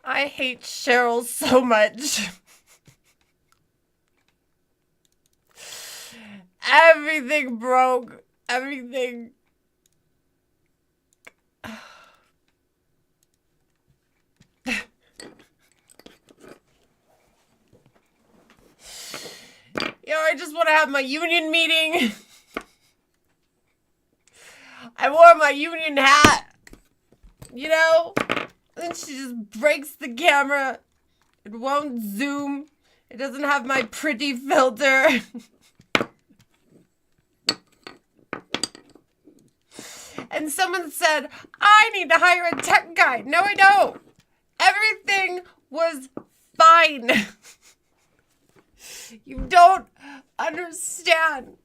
I hate Cheryl so much. Everything broke. Everything. I just want to have my union meeting. I wore my union hat. And she just breaks the camera. It won't zoom. It doesn't have my pretty filter. And someone said, I need to hire a tech guy. No, I don't. Everything was fine. You don't understand.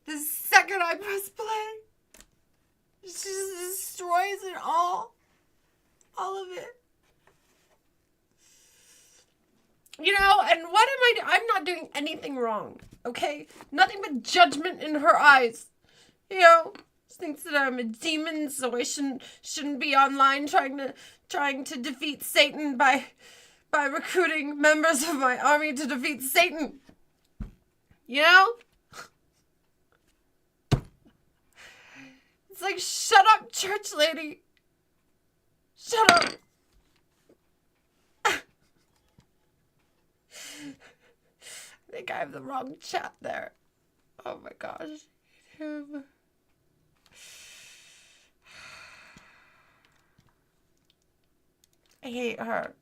The second I press play, it just destroys it all. All of it. And what am I doing? I'm not doing anything wrong, okay? Nothing but judgment in her eyes. She thinks that I'm a demon, so I shouldn't be online trying to defeat Satan by recruiting members of my army to defeat Satan. It's like, shut up, church lady. Shut up. I think I have the wrong chat there. Oh my gosh. I hate her.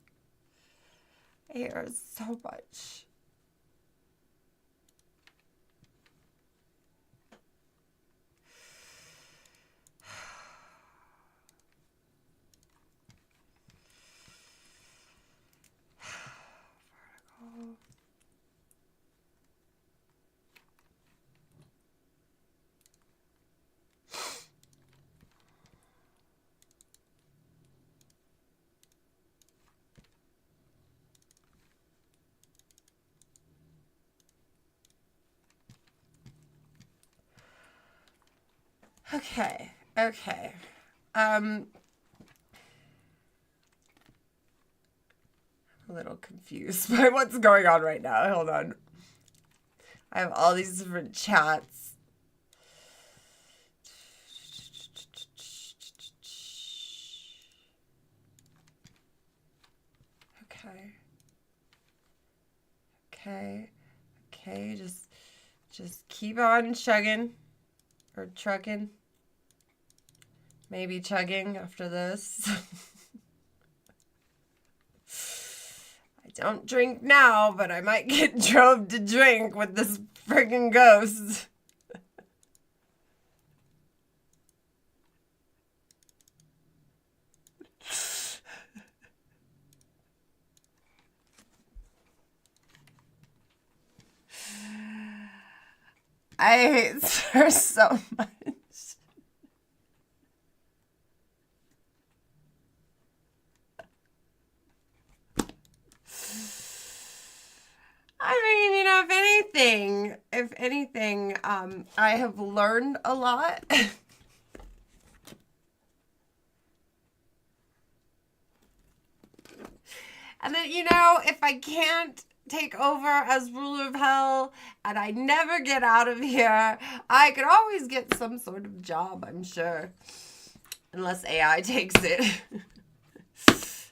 I hate her so much. Okay. I'm a little confused by what's going on right now. Hold on. I have all these different chats. Okay. Just keep on chugging. Or trucking. Maybe chugging after this. I don't drink now, but I might get drove to drink with this friggin' ghost. I hate her so much. I mean, if anything, I have learned a lot. And then, if I can't take over as ruler of hell and I never get out of here, I could always get some sort of job, I'm sure. Unless AI takes it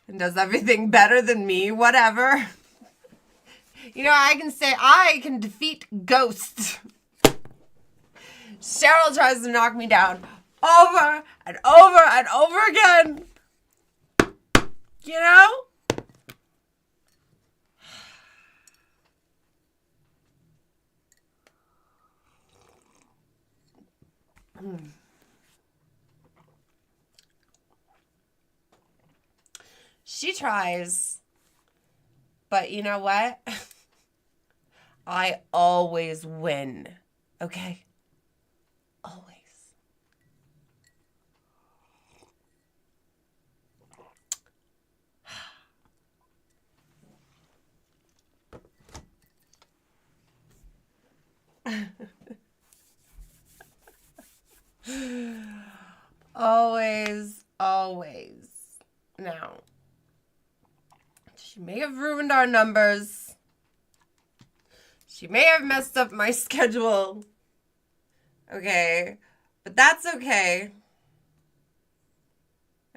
and does everything better than me, whatever. I can say I can defeat ghosts. Cheryl tries to knock me down over and over and over again. She tries, but you know what? I always win, okay? Always. Always. Now, She may have ruined our numbers. She may have messed up my schedule. Okay, but that's okay.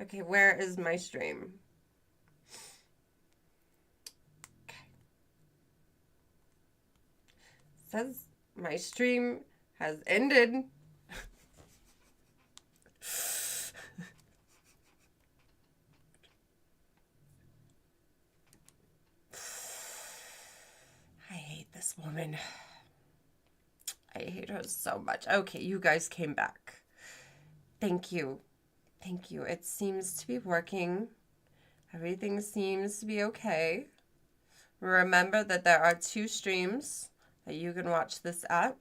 Okay, where is my stream? Okay. It says my stream has ended. I hate this woman. I hate her so much. Okay, you guys came back. Thank you. Thank you. It seems to be working. Everything seems to be okay. Remember that there are 2 streams that you can watch this at.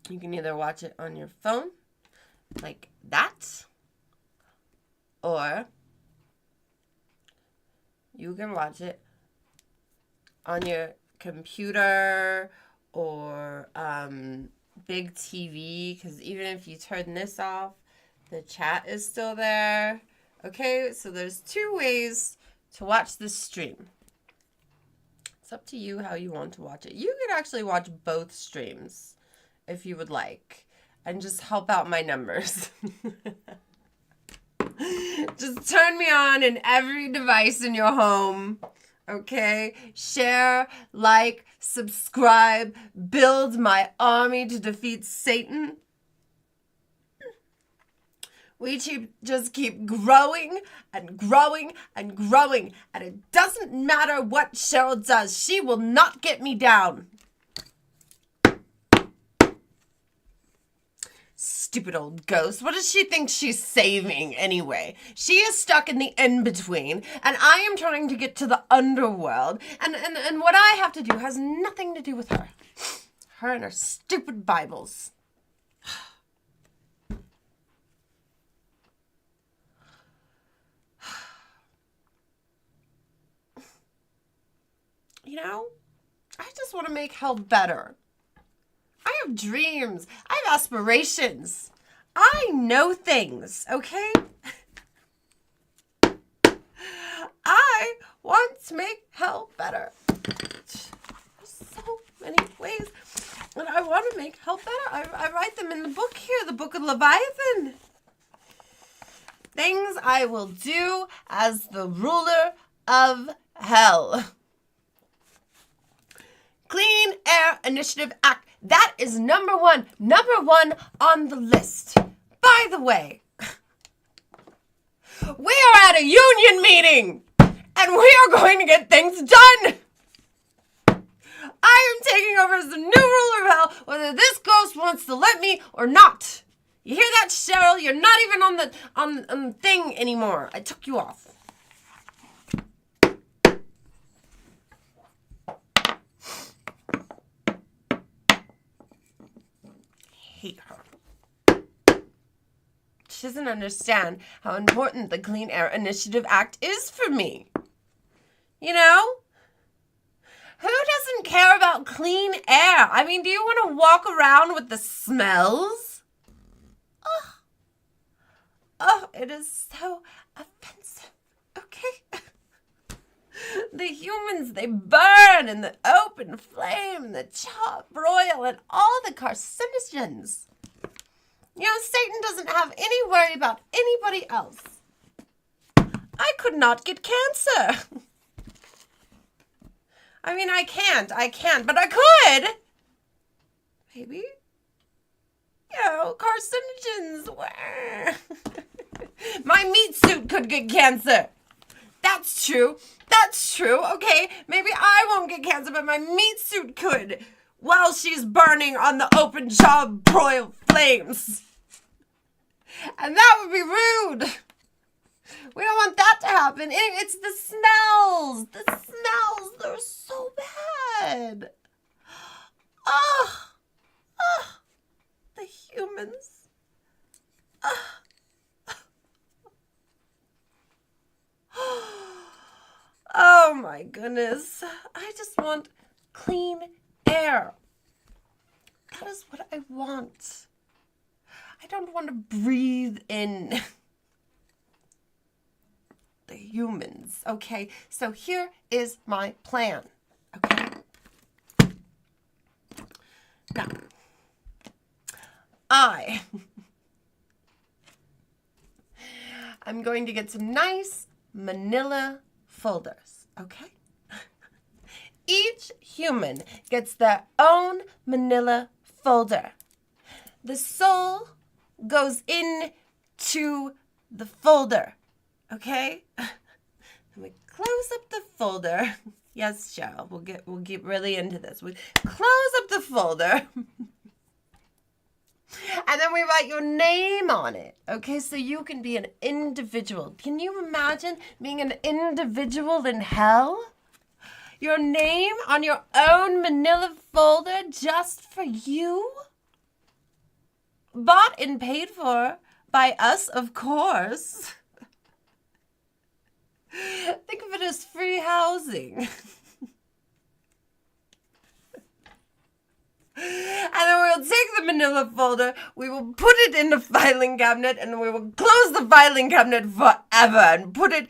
You can either watch it on your phone, like that, or you can watch it on your computer or big TV, because even if you turn this off, the chat is still there. Okay, so there's 2 ways to watch this stream. It's up to you how you want to watch it. You could actually watch both streams if you would like, and just help out my numbers. Just turn me on in every device in your home. Okay? Share, like, subscribe, build my army to defeat Satan. We just keep growing and growing and growing. And it doesn't matter what Cheryl does. She will not get me down. Stupid old ghost. What does she think she's saving anyway? She is stuck in the in-between, and I am trying to get to the underworld, and what I have to do has nothing to do with her. Her and her stupid Bibles. You know, I just want to make hell better. I have dreams. I have aspirations. I know things, okay? I want to make hell better. There's so many ways that I want to make hell better. I write them in the book here, the book of Leviathan. Things I will do as the ruler of hell. Clean Air Initiative Act. That is number one on the list. By the way, we are at a union meeting, and we are going to get things done. I am taking over as the new ruler of hell, whether this ghost wants to let me or not. You hear that, Cheryl? You're not even on the thing anymore. I took you off. Hate her. She doesn't understand how important the Clean Air Initiative Act is for me. You know? Who doesn't care about clean air? I mean, do you want to walk around with the smells? Oh, it is so offensive. Okay? The humans, they burn in the open flame, the chop, broil, and all the carcinogens. You know, Satan doesn't have any worry about anybody else. I could not get cancer. I mean, I can't, but I could. Maybe. You know, carcinogens. My meat suit could get cancer. That's true. Okay, maybe I won't get cancer, but my meat suit could while she's burning on the open job broil flames. And that would be rude. We don't want that to happen. It's the smells. The smells, they're so bad. The humans. Oh my goodness. I just want clean air. That is what I want. I don't want to breathe in the humans, okay? So here is my plan, okay? Now, I'm going to get some nice manila folders, okay? Each human gets their own manila folder. The soul goes into the folder, okay? And we close up the folder. Yes, Cheryl, we'll get really into this. We close up the folder. And then we write your name on it, okay? So you can be an individual. Can you imagine being an individual in hell? Your name on your own manila folder just for you? Bought and paid for by us, of course. Think of it as free housing. And then we'll take the manila folder, we will put it in the filing cabinet, and we will close the filing cabinet forever and put it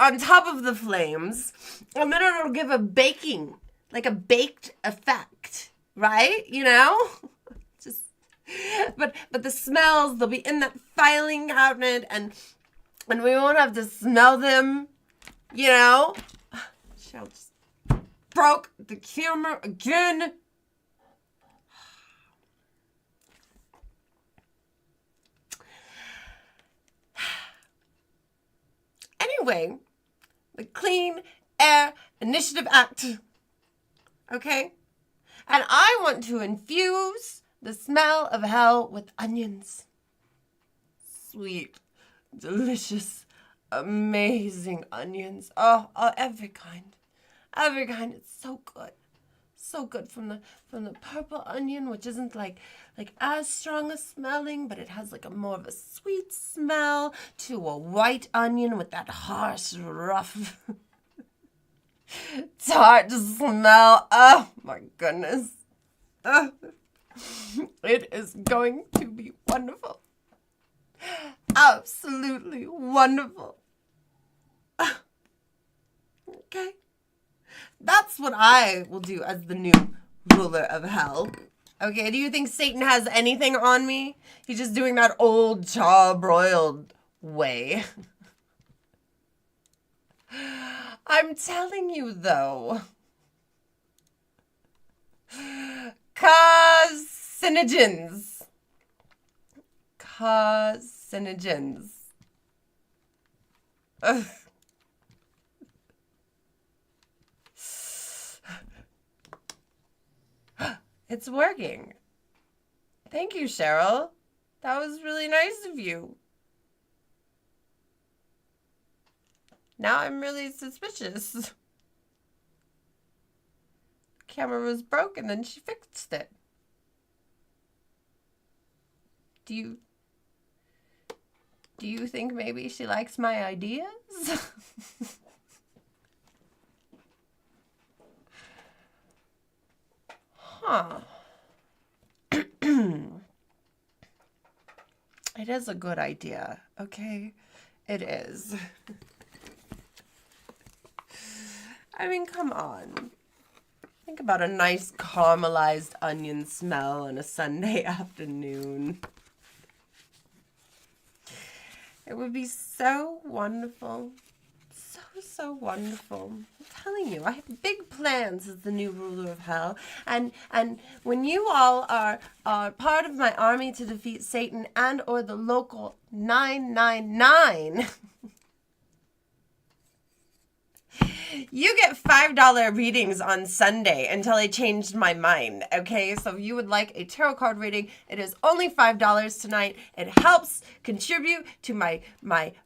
on top of the flames, and then it'll give a baking, like a baked effect, right? You know? But the smells, they'll be in that filing cabinet, and we won't have to smell them, you know? Cheryl just broke the camera again. Anyway, the Clean Air Initiative Act, okay? And I want to infuse the smell of hell with onions. Sweet, delicious, amazing onions. Oh, every kind. Every kind. It's so good. So good, from the purple onion, which isn't like as strong a smelling, but it has like a more of a sweet smell, to a white onion with that harsh, rough, it's hard to smell. Oh my goodness. It is going to be wonderful. Absolutely wonderful. Okay. That's what I will do as the new ruler of hell. Okay, do you think Satan has anything on me? He's just doing that old charbroiled way. I'm telling you, though. Carcinogens. Carcinogens. Ugh. It's working. Thank you, Cheryl. That was really nice of you. Now I'm really suspicious. The camera was broken and she fixed it. Do you think maybe she likes my ideas? Huh. It is a good idea, okay? It is. I mean, come on. Think about a nice caramelized onion smell on a Sunday afternoon. It would be so wonderful. So wonderful. I'm telling you, I have big plans as the new ruler of hell. And when you all are part of my army to defeat Satan and or the local 999, you get $5 readings on Sunday until I changed my mind, okay? So if you would like a tarot card reading, it is only $5 tonight. It helps contribute to my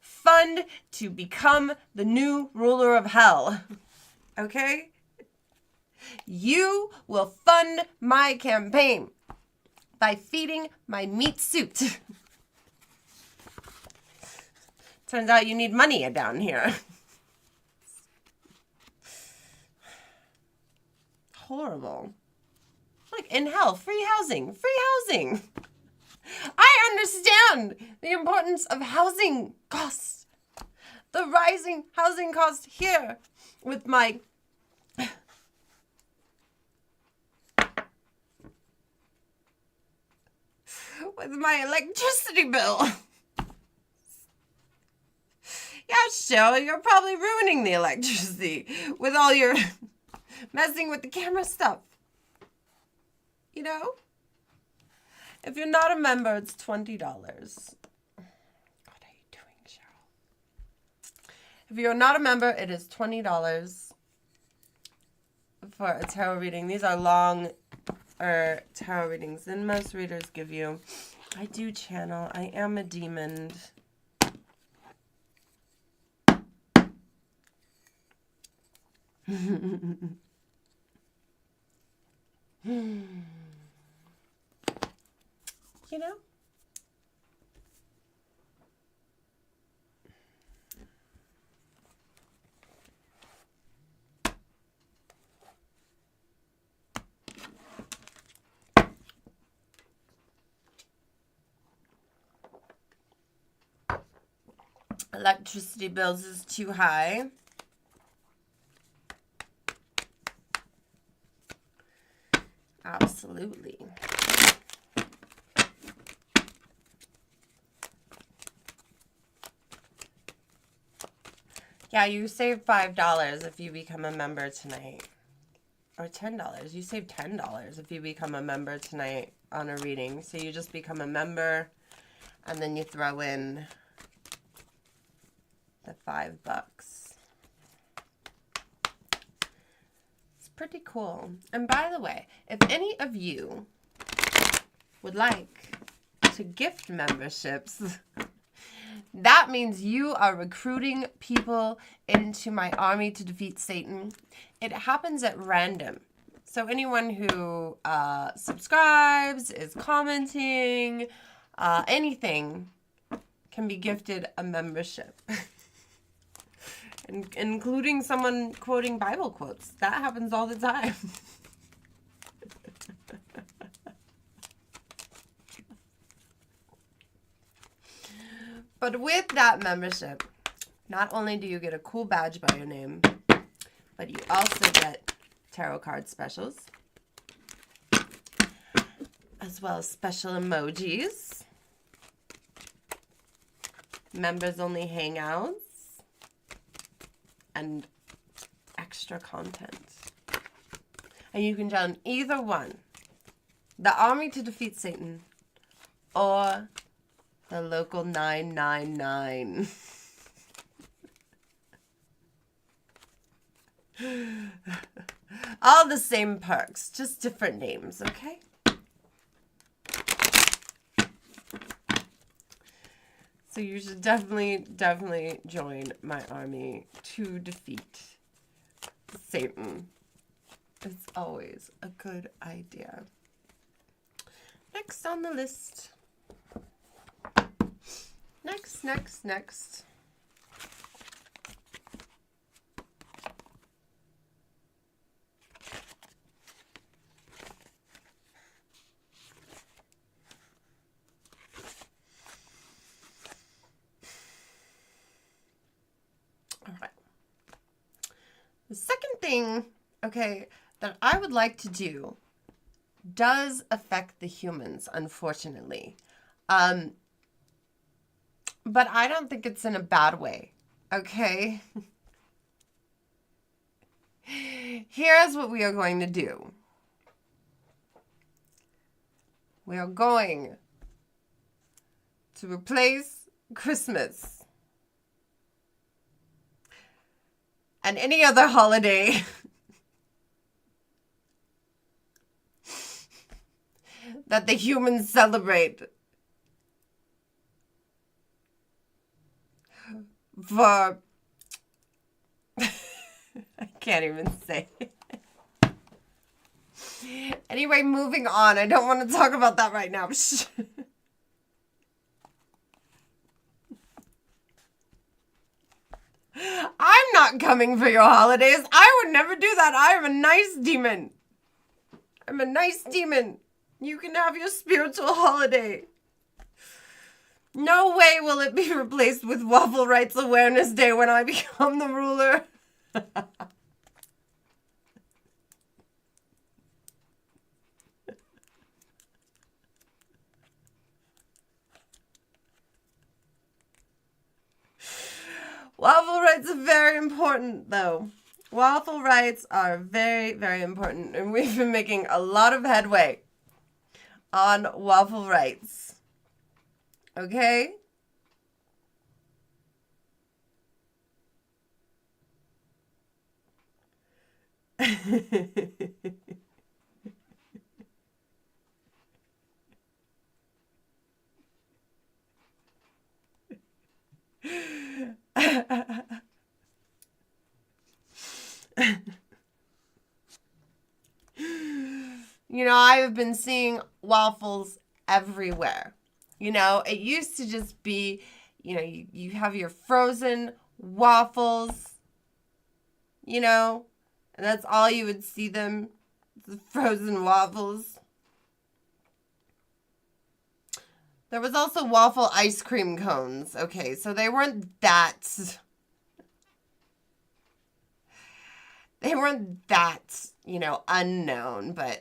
fund to become the new ruler of hell, okay? You will fund my campaign by feeding my meat suit. Turns out you need money down here. Horrible. Like, in hell, free housing. I understand the importance of housing costs. the rising housing cost here with my electricity bill. Yeah, Cheryl, you're probably ruining the electricity with all your messing with the camera stuff. You know? If you're not a member, it's $20. What are you doing, Cheryl? If you're not a member, it is $20 for a tarot reading. These are long tarot readings than most readers give you. I do channel. I am a demon. You know? Electricity bills is too high. Absolutely. Yeah, you save $5 if you become a member tonight. Or $10. You save $10 if you become a member tonight on a reading. So you just become a member and then you throw in the $5. It's pretty cool. And by the way, if any of you would like to gift memberships, that means you are recruiting people into my army to defeat Satan. It happens at random. So anyone who subscribes, is commenting, anything can be gifted a membership. Including someone quoting Bible quotes. That happens all the time. But with that membership, not only do you get a cool badge by your name, but you also get tarot card specials, as well as special emojis, members only hangouts, and extra content. And you can join either one, the Army to Defeat Satan or the local 999. All the same perks, just different names, okay? So you should definitely join my army to defeat Satan. It's always a good idea. Next on the list. Next. All right. The second thing, okay, that I would like to do does affect the humans, unfortunately. But I don't think it's in a bad way, okay? Here's what we are going to do. We are going to replace Christmas and any other holiday that the humans celebrate for I can't even say it. Anyway, moving on. I don't want to talk about that right now. I'm not coming for your holidays. I would never do that. I am a nice demon. I'm a nice demon. You can have your spiritual holiday. No way will it be replaced with Waffle Rights Awareness Day when I become the ruler. Waffle rights are very important, though. Waffle rights are very, very important, and we've been making a lot of headway on waffle rights. Okay? You know, I've been seeing waffles everywhere. You know, it used to just be, you know, you have your frozen waffles, you know, and that's all you would see them, the frozen waffles. There was also waffle ice cream cones. Okay, so they weren't that you know, unknown, but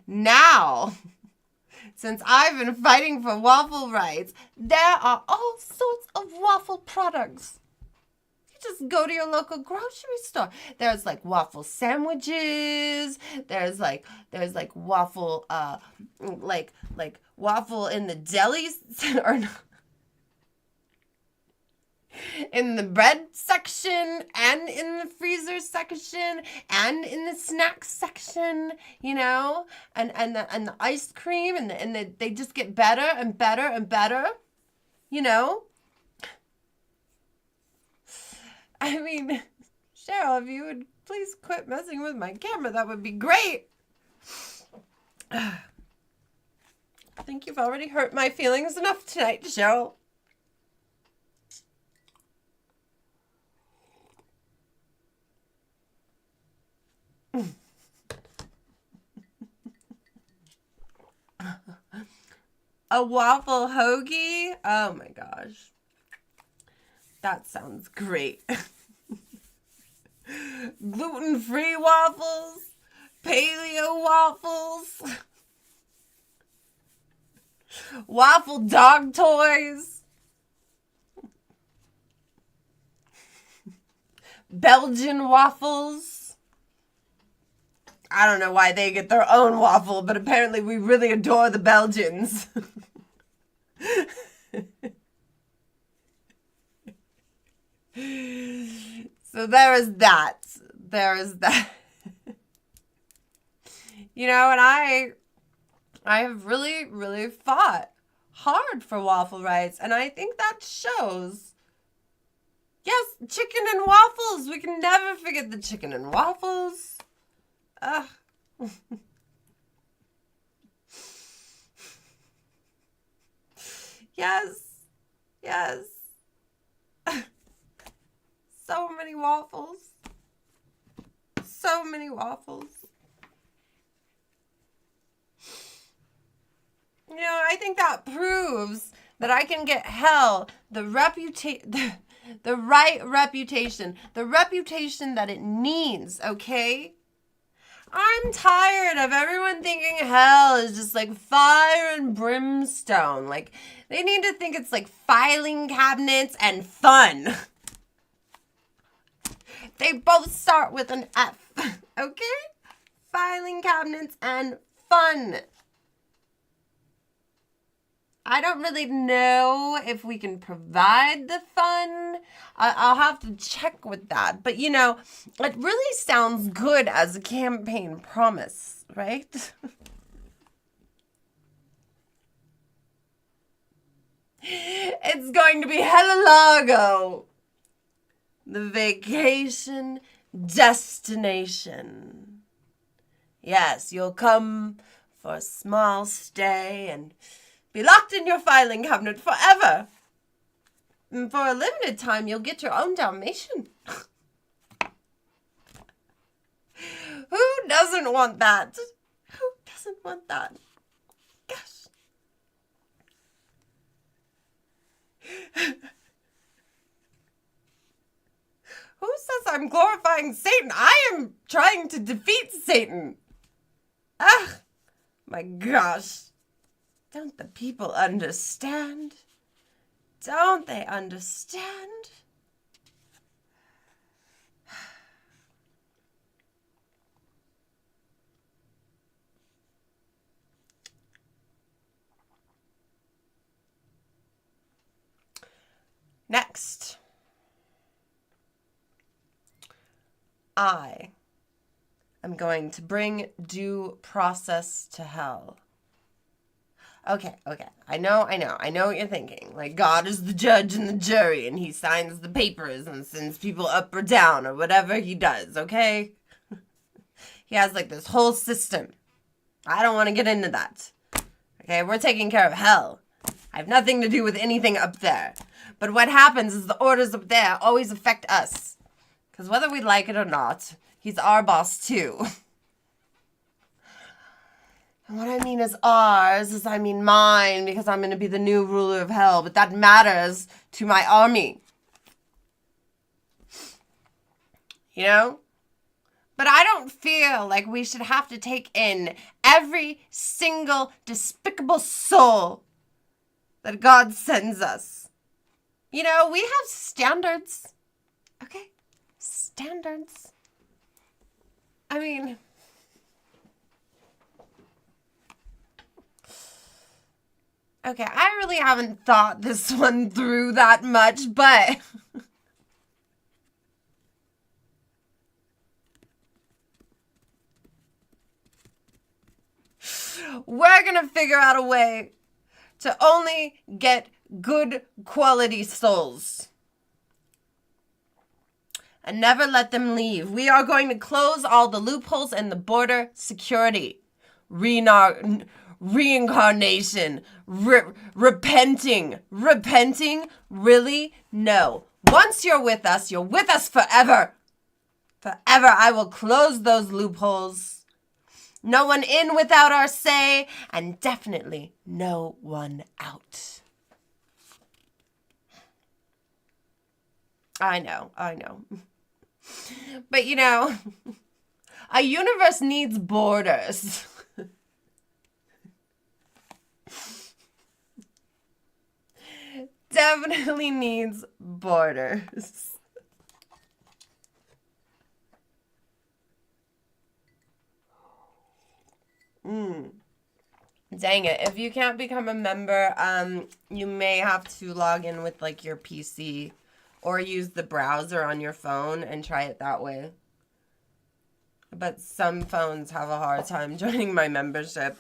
now, since I've been fighting for waffle rights, there are all sorts of waffle products. You just go to your local grocery store. There's like waffle sandwiches. There's like waffle like waffle in the delis or not. In the bread section and in the freezer section and in the snacks section, you know, and the ice cream and they just get better and better and better, you know. I mean, Cheryl, if you would please quit messing with my camera, that would be great. I think you've already hurt my feelings enough tonight, Cheryl. A waffle hoagie? Oh my gosh. That sounds great. Gluten-free waffles, paleo waffles, waffle dog toys, Belgian waffles. I don't know why they get their own waffle, but apparently we really adore the Belgians. So there is that. There is that. You know, and I have really, really fought hard for waffle rights, and I think that shows. Yes, chicken and waffles. We can never forget the chicken and waffles. Ugh. Yes. Yes. So many waffles. So many waffles. You know, I think that proves that I can get hell the right reputation, the reputation that it needs, okay? I'm tired of everyone thinking hell is just like fire and brimstone. Like, they need to think it's like filing cabinets and fun. They both start with an F, okay? Filing cabinets and fun. I don't really know if we can provide the fun. I'll have to check with that. But, you know, it really sounds good as a campaign promise, right? It's going to be Hella-Lago, the vacation destination. Yes, you'll come for a small stay and be locked in your filing cabinet forever. And for a limited time, you'll get your own Dalmatian. Who doesn't want that? Who doesn't want that? Gosh. Who says I'm glorifying Satan? I am trying to defeat Satan. Ugh, my gosh. Don't the people understand? Don't they understand? Next. I am going to bring due process to hell. Okay. I know what you're thinking. Like, God is the judge and the jury, and he signs the papers and sends people up or down, or whatever he does, okay? He has, like, this whole system. I don't want to get into that. Okay, we're taking care of hell. I have nothing to do with anything up there. But what happens is the orders up there always affect us. Because whether we like it or not, he's our boss, too. And what I mean is ours is I mean mine, because I'm going to be the new ruler of hell. But that matters to my army. You know? But I don't feel like we should have to take in every single despicable soul that God sends us. You know, we have standards. Okay? Standards. I mean... Okay, I really haven't thought this one through that much, but... we're gonna figure out a way to only get good quality souls. And never let them leave. We are going to close all the loopholes in the border security. Reincarnation. Repenting. Repenting? Really? No. Once you're with us forever. Forever. I will close those loopholes. No one in without our say, and definitely no one out. I know. But you know, a universe needs borders. Definitely needs borders. Dang it. If you can't become a member, you may have to log in with like your PC or use the browser on your phone and try it that way. But some phones have a hard time joining my membership.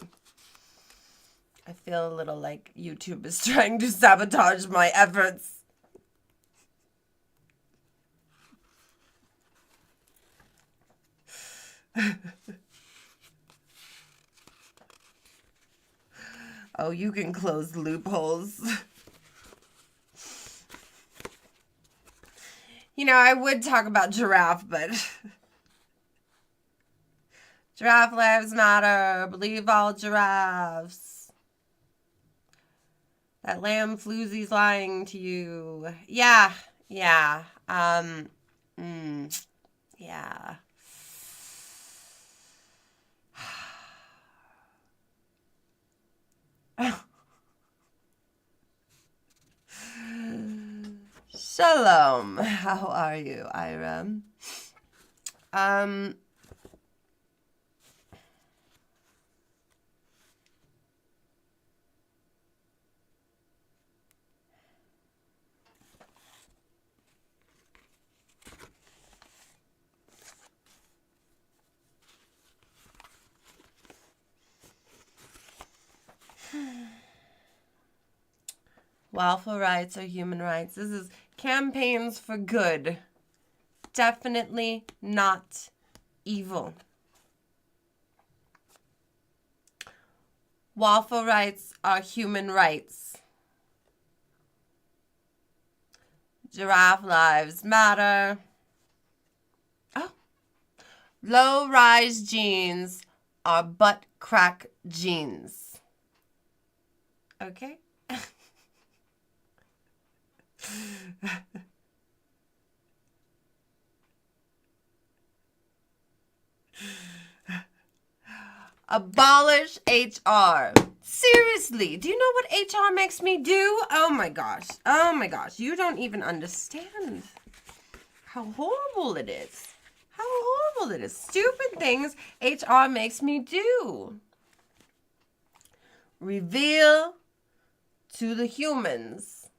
I feel a little like YouTube is trying to sabotage my efforts. Oh, you can close loopholes. You know, I would talk about giraffe, but... Giraffe lives matter. Believe all giraffes. That lamb floozy's lying to you. Yeah. Yeah. Shalom. How are you, Ira? Waffle rights are human rights. This is campaigns for good. Definitely not evil. Waffle rights are human rights. Giraffe lives matter. Oh. Low-rise jeans are butt crack jeans. Okay? Abolish HR. Seriously, do you know what HR makes me do? Oh my gosh. Oh my gosh. You don't even understand how horrible it is. How horrible it is. Stupid things HR makes me do. Reveal to the humans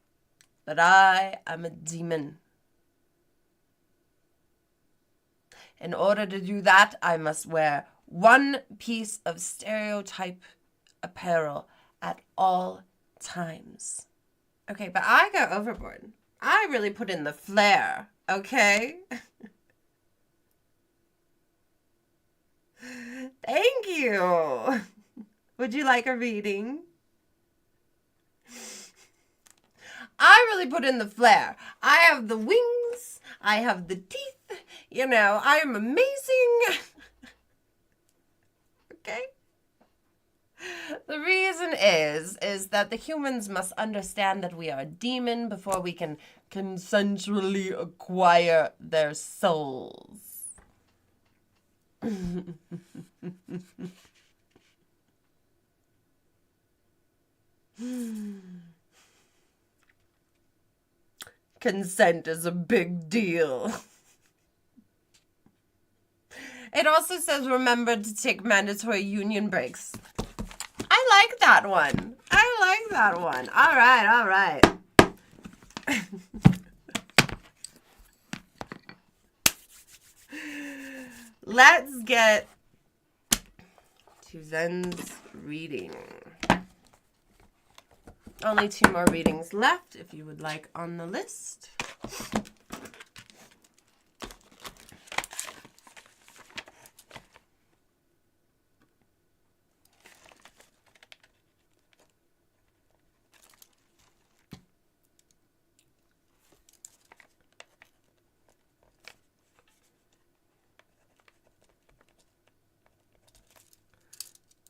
that I am a demon. In order to do that, I must wear one piece of stereotype apparel at all times. Okay, but I go overboard. I really put in the flair, okay? Thank you. Would you like a reading? I really put in the flair. I have the wings. I have the teeth. You know, I am amazing. Okay? The reason is that the humans must understand that we are a demon before we can consensually acquire their souls. Consent is a big deal. It also says remember to take mandatory union breaks. I like that one. I like that one. All right, all right. Let's get to Zen's reading. Only 2 more readings left if you would like on the list.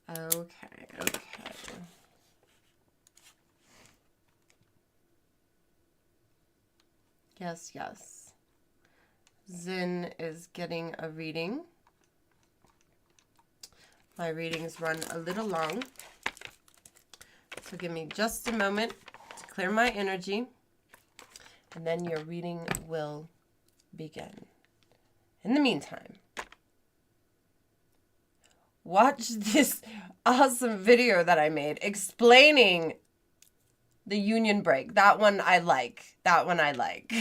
Okay, okay. Yes, yes. Zen is getting a reading. My readings run a little long, so give me just a moment to clear my energy, and then your reading will begin. In the meantime, watch this awesome video that I made explaining the union break. That one I like. That one I like.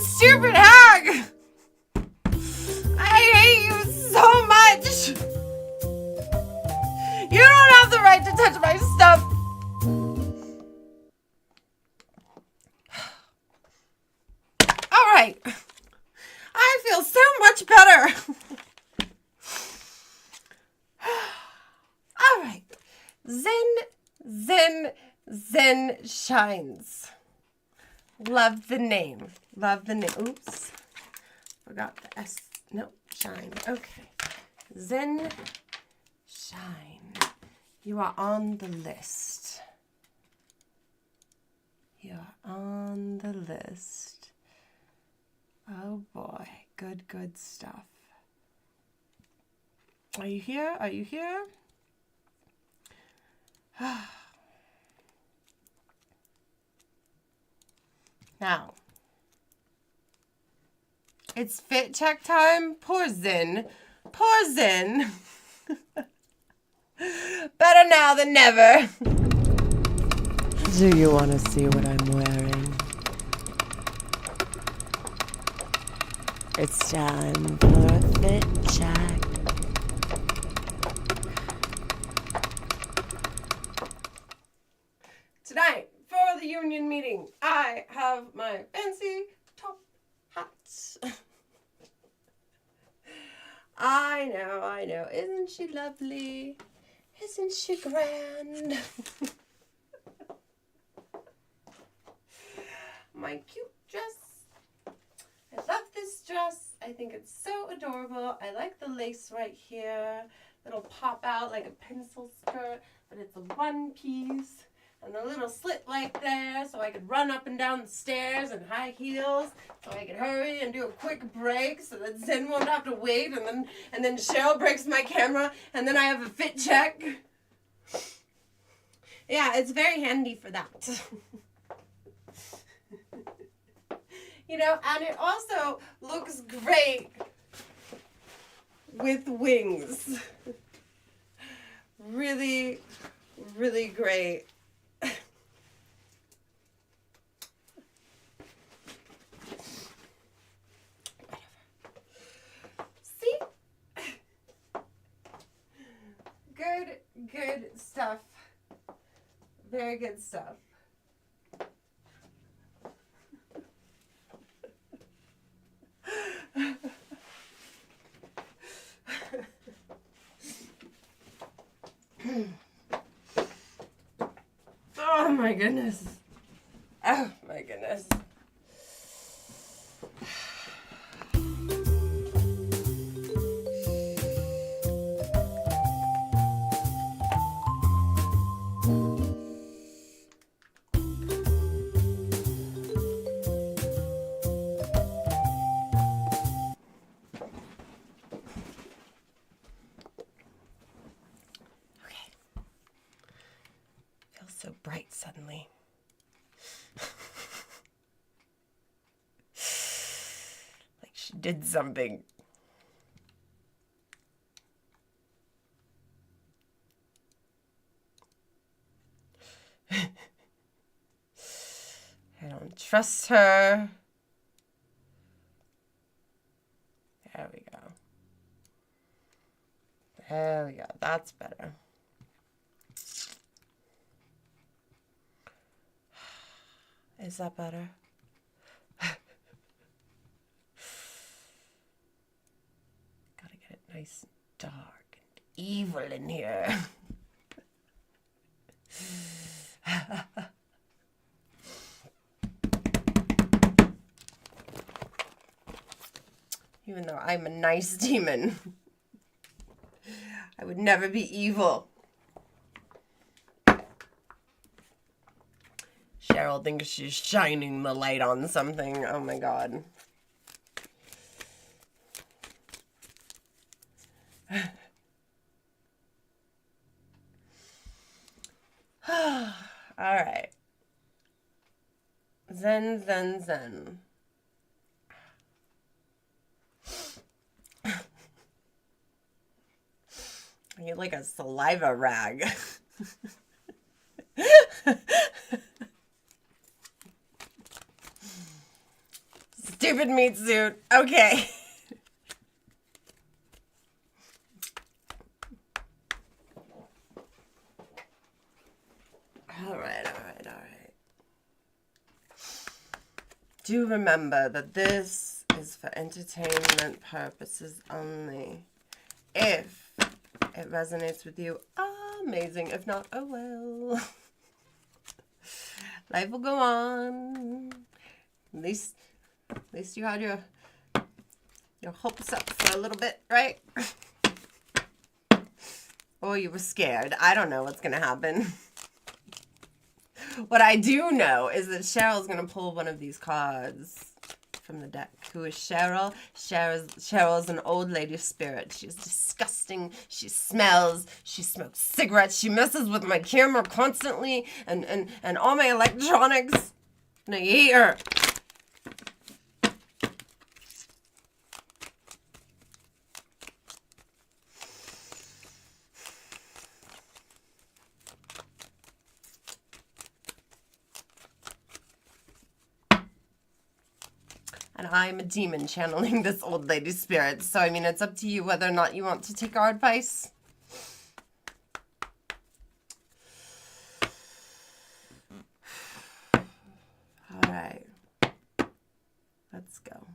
stupid hag! I hate you so much! You don't have the right to touch my stuff! Alright. I feel so much better. Alright. Zen shines. Love the name. Love the name. Oops. Forgot the S. No, shine. Okay. Zen shine. You are on the list. You are on the list. Oh boy. Good stuff. Are you here? Are you here? Now, it's fit check time. Poor Zen. Poor Zen. Better now than never. Do you want to see what I'm wearing? It's time for a fit check. Tonight, for the union meeting, I have my fancy top hat. I know. Isn't she lovely? Isn't she grand? My cute dress. I love this dress. I think it's so adorable. I like the lace right here. It'll pop out like a pencil skirt, but it's a one piece. And the little slit like there, so I could run up and down the stairs in high heels, so I could hurry and do a quick break, so that Zen won't have to wait, and then Cheryl breaks my camera, and then I have a fit check. Yeah, it's very handy for that. You know, and it also looks great with wings. Really, really great. See? Good stuff. Very good stuff. Oh my goodness. Oh my goodness. So bright suddenly. Like she did something. I don't trust her. There we go. There we go. That's better. Is that better? Gotta get it nice and dark and evil in here. Even though I'm a nice demon, I would never be evil. Cheryl thinks she's shining the light on something. Oh my god. Alright. Zen. I need like a saliva rag. stupid meat suit. Okay. All right. Do remember that this is for entertainment purposes only. If it resonates with you, amazing. If not, oh well. Life will go on. At least you had your hopes up for a little bit, right? Or you were scared. I don't know what's going to happen. What I do know is that Cheryl's going to pull one of these cards from the deck. Who is Cheryl? Cheryl's an old lady spirit. She's disgusting. She smells. She smokes cigarettes. She messes with my camera constantly and all my electronics. And I hate her. And I'm a demon channeling this old lady spirit. So, I mean, it's up to you whether or not you want to take our advice. All right. Let's go.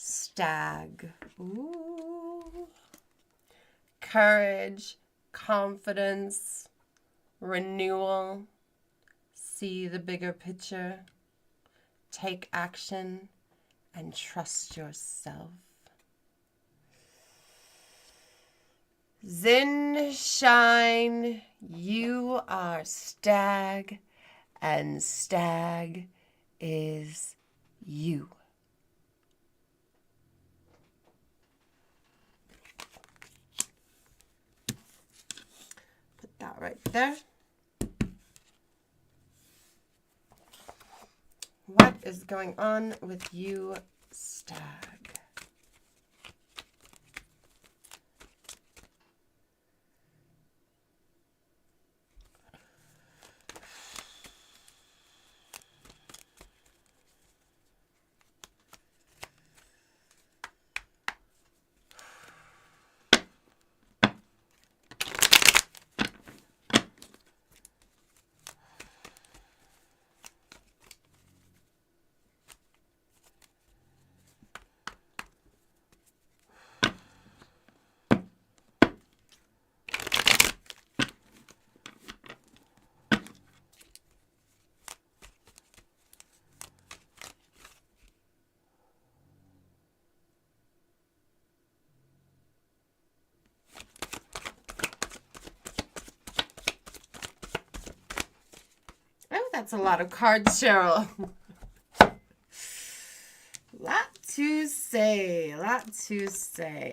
Stag. Ooh. Courage, confidence, renewal. See the bigger picture. Take action and trust yourself. Zin shine. You are stag, and stag is you. That right there. What is going on with you, stag? That's a lot of cards, Cheryl. Lot to say.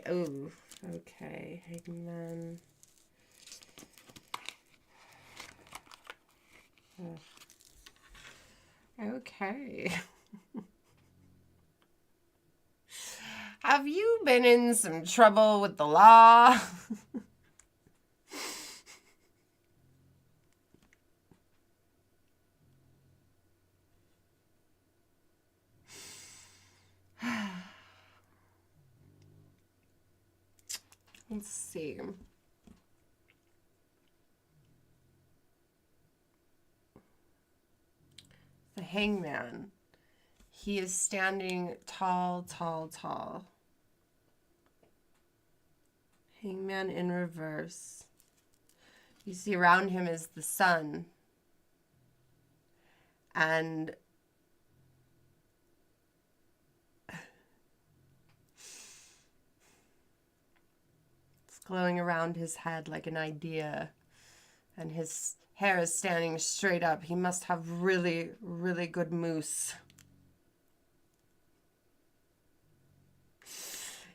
Oh, okay. Hangman. Okay. Have you been in some trouble with the law? Let's see. The hangman. He is standing tall, tall, tall. Hangman in reverse. You see around him is the sun. And it's glowing around his head like an idea. And his hair is standing straight up. He must have really, really good moose.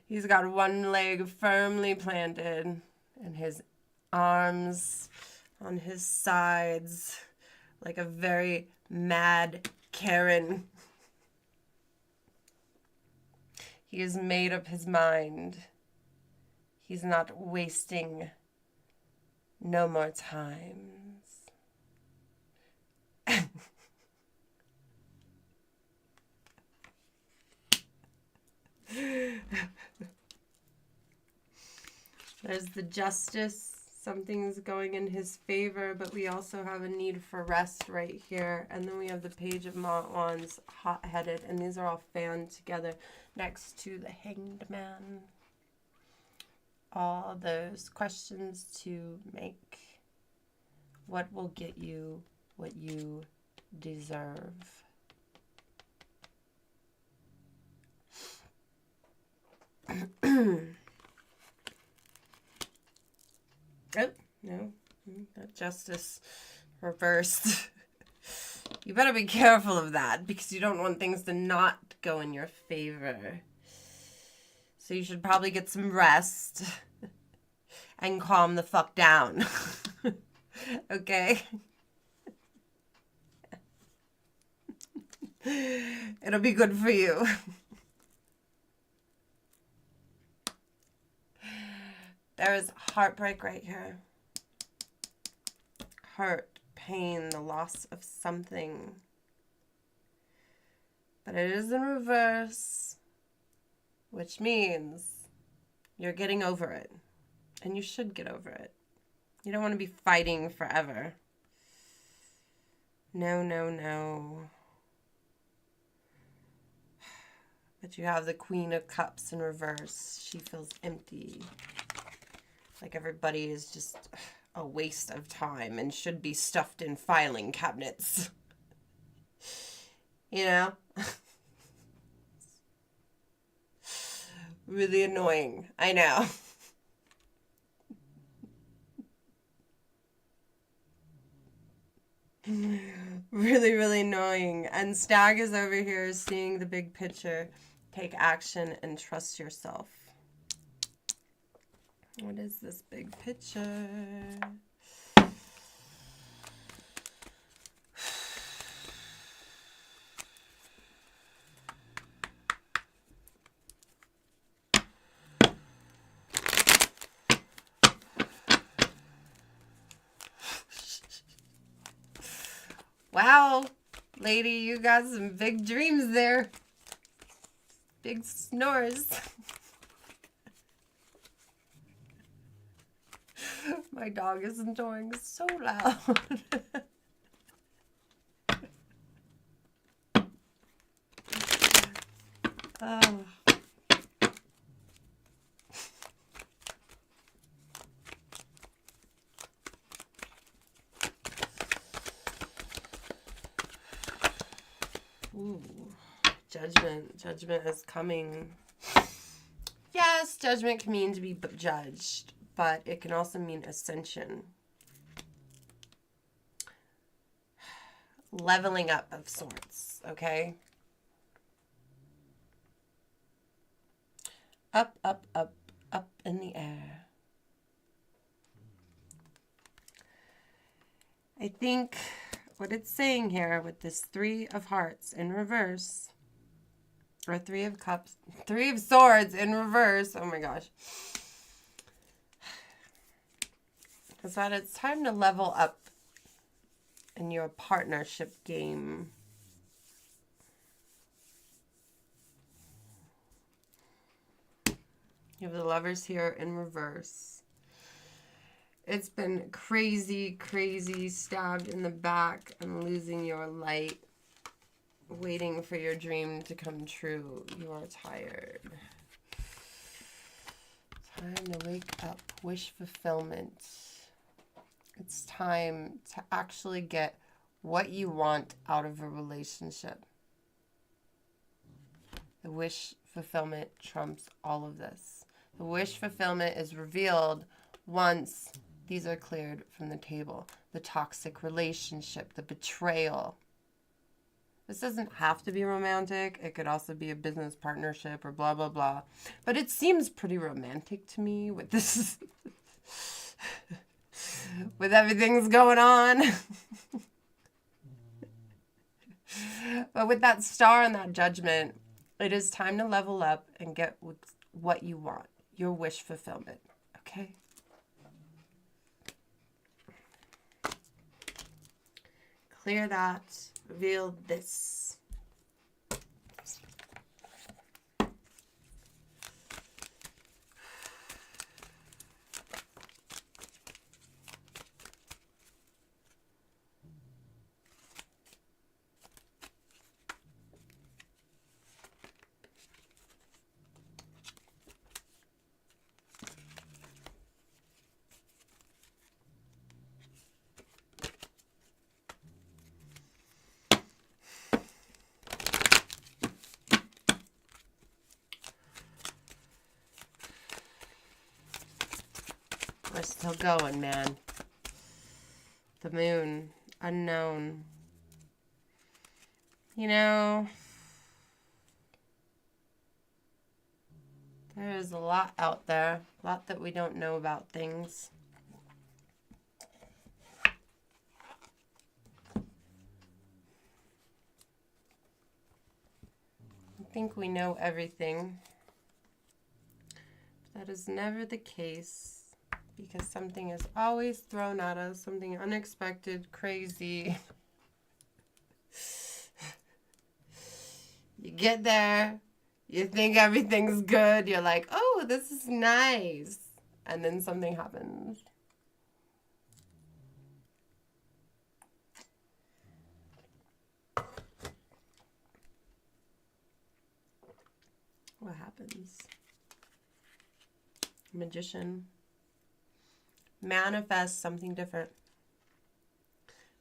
He's got one leg firmly planted and his arms on his sides like a very mad Karen. He has made up his mind. He's not wasting no more times. There's the justice. Something's going in his favor, but we also have a need for rest right here. And then we have the Page of Wands, hot-headed, and these are all fanned together next to the Hanged Man. All those questions to make. What will get you what you deserve? Oh, no. That justice reversed. You better be careful of that because you don't want things to not go in your favor. So you should probably get some rest and calm the fuck down. Okay? It'll be good for you. There is heartbreak right here. Hurt, pain, the loss of something. But it is in reverse, which means you're getting over it. And you should get over it. You don't want to be fighting forever. No, no, no. But you have the Queen of Cups in reverse. She feels empty. Like everybody is just a waste of time and should be stuffed in filing cabinets. You know? Really annoying. I know. Really, really annoying. And Stag is over here seeing the big picture. Take action and trust yourself. What is this big picture? Wow, lady, you got some big dreams there. Big snores. My dog is snoring so loud. Oh. Ooh, judgment. Judgment is coming. Yes, judgment can mean to be judged, but it can also mean ascension. Leveling up of sorts, okay? Up, up, up, up in the air. I think what it's saying here with this 3 of Hearts in reverse, or 3 of Cups, 3 of Swords in reverse, oh my gosh, is that it's time to level up in your partnership game. You have the Lovers here in reverse. It's been crazy, crazy, stabbed in the back and losing your light, waiting for your dream to come true. You are tired. Time to wake up. Wish fulfillment. It's time to actually get what you want out of a relationship. The wish fulfillment trumps all of this. The wish fulfillment is revealed once these are cleared from the table. The toxic relationship, the betrayal. This doesn't have to be romantic. It could also be a business partnership or blah, blah, blah. But it seems pretty romantic to me with this, with everything's going on. But with that star and that judgment, It is time to level up and get what you want. Your wish fulfillment. Okay? Clear that. Reveal this. We're still going, man. The moon. Unknown. You know, there is a lot out there. A lot that we don't know about things. I think we know everything. That is never the case. Because something is always thrown at us, something unexpected, crazy. You get there, you think everything's good, you're like, oh, this is nice. And then something happens. What happens? Magician. Manifest something different.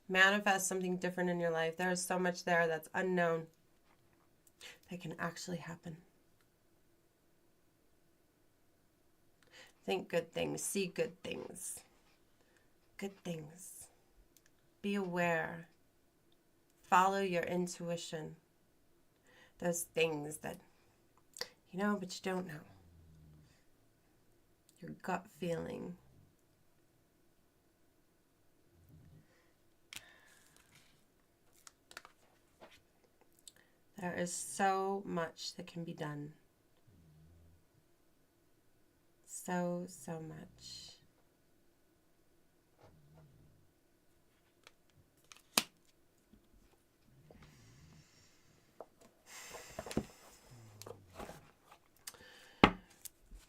Manifest something different in your life. There is so much there that's unknown that can actually happen. Think good things. See good things. Good things. Be aware. Follow your intuition. Those things that you know but you don't know. Your gut feeling. There is so much that can be done. So much.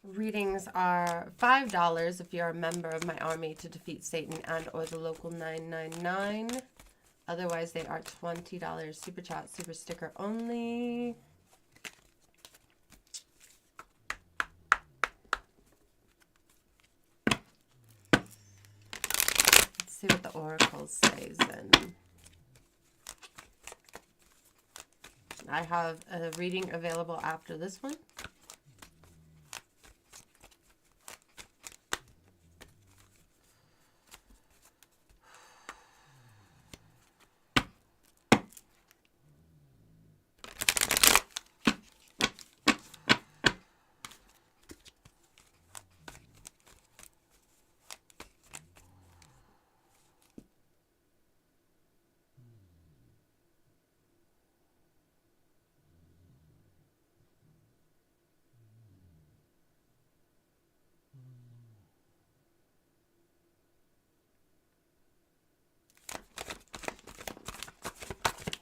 Readings are $5 if you're a member of my army to defeat Satan and or the local 999. Otherwise, they are $20. Super chat, super sticker only. Let's see what the oracle says then. I have a reading available after this one.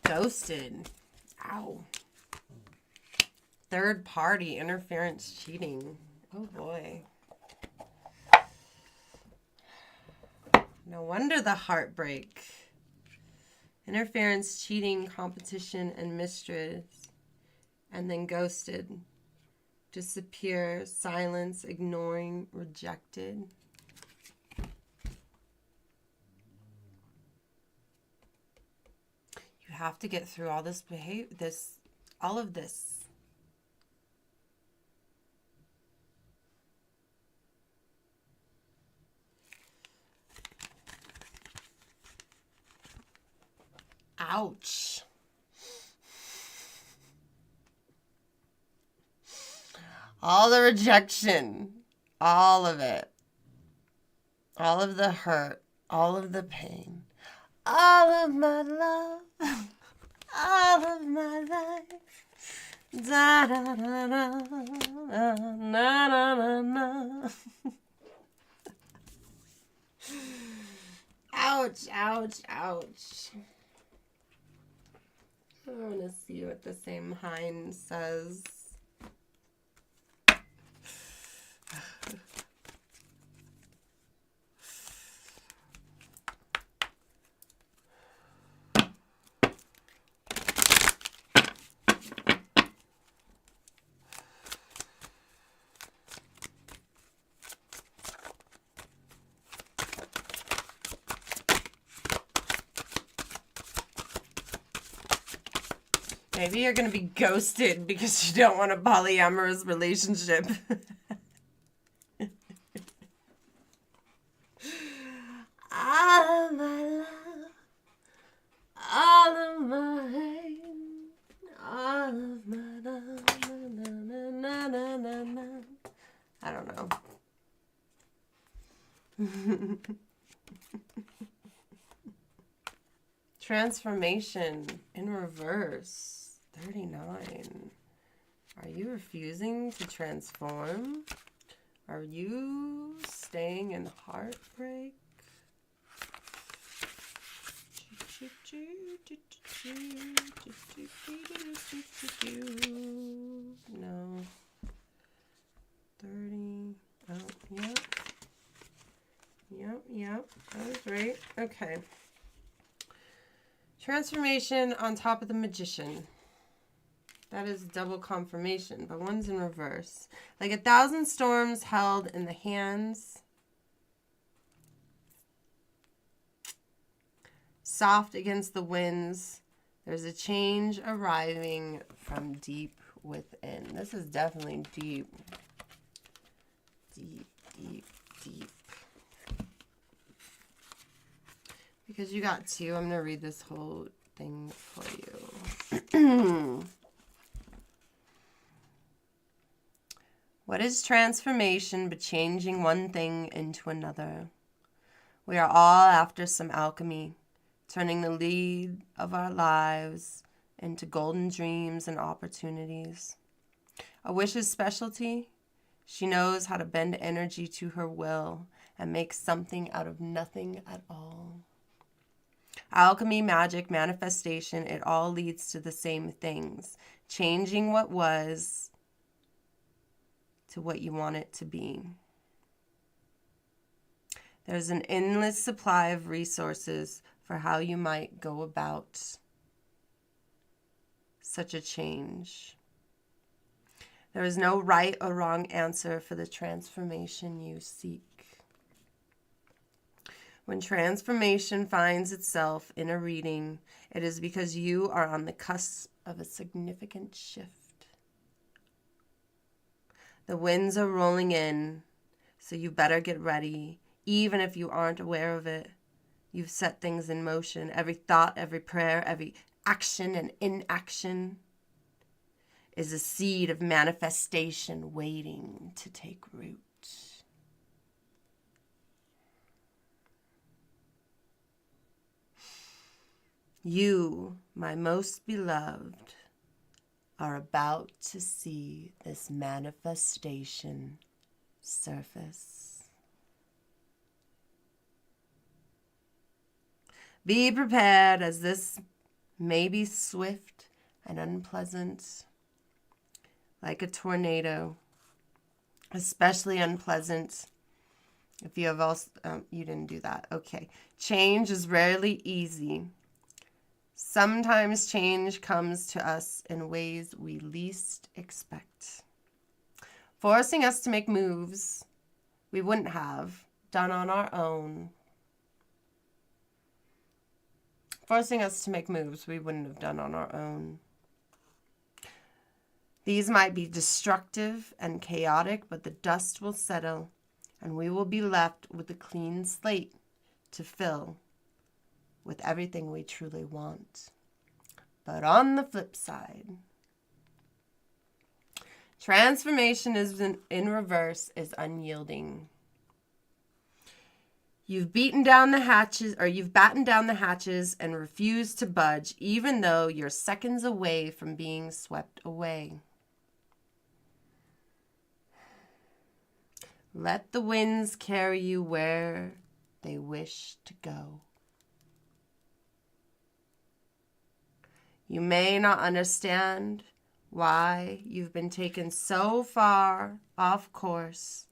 Ghosted. Ow. Third party interference cheating. Oh boy. No wonder the heartbreak. Interference, cheating, competition, and mistress. And then ghosted. Disappear, silence, ignoring, rejected. You have to get through all this behavior, all of this. Ouch. All the rejection, all of it, all of the hurt, all of the pain, all of my love, all of my life. Da, da, da, da, da, na, na, na, na. Ouch, ouch, ouch. I want to see what the same Hein says. Maybe you're going to be ghosted because you don't want a polyamorous relationship. All of my love, all of my hate, all of my love, na, na, na, na, na, na. I don't know. Transformation in reverse. 39. Are you refusing to transform? Are you staying in heartbreak? No. 30. Oh, yep. Yep. I was right. Okay. Transformation on top of the magician. That is double confirmation, but one's in reverse. Like 1,000 storms held in the hands. Soft against the winds. There's a change arriving from deep within. This is definitely deep. Deep. Because you got two, I'm going to read this whole thing for you. What is transformation but changing one thing into another? We are all after some alchemy, turning the lead of our lives into golden dreams and opportunities. A wish's specialty? She knows how to bend energy to her will and make something out of nothing at all. Alchemy, magic, manifestation, it all leads to the same things. Changing what was to what you want it to be. There's an endless supply of resources for how you might go about such a change. There is no right or wrong answer for the transformation you seek. When transformation finds itself in a reading, it is because you are on the cusp of a significant shift. The winds are rolling in, so you better get ready, even if you aren't aware of it. You've set things in motion. Every thought, every prayer, every action and inaction is a seed of manifestation waiting to take root. You, my most beloved, are about to see this manifestation surface. Be prepared, as this may be swift and unpleasant, like a tornado, especially unpleasant if you have also, you didn't do that. Okay. Change is rarely easy. Sometimes change comes to us in ways we least expect, forcing us to make moves we wouldn't have done on our own. Forcing us to make moves we wouldn't have done on our own. These might be destructive and chaotic, but the dust will settle, and we will be left with a clean slate to fill with everything we truly want. But on the flip side, transformation is in reverse is unyielding. You've beaten down the hatches, or you've battened down the hatches and refused to budge, even though you're seconds away from being swept away. Let the winds carry you where they wish to go. You may not understand why you've been taken so far off course,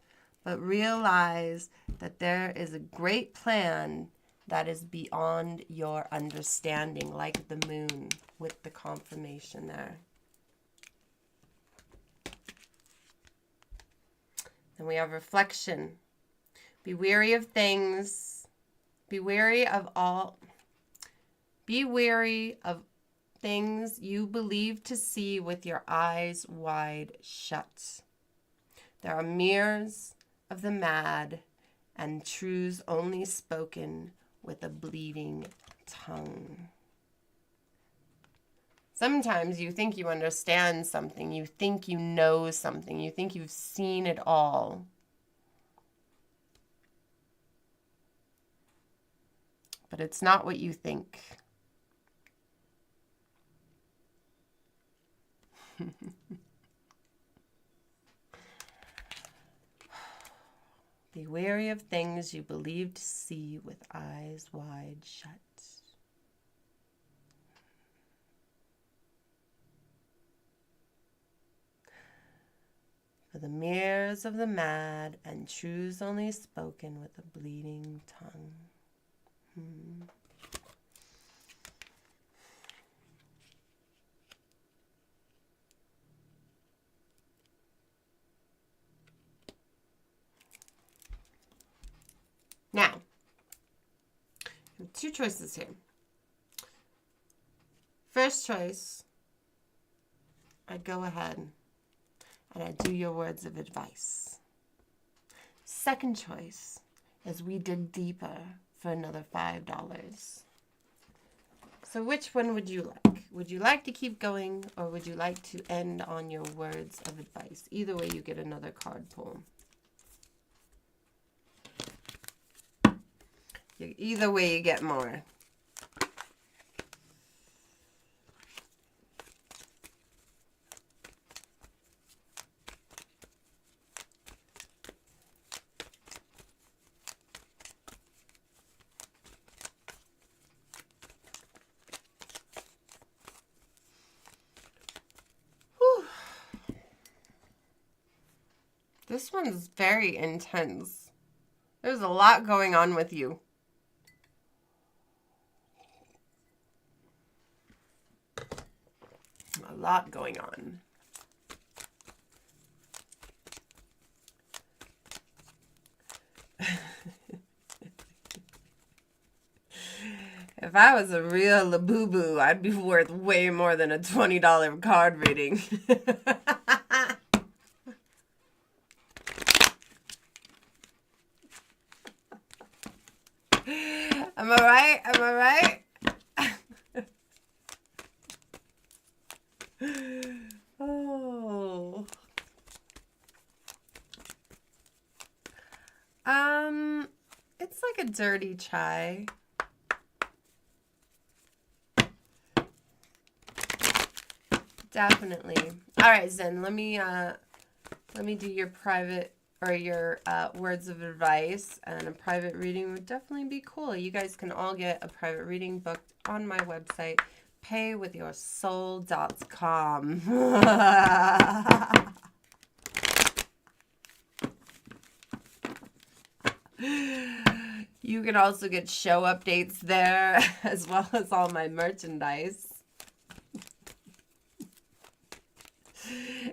but realize that there is a great plan that is beyond your understanding, like the moon with the confirmation there. Then we have reflection. Be weary of things. Be weary of things you believe to see with your eyes wide shut. There are mirrors of the mad and truths only spoken with a bleeding tongue. Sometimes you think you understand something, you think you know something, you think you've seen it all. But it's not what you think. Be wary of things you believe to see with eyes wide shut. For the mirrors of the mad and truths only spoken with a bleeding tongue. Now, two choices here. First choice, I'd go ahead and I'd do your words of advice. Second choice is we dig deeper for another $5. So which one would you like? Would you like to keep going, or would you like to end on your words of advice? Either way, you get another card pull. Either way, you get more. Whew. This one's very intense. There's a lot going on with you. A lot going on. If I was a real Labubu, I'd be worth way more than a $20 card reading. Am I right? Am I right? Oh. It's like a dirty chai. Definitely. All right, Zen, let me do your private or your words of advice, and a private reading would definitely be cool. You guys can all get a private reading booked on my website, paywithyoursoul.com. You can also get show updates there, as well as all my merchandise.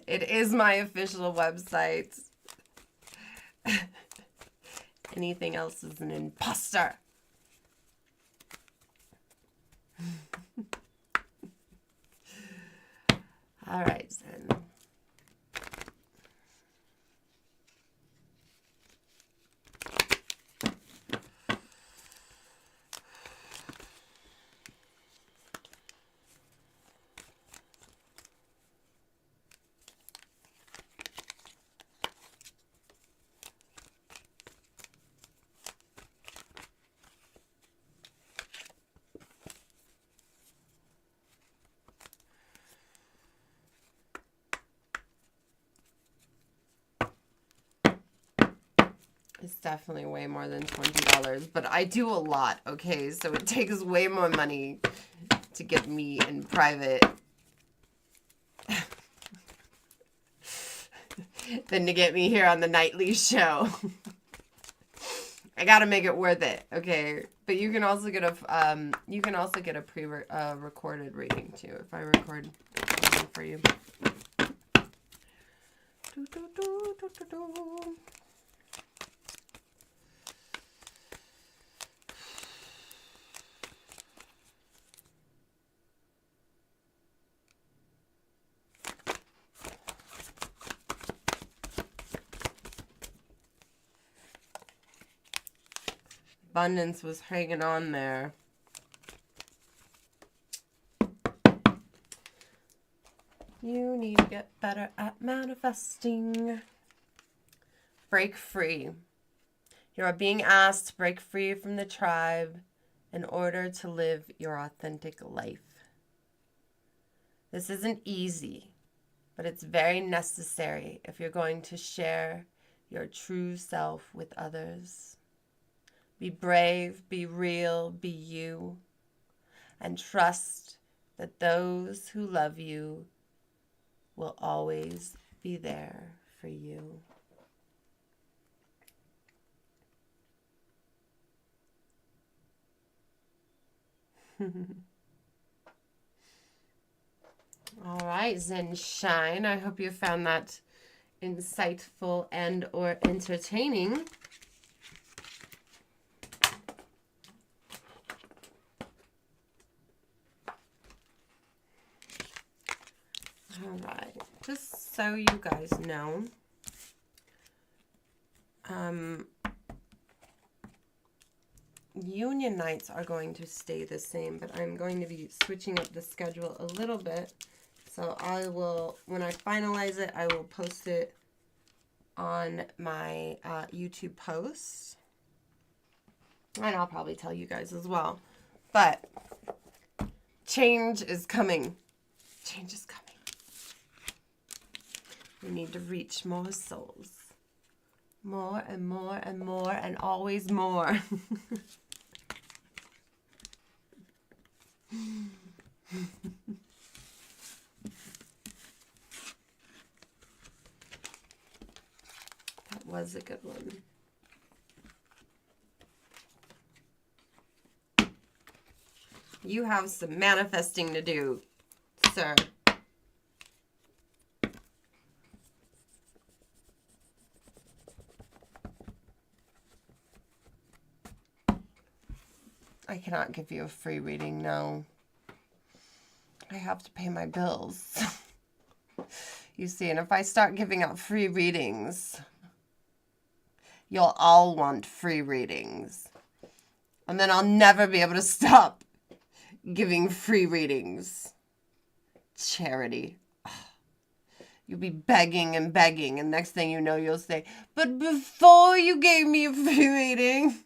It is my official website. Anything else is an imposter. All right, then. definitely way more than $20, but I do a lot, okay? So it takes way more money to get me in private than to get me here on the nightly show. I gotta make it worth it, okay? But you can also get a recorded reading too if I record something for you. Abundance was hanging on there. You need to get better at manifesting. Break free. You are being asked to break free from the tribe in order to live your authentic life. This isn't easy, but it's very necessary if you're going to share your true self with others. Be brave, be real, be you, and trust that those who love you will always be there for you. All right, Zen Shine. I hope you found that insightful and or entertaining. All right, just so you guys know, union nights are going to stay the same, but I'm going to be switching up the schedule a little bit. So I will, when I finalize it, I will post it on my YouTube post. And I'll probably tell you guys as well. But change is coming. Change is coming. We need to reach more souls. More and more and more and always more. That was a good one. You have some manifesting to do, sir. I cannot give you a free reading, no. I have to pay my bills. You see, and if I start giving out free readings, you'll all want free readings. And then I'll never be able to stop giving free readings. Charity. You'll be begging and begging, and next thing you know, you'll say, but before you gave me a free reading...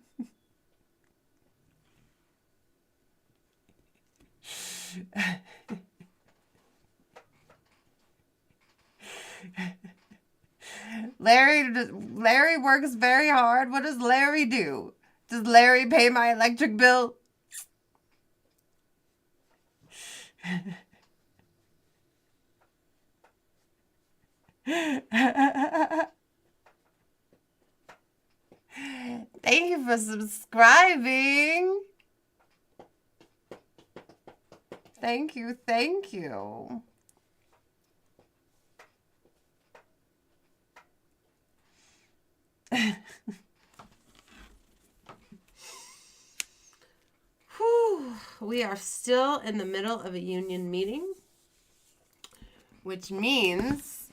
Larry works very hard. What does Larry do? Does Larry pay my electric bill? Thank you for subscribing. Thank you, thank you. Whew. We are still in the middle of a union meeting, which means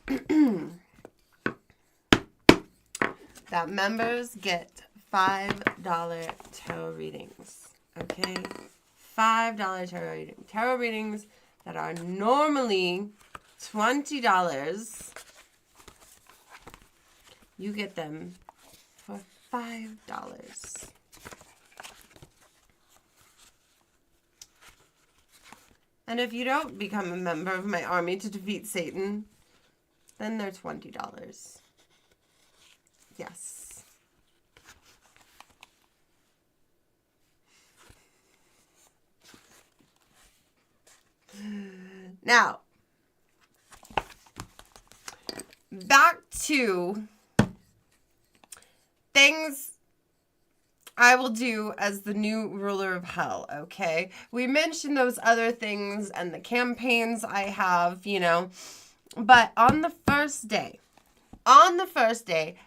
that members get $5 tarot readings. Okay? $5 tarot readings that are normally $20. You get them for $5. And if you don't become a member of my army to defeat Satan, then they're $20. Yes. Now, back to things I will do as the new ruler of hell, okay? We mentioned those other things and the campaigns I have, you know. But on the first day,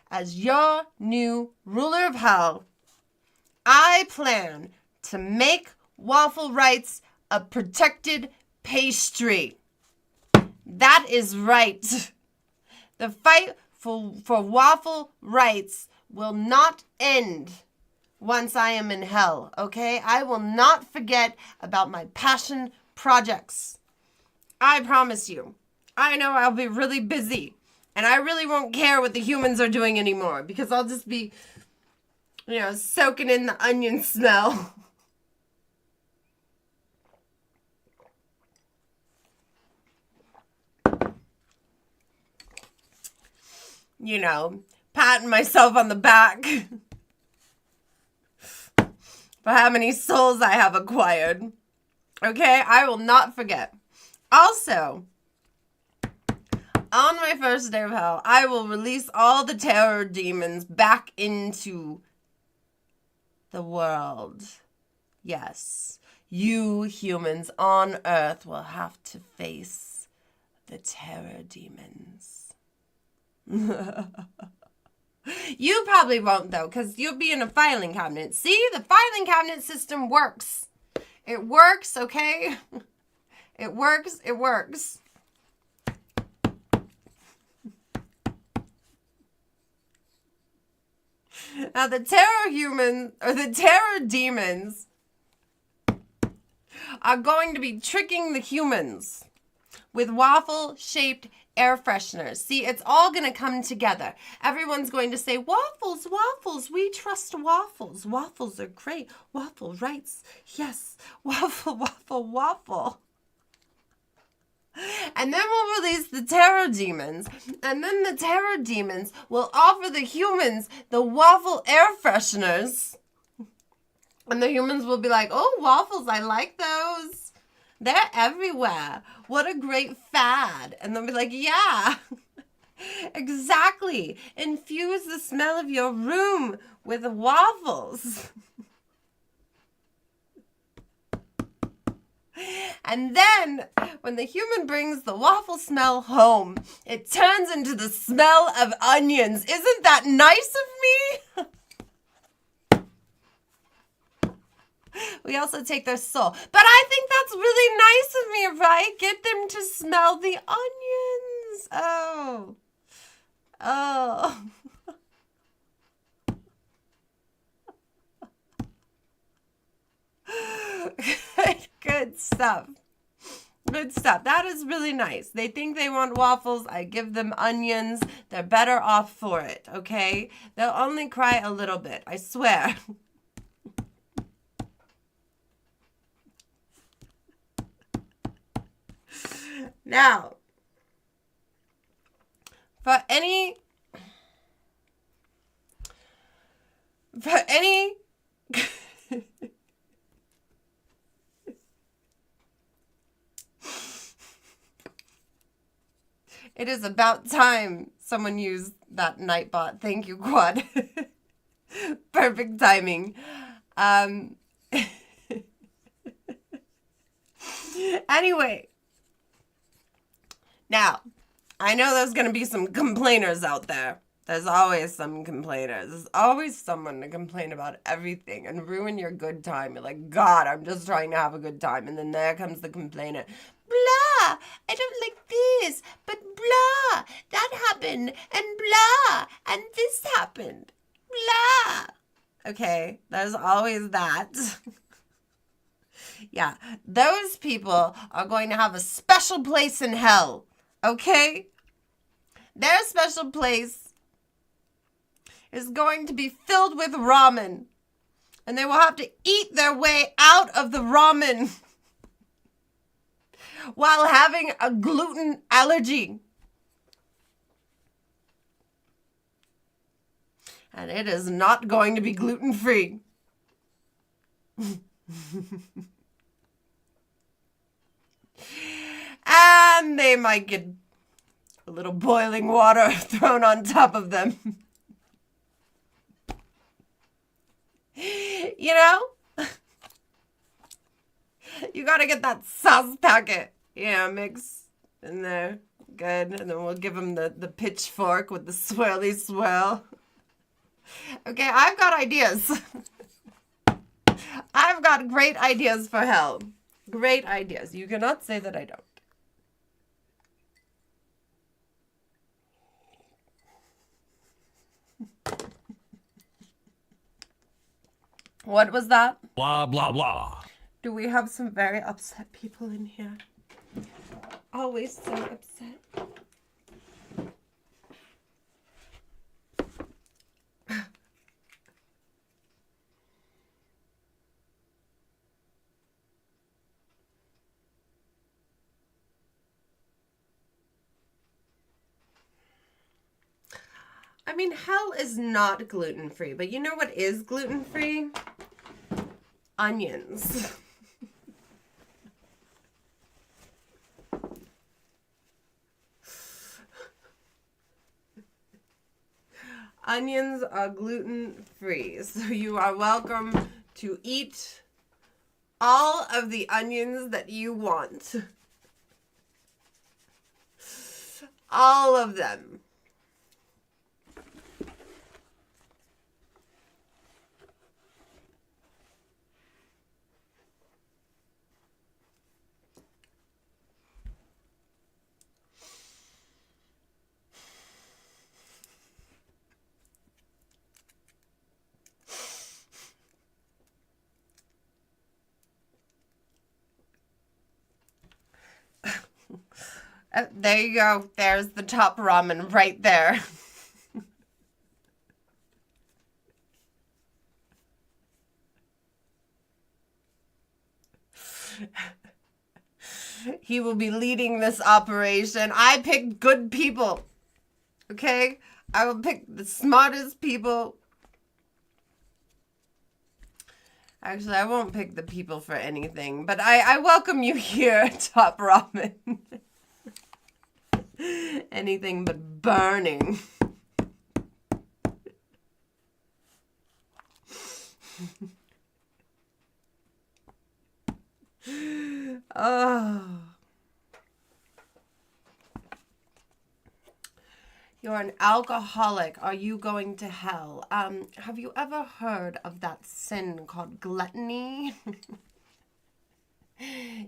as your new ruler of hell, I plan to make waffle rights a protected pastry. That is right. The fight for waffle rights will not end once I am in hell, okay? I will not forget about my passion projects. I promise you. I know I'll be really busy, and I really won't care what the humans are doing anymore, because I'll just be, you know, soaking in the onion smell. You know, patting myself on the back for how many souls I have acquired. Okay, I will not forget. Also, on my first day of hell, I will release all the terror demons back into the world. Yes, you humans on Earth will have to face the terror demons. You probably won't, though, because you'll be in a filing cabinet. See, the filing cabinet system works. It works, okay? It works. It works. Now, the terror demons are going to be tricking the humans with waffle-shaped air fresheners. See, it's all going to come together. Everyone's going to say, waffles, waffles, we trust waffles. Waffles are great. Waffle rights. Yes, waffle, waffle, waffle. And then we'll release the terror demons. And then the terror demons will offer the humans the waffle air fresheners. And the humans will be like, oh, waffles, I like those. They're everywhere. What a great fad. And they'll be like, yeah, exactly. Infuse the smell of your room with waffles. And then, when the human brings the waffle smell home, it turns into the smell of onions. Isn't that nice of me? We also take their soul. But I think that's really nice of me if I get them to smell the onions. Oh. Oh. Good stuff. Good stuff. That is really nice. They think they want waffles. I give them onions. They're better off for it, okay? They'll only cry a little bit, I swear. Now, for any it is about time someone used that Nightbot. Thank you, Quad. Perfect timing. Anyway. Now, I know there's going to be some complainers out there. There's always some complainers. There's always someone to complain about everything and ruin your good time. You're like, God, I'm just trying to have a good time. And then there comes the complainer. Blah, I don't like this, but blah, that happened, and blah, and this happened. Blah. Okay, there's always that. Yeah, those people are going to have a special place in hell. Okay? Their special place is going to be filled with ramen. And they will have to eat their way out of the ramen while having a gluten allergy. And it is not going to be gluten-free. they might get a little boiling water thrown on top of them. You know? You gotta get that sauce packet. Yeah, mix in there. Good. And then we'll give them the pitchfork with the swirly swirl. Okay, I've got ideas. I've got great ideas for hell. Great ideas. You cannot say that I don't. What was that? Blah, blah, blah. Do we have some very upset people in here? Always so upset. I mean, hell is not gluten-free, but you know what is gluten-free? Onions. Onions are gluten-free, so you are welcome to eat all of the onions that you want. All of them. There you go. There's the top ramen right there. He will be leading this operation. I picked good people. Okay? I will pick the smartest people. Actually, I won't pick the people for anything, but I welcome you here, Top Ramen. Anything but burning. Oh. You're an alcoholic. Are you going to hell? Have you ever heard of that sin called gluttony?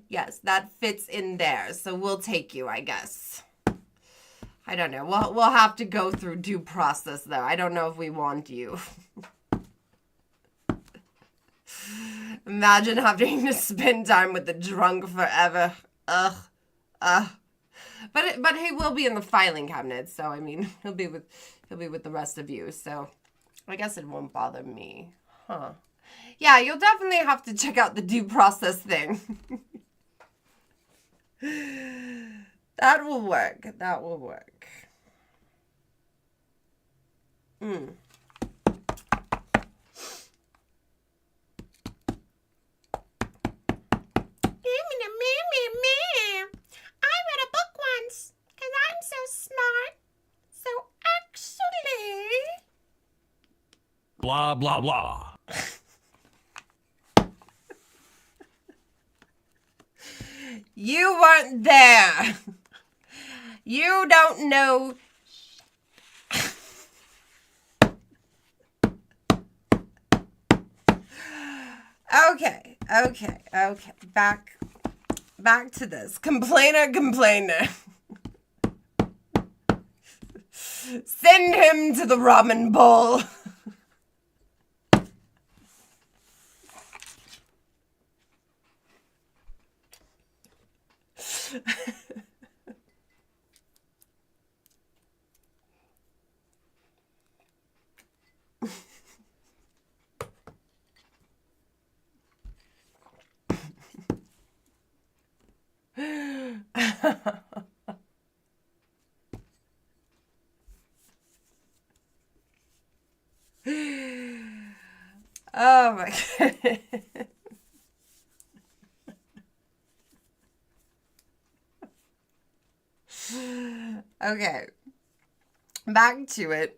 Yes, that fits in there. So we'll take you, I guess. I don't know. We'll have to go through due process, though. I don't know if we want you. Imagine having to spend time with the drunk forever. Ugh. But he will be in the filing cabinet, so I mean he'll be with the rest of you. So I guess it won't bother me, huh? Yeah, you'll definitely have to check out the due process thing. That will work. That will work. I read a book once, because I'm so smart. So actually... Blah, blah, blah. You weren't there. You don't know. Okay. Back to this. Complainer. Send him to the ramen bowl. Oh my God. Okay. Back to it.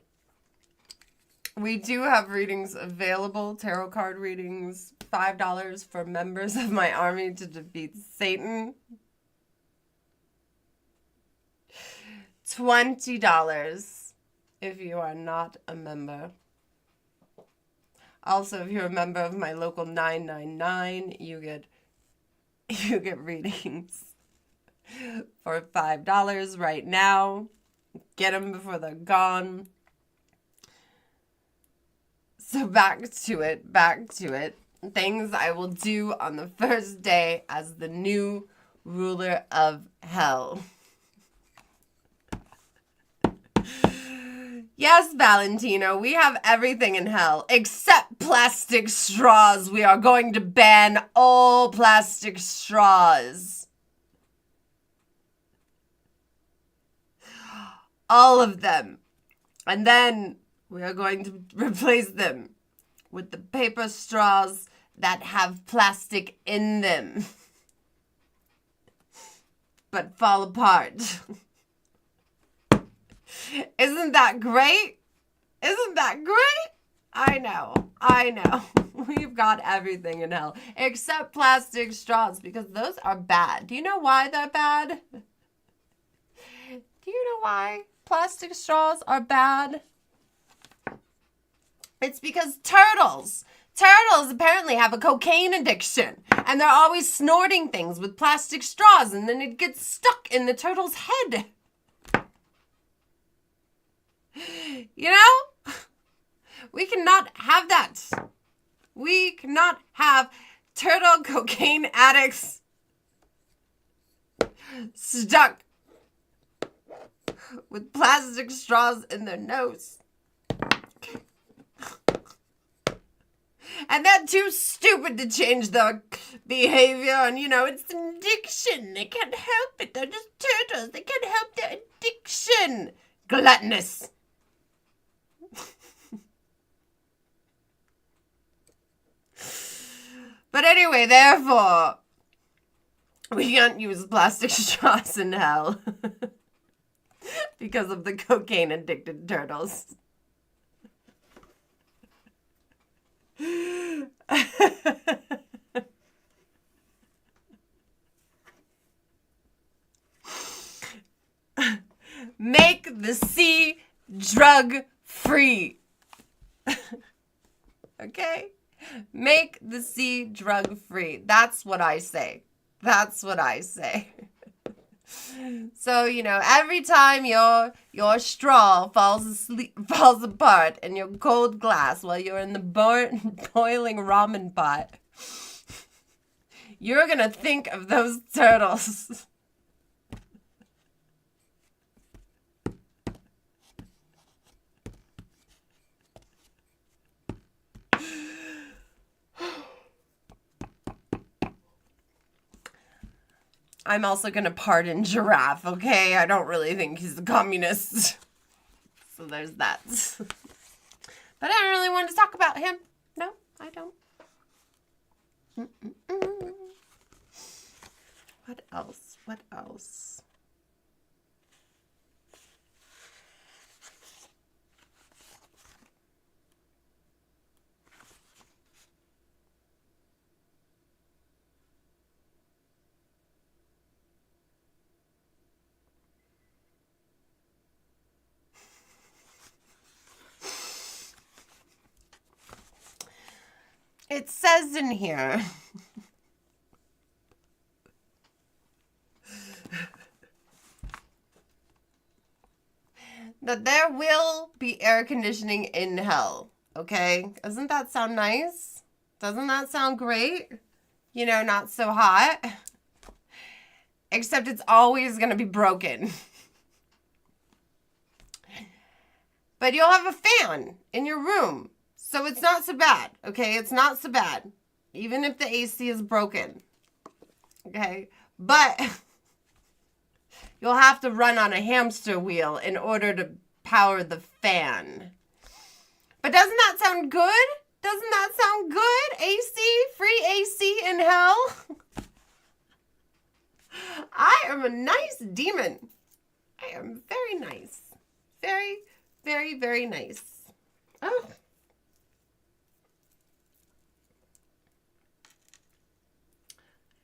We do have readings available, tarot card readings, $5 for members of my army to defeat Satan. $20 if you are not a member. Also, if you're a member of my local 999, you get readings for $5 right now. Get them before they're gone. So back to it. Things I will do on the first day as the new ruler of hell. Yes, Valentino, we have everything in hell except plastic straws. We are going to ban all plastic straws. All of them. And then we are going to replace them with the paper straws that have plastic in them, but fall apart. Isn't that great? Isn't that great? I know. We've got everything in hell except plastic straws because those are bad. Do you know why they're bad? Do you know why plastic straws are bad? It's because turtles apparently have a cocaine addiction and they're always snorting things with plastic straws and then it gets stuck in the turtle's head. You know? We cannot have that. We cannot have turtle cocaine addicts stuck with plastic straws in their nose. And they're too stupid to change their behavior. And, you know, it's an addiction. They can't help it. They're just turtles. They can't help their addiction. Gluttonous. But anyway, therefore, we can't use plastic straws in hell. Because of the cocaine-addicted turtles. Make the sea drug-free. Okay? Make the sea drug-free. That's what I say. That's what I say. So, you know, every time your straw falls apart in your cold glass while you're in the boiling ramen pot, you're gonna think of those turtles. I'm also going to pardon Giraffe, okay? I don't really think he's a communist. So there's that. But I don't really want to talk about him. No, I don't. What else? What else? It says in here that there will be air conditioning in hell, okay? Doesn't that sound nice? Doesn't that sound great? You know, not so hot. Except it's always going to be broken. But you'll have a fan in your room. So it's not so bad, okay? It's not so bad. Even if the AC is broken. Okay? But you'll have to run on a hamster wheel in order to power the fan. But doesn't that sound good? Doesn't that sound good? AC? Free AC in hell? I am a nice demon. I am very nice. Very, very, very nice. Oh.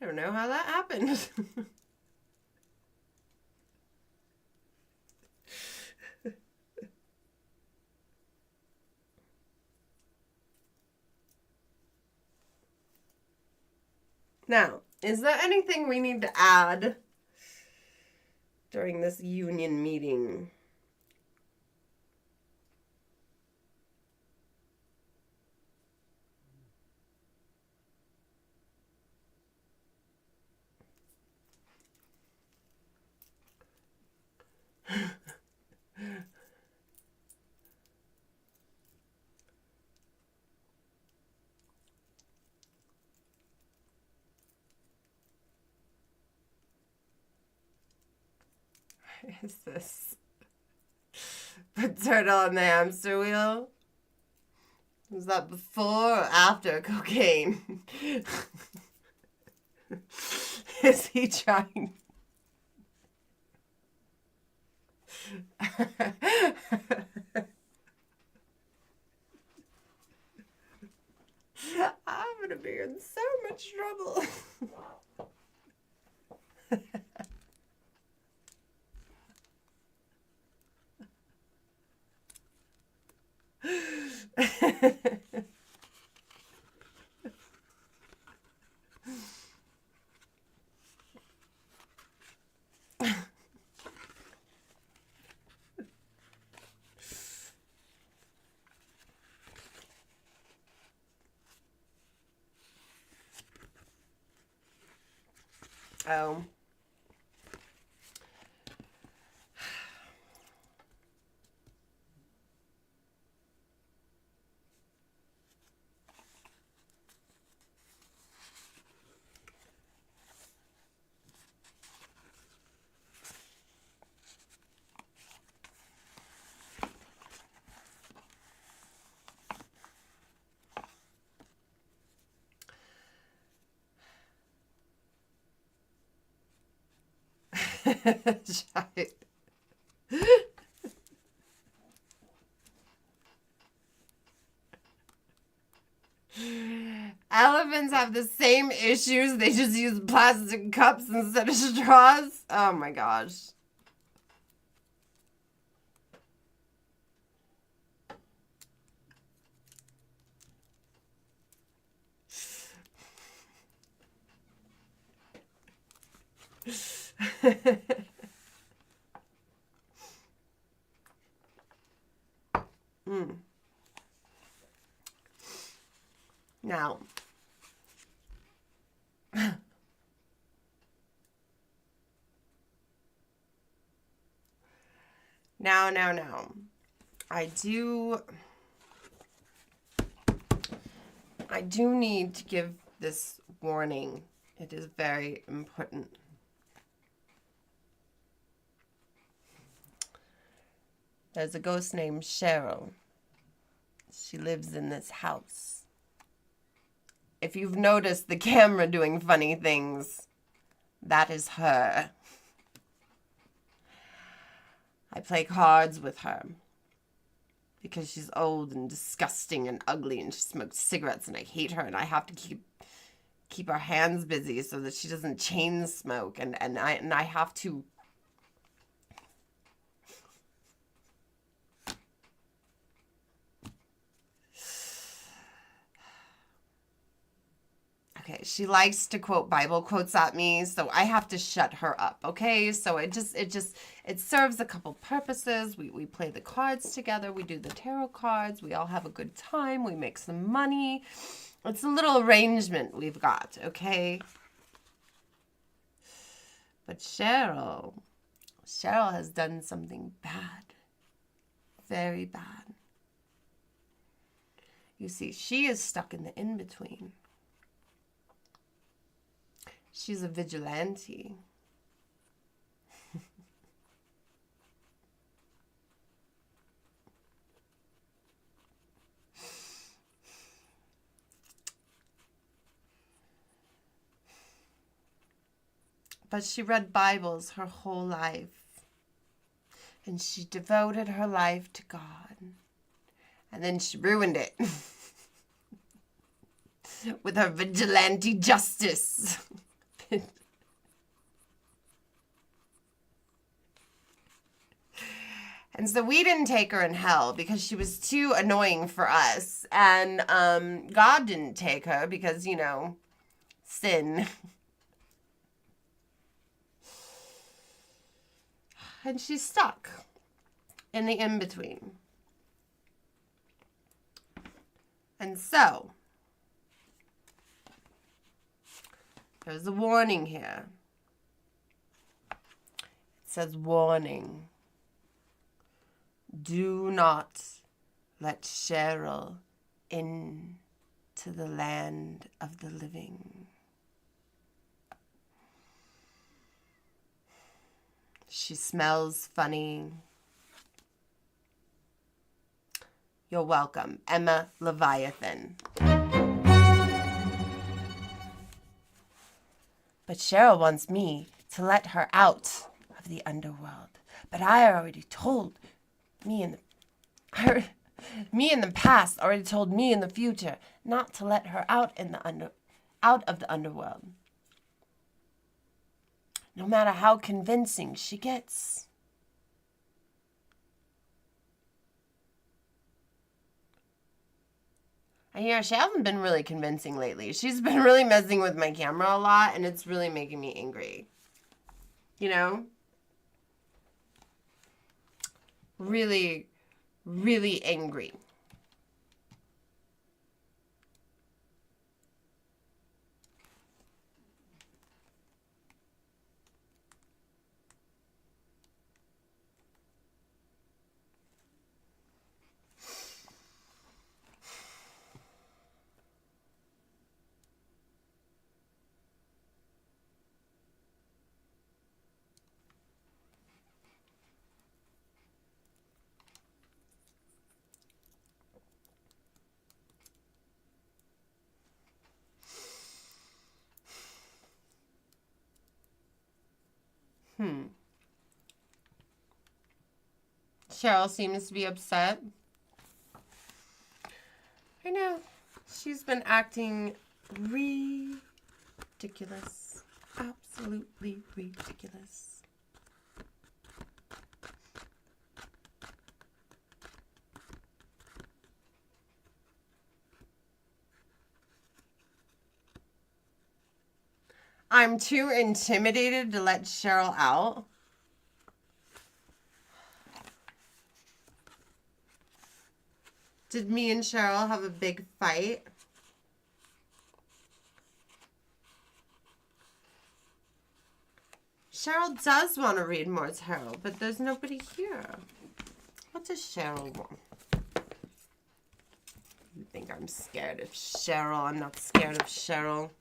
I don't know how that happened. Now, is there anything we need to add during this union meeting? What is this? Put turtle on the hamster wheel? Was that before or after cocaine? Is he trying? I'm gonna be in so much trouble. Oh. Shite. Elephants have the same issues. They just use plastic cups instead of straws. Oh my gosh. Now, now. I do need to give this warning. It is very important. There's a ghost named Cheryl. She lives in this house. If you've noticed the camera doing funny things, that is her. I play cards with her because she's old and disgusting and ugly and she smokes cigarettes and I hate her and I have to keep our hands busy so that she doesn't chain smoke and I have to Okay, she likes to quote Bible quotes at me, so I have to shut her up, okay? So it serves a couple purposes. We play the cards together, we do the tarot cards, we all have a good time, we make some money. It's a little arrangement we've got, okay? But Cheryl has done something bad. Very bad. You see, she is stuck in the in-between. She's a vigilante. But she read Bibles her whole life. and she devoted her life to God. And then she ruined it with her vigilante justice. And so we didn't take her in hell because she was too annoying for us. And God didn't take her because, you know, sin. And she's stuck in the in-between. And so, there's a warning here. It says, warning. Do not let Cheryl into the land of the living. She smells funny. You're welcome, Emma Leviathan. But Cheryl wants me to let her out of the underworld. But I already told me in the past already told me in the future not to let her out of the underworld. No matter how convincing she gets. And yeah, she hasn't been really convincing lately. She's been really messing with my camera a lot, and it's really making me angry. You know? Really, really angry. Cheryl seems to be upset. I know. She's been acting ridiculous. Absolutely ridiculous. I'm too intimidated to let Cheryl out. Did me and Cheryl have a big fight? Cheryl does want to read more tarot, but there's nobody here. What does Cheryl want? You think I'm scared of Cheryl? I'm not scared of Cheryl.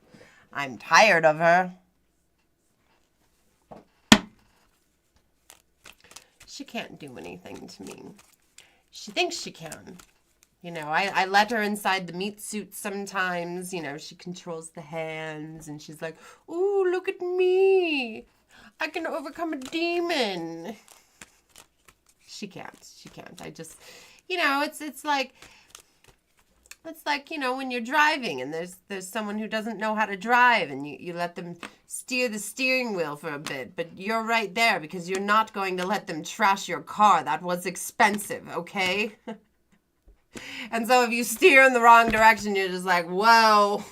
I'm tired of her. She can't do anything to me. She thinks she can. You know, I let her inside the meat suit sometimes. You know, she controls the hands and she's like, ooh, look at me. I can overcome a demon. She can't. She can't. I just, you know, it's like, you know, when you're driving and there's someone who doesn't know how to drive and you let them steer the steering wheel for a bit, but you're right there because you're not going to let them trash your car. That was expensive, okay? And so if you steer in the wrong direction, you're just like, whoa,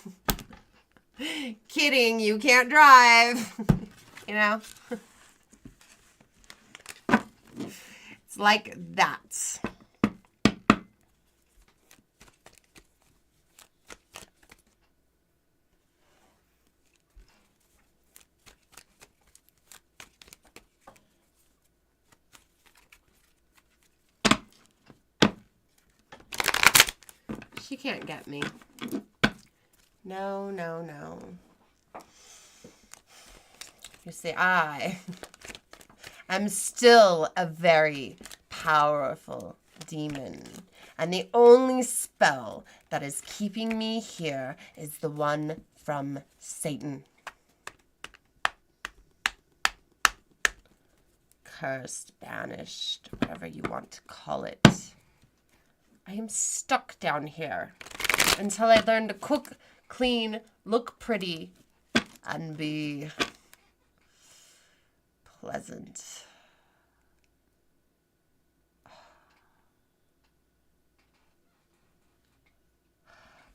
kidding, you can't drive, you know? It's like that. She can't get me. No, no, no. You see, I am still a very powerful demon. And the only spell that is keeping me here is the one from Satan. cursed, banished, whatever you want to call it. I am stuck down here until I learn to cook, clean, look pretty, and be pleasant.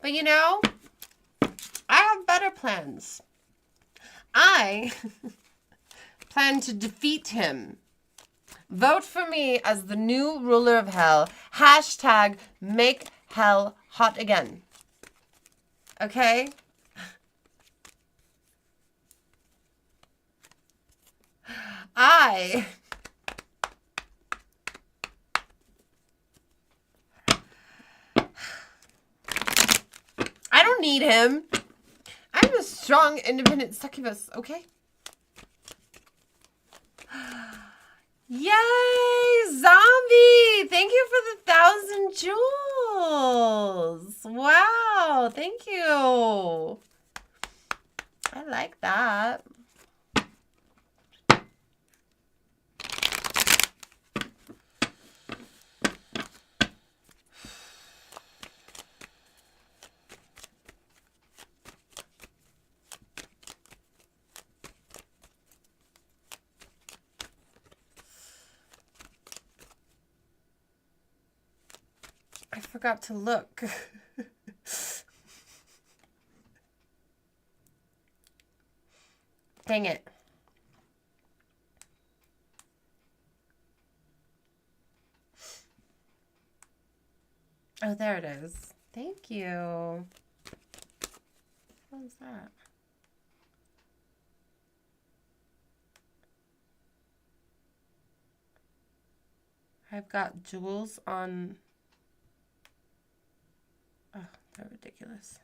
But you know, I have better plans. I plan to defeat him. Vote for me as the new ruler of hell. Hashtag make hell hot again. Okay? I don't need him. I'm a strong, independent succubus, okay? Yay! Zombie! Thank you for the 1,000 jewels. Wow, thank you. I like that. I forgot to look. Dang it. Oh, there it is. Thank you. What was that? I've got jewels on... Oh, they're ridiculous.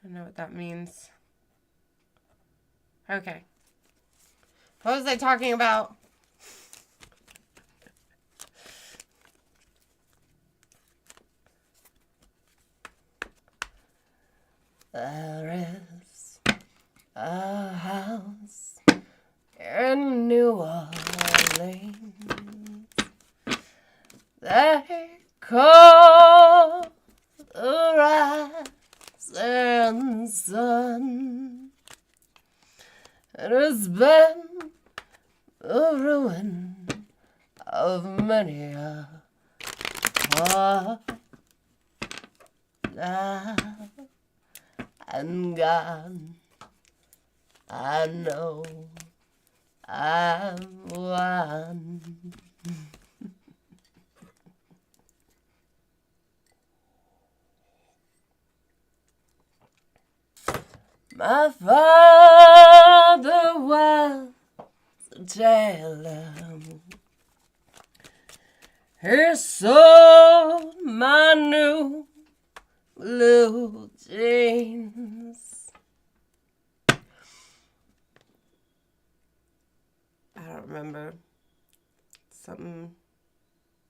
I don't know what that means. Okay. What was I talking about? There is a house in New Orleans. They call the rising sun. It has been the ruin of many a heart now and gone. I know I'm one. My father was a tailor. He sold my new blue jeans. I don't remember. Something.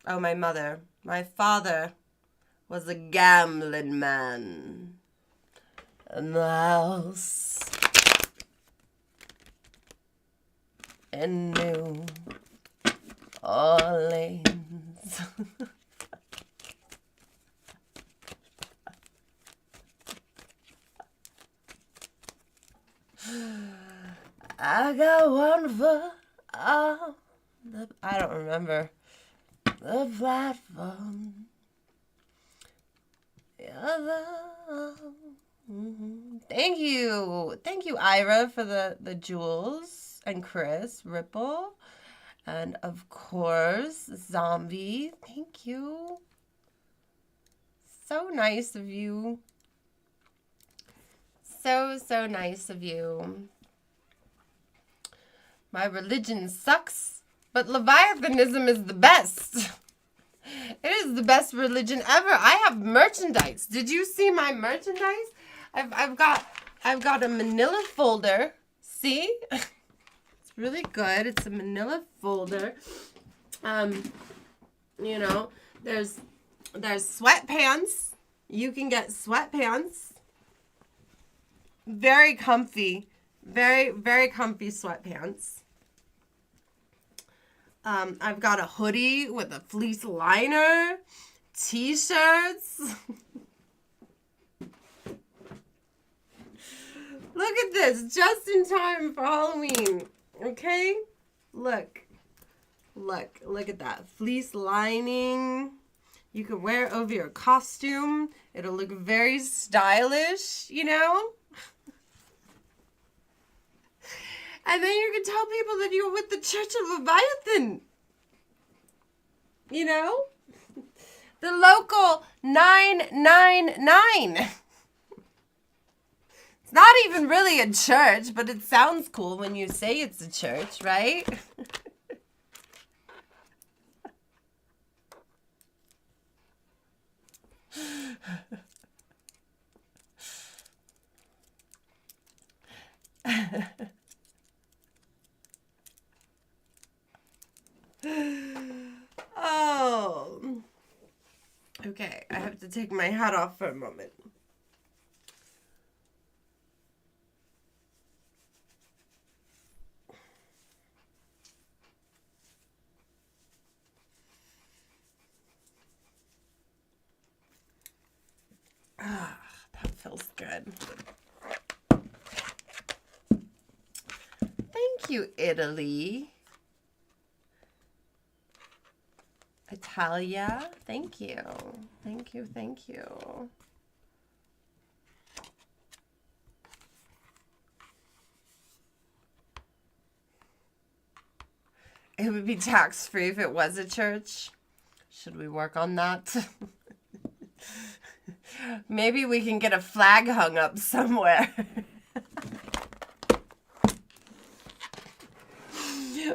Oh, my mother. My father was a gambling man. In the house in New Orleans. I got one foot on the... I don't remember. The platform. The other... Thank you. Thank you, Ira, for the jewels. And Chris, Ripple. And, of course, Zombie. Thank you. So nice of you. So, so nice of you. My religion sucks, but Leviathanism is the best. It is the best religion ever. I have merchandise. Did you see my merchandise? I've got a manila folder. See? It's really good. It's a manila folder. You know, there's sweatpants. You can get sweatpants. Very comfy. Very, very comfy sweatpants. I've got a hoodie with a fleece liner, t-shirts. Look at this, just in time for Halloween, okay? Look at that. Fleece lining. You can wear it over your costume. It'll look very stylish, you know? And then you can tell people that you're with the Church of Leviathan. You know? The local 999. It's not even really a church, but it sounds cool when you say it's a church, right? Oh. Okay, I have to take my hat off for a moment. Ah, that feels good. Thank you, Italy. Italia, thank you. Thank you, thank you. It would be tax-free if it was a church. Should we work on that? Maybe we can get a flag hung up somewhere.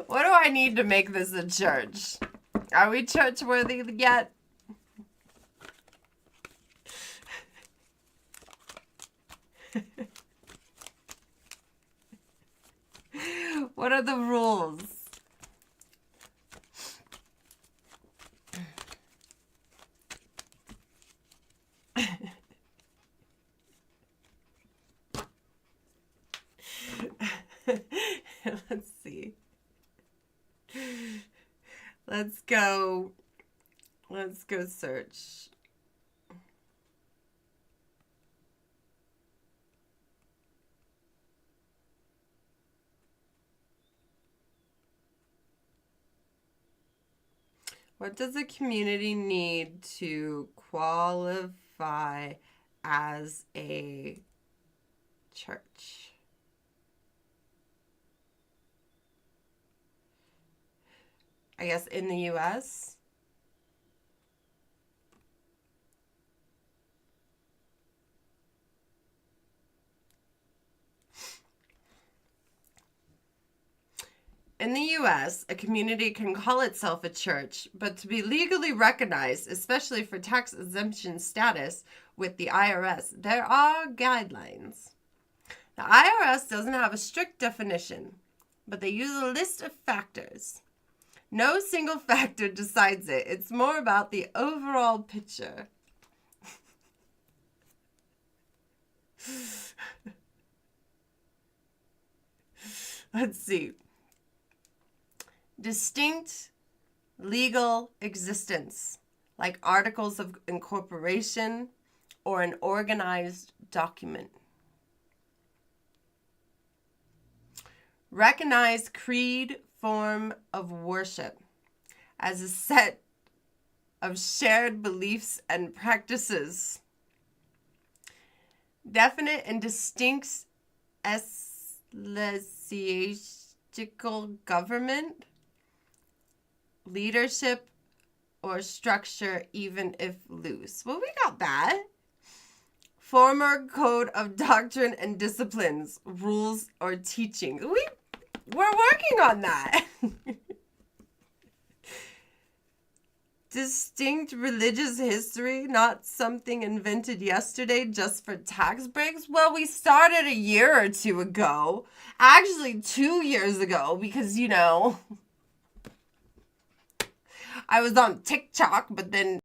What do I need to make this a church? Are we church worthy yet? What are the rules? Let's see. Let's go search. What does a community need to qualify as a church? I guess in the U.S.? In the U.S., a community can call itself a church, but to be legally recognized, especially for tax exemption status with the IRS, there are guidelines. The IRS doesn't have a strict definition, but they use a list of factors. No single factor decides it. It's more about the overall picture. Let's see. Distinct legal existence, like articles of incorporation or an organized document. Recognized creed form of worship as a set of shared beliefs and practices. Definite and distinct ecclesiastical government, leadership, or structure, even if loose. Well, we got that. Former code of doctrine and disciplines, rules, or teachings. We're working on that. Distinct religious history, not something invented yesterday just for tax breaks. Well, we started a year or two ago. Actually, 2 years ago, because, you know, I was on TikTok, but then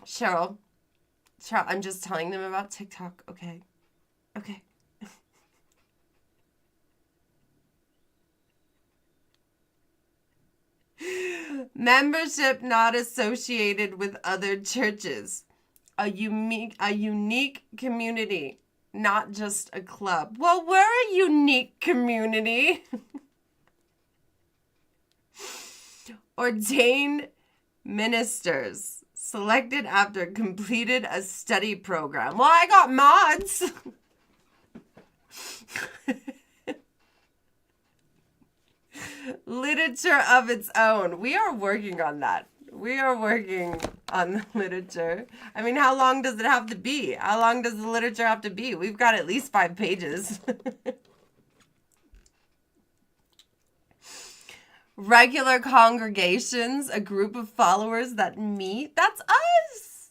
Cheryl, I'm just telling them about TikTok, okay? Okay. Membership not associated with other churches. A unique community, not just a club. Well, we're a unique community. Ordained ministers selected after completed a study program. Well, I got mods. Literature of its own. We are working on that. We are working on the literature. I mean, how long does it have to be? How long does the literature have to be? We've got at least 5 pages. Regular congregations, a group of followers that meet. That's us.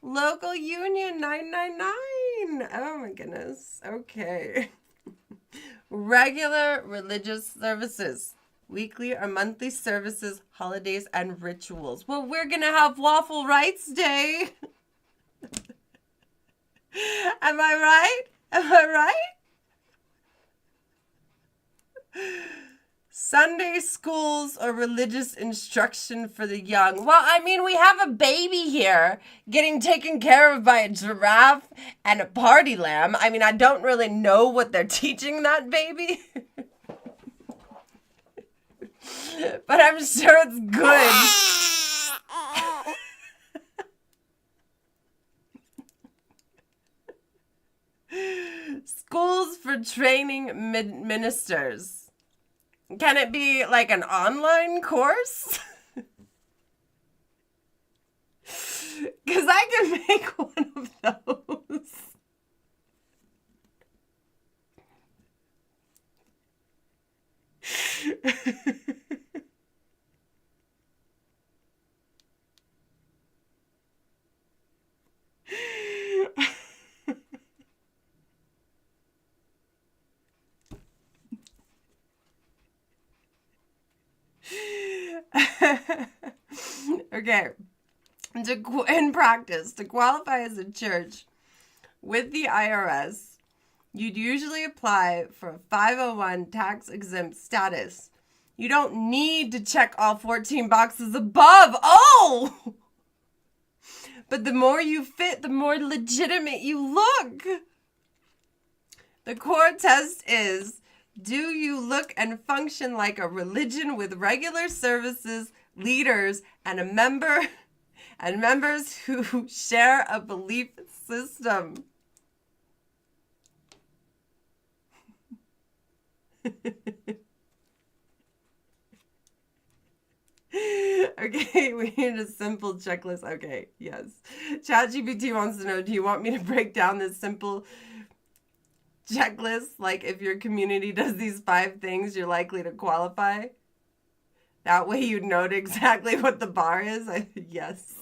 Local Union 999. Oh my goodness. Okay. Regular religious services. Weekly or monthly services, holidays, and rituals. Well, we're going to have Waffle Rights Day. Am I right? Am I right? Sunday schools or religious instruction for the young. Well, I mean, we have a baby here getting taken care of by a giraffe and a party lamb. I mean, I don't really know what they're teaching that baby. But I'm sure it's good. Schools for training ministers. Can it be like an online course? Because I can make one of those. Okay. In practice, to qualify as a church with the IRS, you'd usually apply for a 501 tax-exempt status. You don't need to check all 14 boxes above. Oh! But the more you fit, the more legitimate you look. The core test is, do you look and function like a religion with regular services, leaders, and members who share a belief system? Okay, we need a simple checklist. Okay, yes. ChatGPT wants to know, do you want me to break down this simple checklist? Like, if your community does these 5 things, you're likely to qualify? That way you'd know exactly what the bar is? Yes.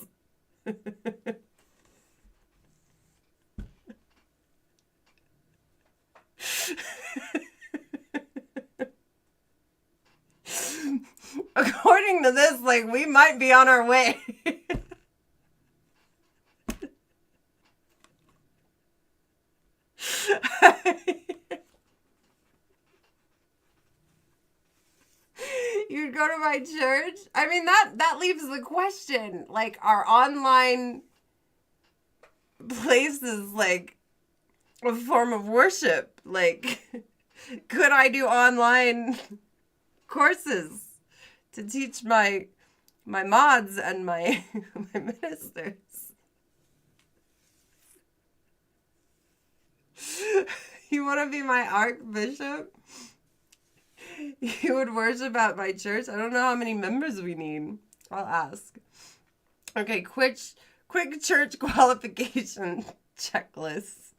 According to this, like, we might be on our way. You'd go to my church? I mean, that leaves the question. Like, are online places, like, a form of worship? Like, could I do online courses to teach my mods and my ministers? You want to be my archbishop? You would worship at my church? I don't know how many members we need. I'll ask. Okay, quick church qualification checklist.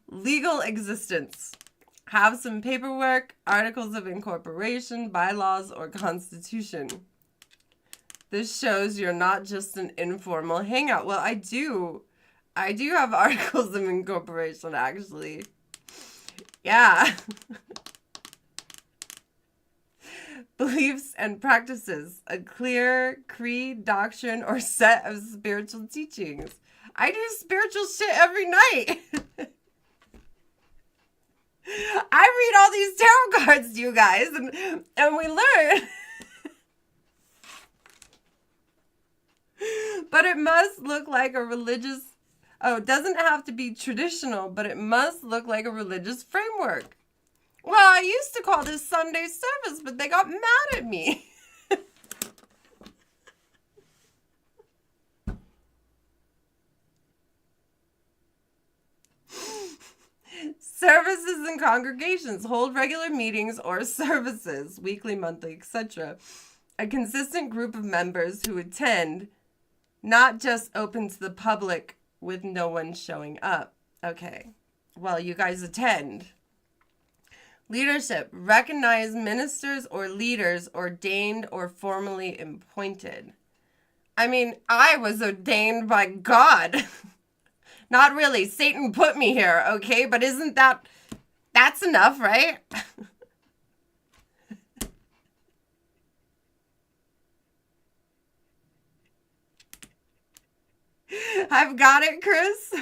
Legal existence. Have some paperwork, articles of incorporation, bylaws, or constitution. This shows you're not just an informal hangout. Well, I do have articles of incorporation, actually. Yeah. Beliefs and practices. A clear creed, doctrine, or set of spiritual teachings. I do spiritual shit every night. I read all these tarot cards to you guys, and we learn. But it must look like a religious... Oh, it doesn't have to be traditional, but it must look like a religious framework. Well, I used to call this Sunday service, but they got mad at me. Services and congregations hold regular meetings or services, weekly, monthly, etc. A consistent group of members who attend, not just open to the public with no one showing up. Okay, well, you guys attend. Leadership, recognize ministers or leaders ordained or formally appointed. I mean, I was ordained by God. Not really. Satan put me here, okay? But isn't that's enough, right? I've got it, Chris.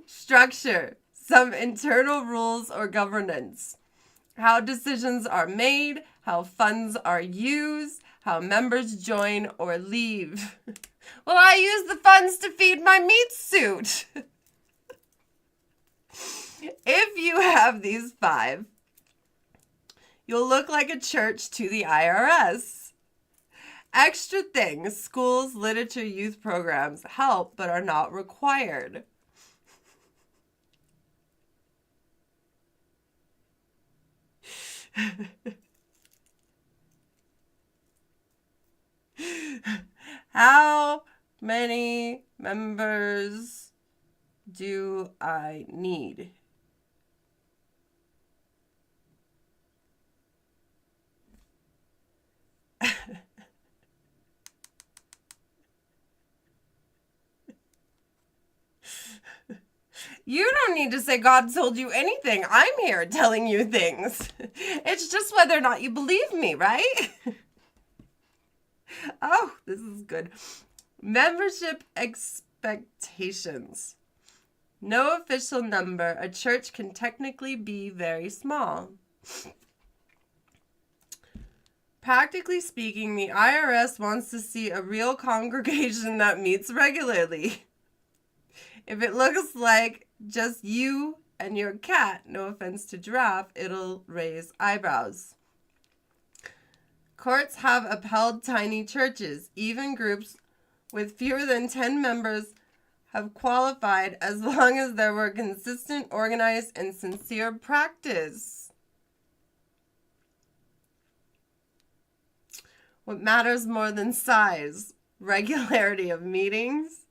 Structure. Some internal rules or governance. How decisions are made, how funds are used, how members join or leave. Well, I use the funds to feed my meat suit. If you have these 5, you'll look like a church to the IRS. Extra things, schools, literature, youth programs help but are not required. How many members do I need? You don't need to say God told you anything. I'm here telling you things. It's just whether or not you believe me, right? Oh, this is good. Membership expectations. No official number. A church can technically be very small. Practically speaking, the IRS wants to see a real congregation that meets regularly. If it looks like just you and your cat, no offense to Giraffe, it'll raise eyebrows. Courts have upheld tiny churches. Even groups with fewer than 10 members have qualified as long as there were consistent, organized, and sincere practice. What matters more than size? Regularity of meetings,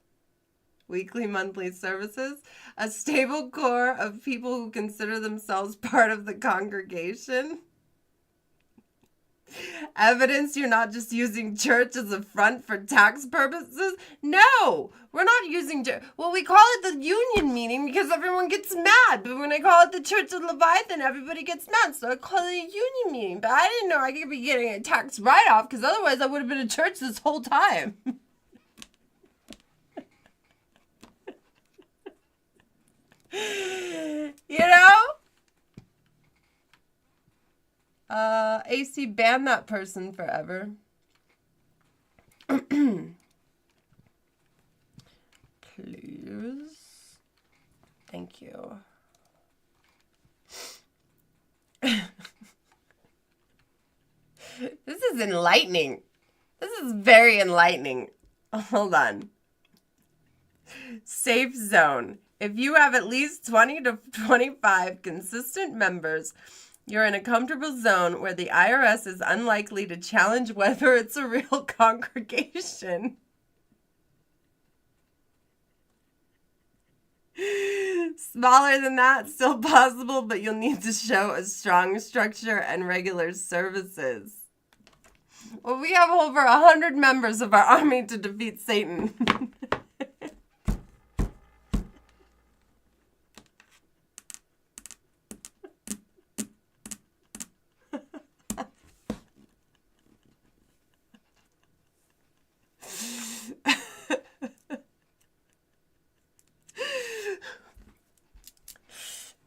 weekly, monthly services, a stable core of people who consider themselves part of the congregation. Evidence you're not just using church as a front for tax purposes? No, we're not using church. Well, we call it the union meeting because everyone gets mad. But when I call it the Church of Leviathan, everybody gets mad. So I call it a union meeting. But I didn't know I could be getting a tax write-off because otherwise I would have been in church this whole time. You know? AC, ban that person forever. Please. Thank you. This is enlightening. This is very enlightening. Hold on. Safe zone. If you have at least 20 to 25 consistent members, you're in a comfortable zone where the IRS is unlikely to challenge whether it's a real congregation. Smaller than that, still possible, but you'll need to show a strong structure and regular services. Well, we have over 100 members of our army to defeat Satan.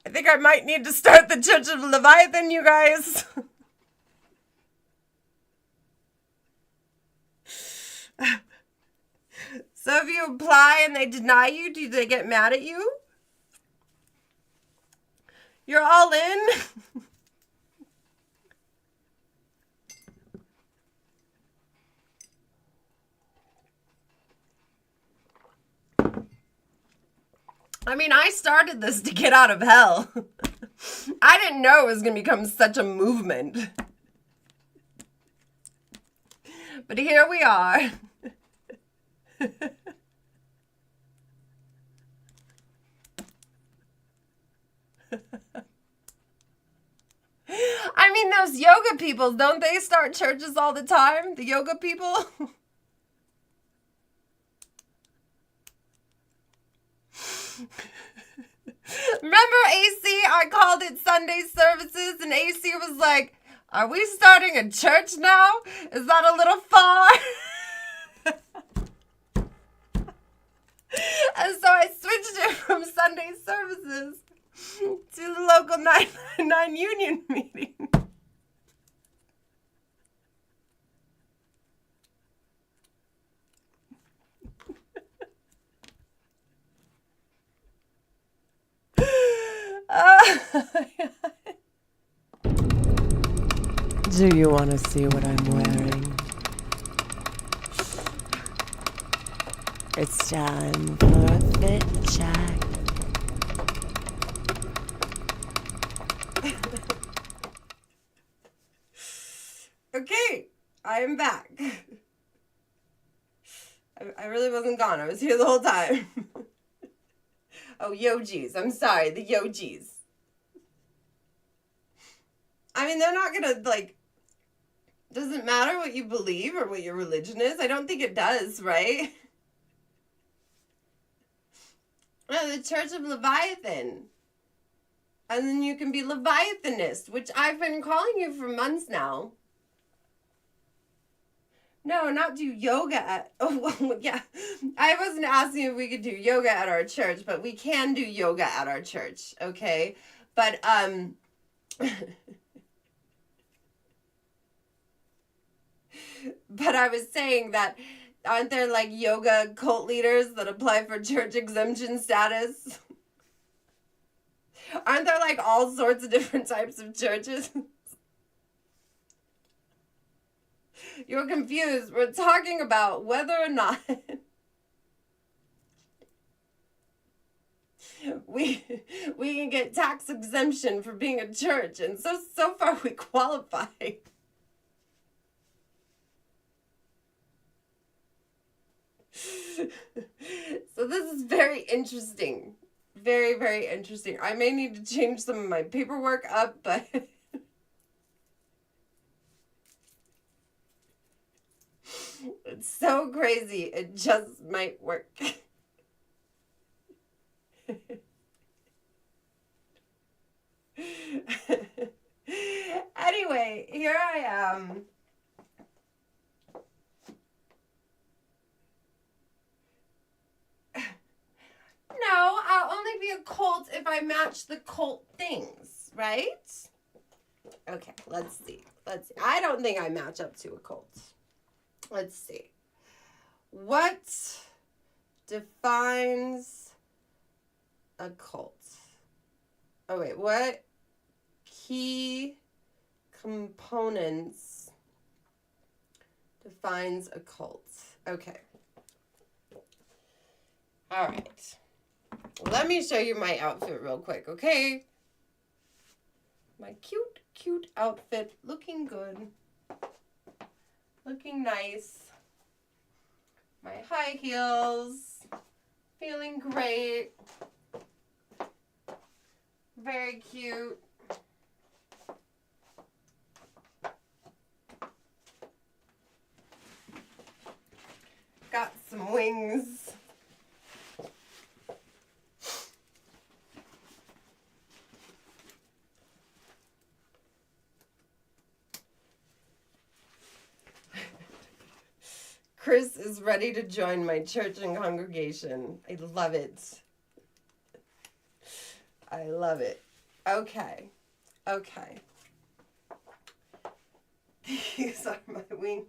I think I might need to start the Church of Leviathan, you guys. So you apply and they deny you, do they get mad at you? You're all in? I mean, I started this to get out of hell. I didn't know it was going to become such a movement. But here we are. I mean, those yoga people, don't they start churches all the time? The yoga people? Remember AC? I called it Sunday services and AC was like, are we starting a church now? Is that a little far? And so I switched it from Sunday services to the local 999 union meeting. Do you want to see what I'm wearing? It's time for a fit check. Okay, I am back. I really wasn't gone. I was here the whole time. Oh, yogis. I'm sorry, the yogis. I mean, they're not gonna, like, doesn't matter what you believe or what your religion is. I don't think it does, right? No, the Church of Leviathan. And then you can be Leviathanist, which I've been calling you for months now. No, not do yoga at, oh, well, yeah. I wasn't asking if we could do yoga at our church, but we can do yoga at our church, okay? But, but I was saying that, aren't there like yoga cult leaders that apply for church exemption status? Aren't there like all sorts of different types of churches? You're confused. We're talking about whether or not we can get tax exemption for being a church, and so far we qualify. So this is very interesting. Very, very interesting. I may need to change some of my paperwork up, but it's so crazy. It just might work. Anyway, here I am. No, I'll only be a cult if I match the cult things, right? Okay, let's see. I don't think I match up to a cult. Let's see. What defines a cult? Oh, wait. What key components defines a cult? Okay. All right. Let me show you my outfit real quick, okay? My cute, cute outfit. Looking good. Looking nice. My high heels. Feeling great. Very cute. Got some wings. Chris is ready to join my church and congregation. I love it. I love it. Okay. Okay. These are my wings.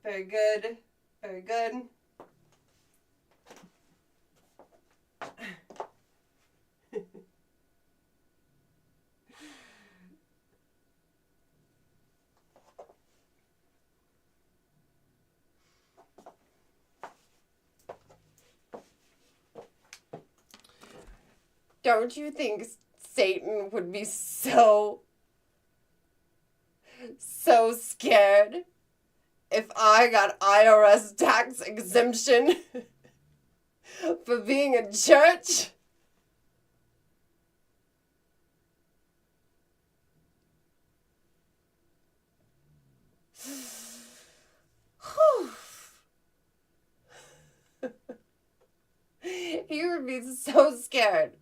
Very good. Very good. Don't you think Satan would be so scared if I got IRS tax exemption for being in church? He would be so scared.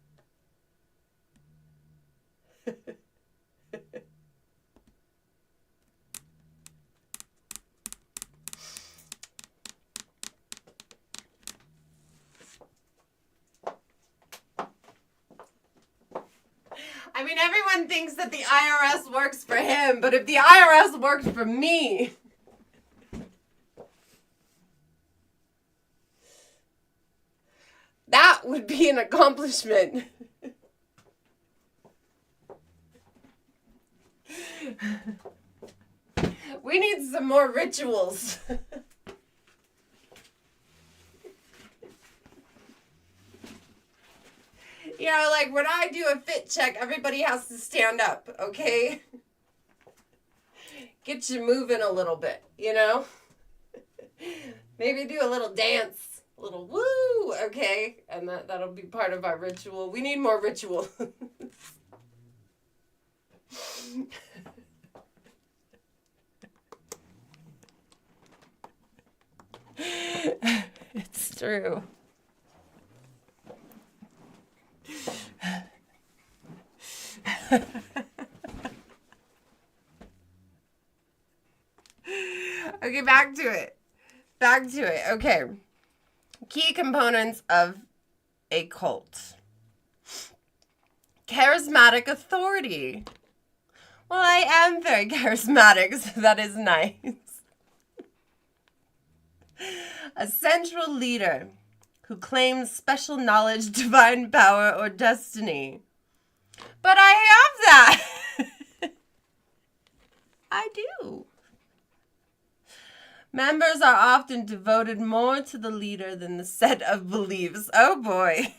I mean, everyone thinks that the IRS works for him, but if the IRS worked for me, that would be an accomplishment. We need some more rituals. You know, like when I do a fit check, everybody has to stand up, okay? Get you moving a little bit, you know? Maybe do a little dance, a little woo, okay? And that'll be part of our ritual. We need more ritual. It's true. Okay, back to it. Okay. Key components of a cult. Charismatic authority. Well, I am very charismatic, so that is nice. A central leader who claims special knowledge, divine power, or destiny. But I have that. I do. Members are often devoted more to the leader than the set of beliefs. Oh boy.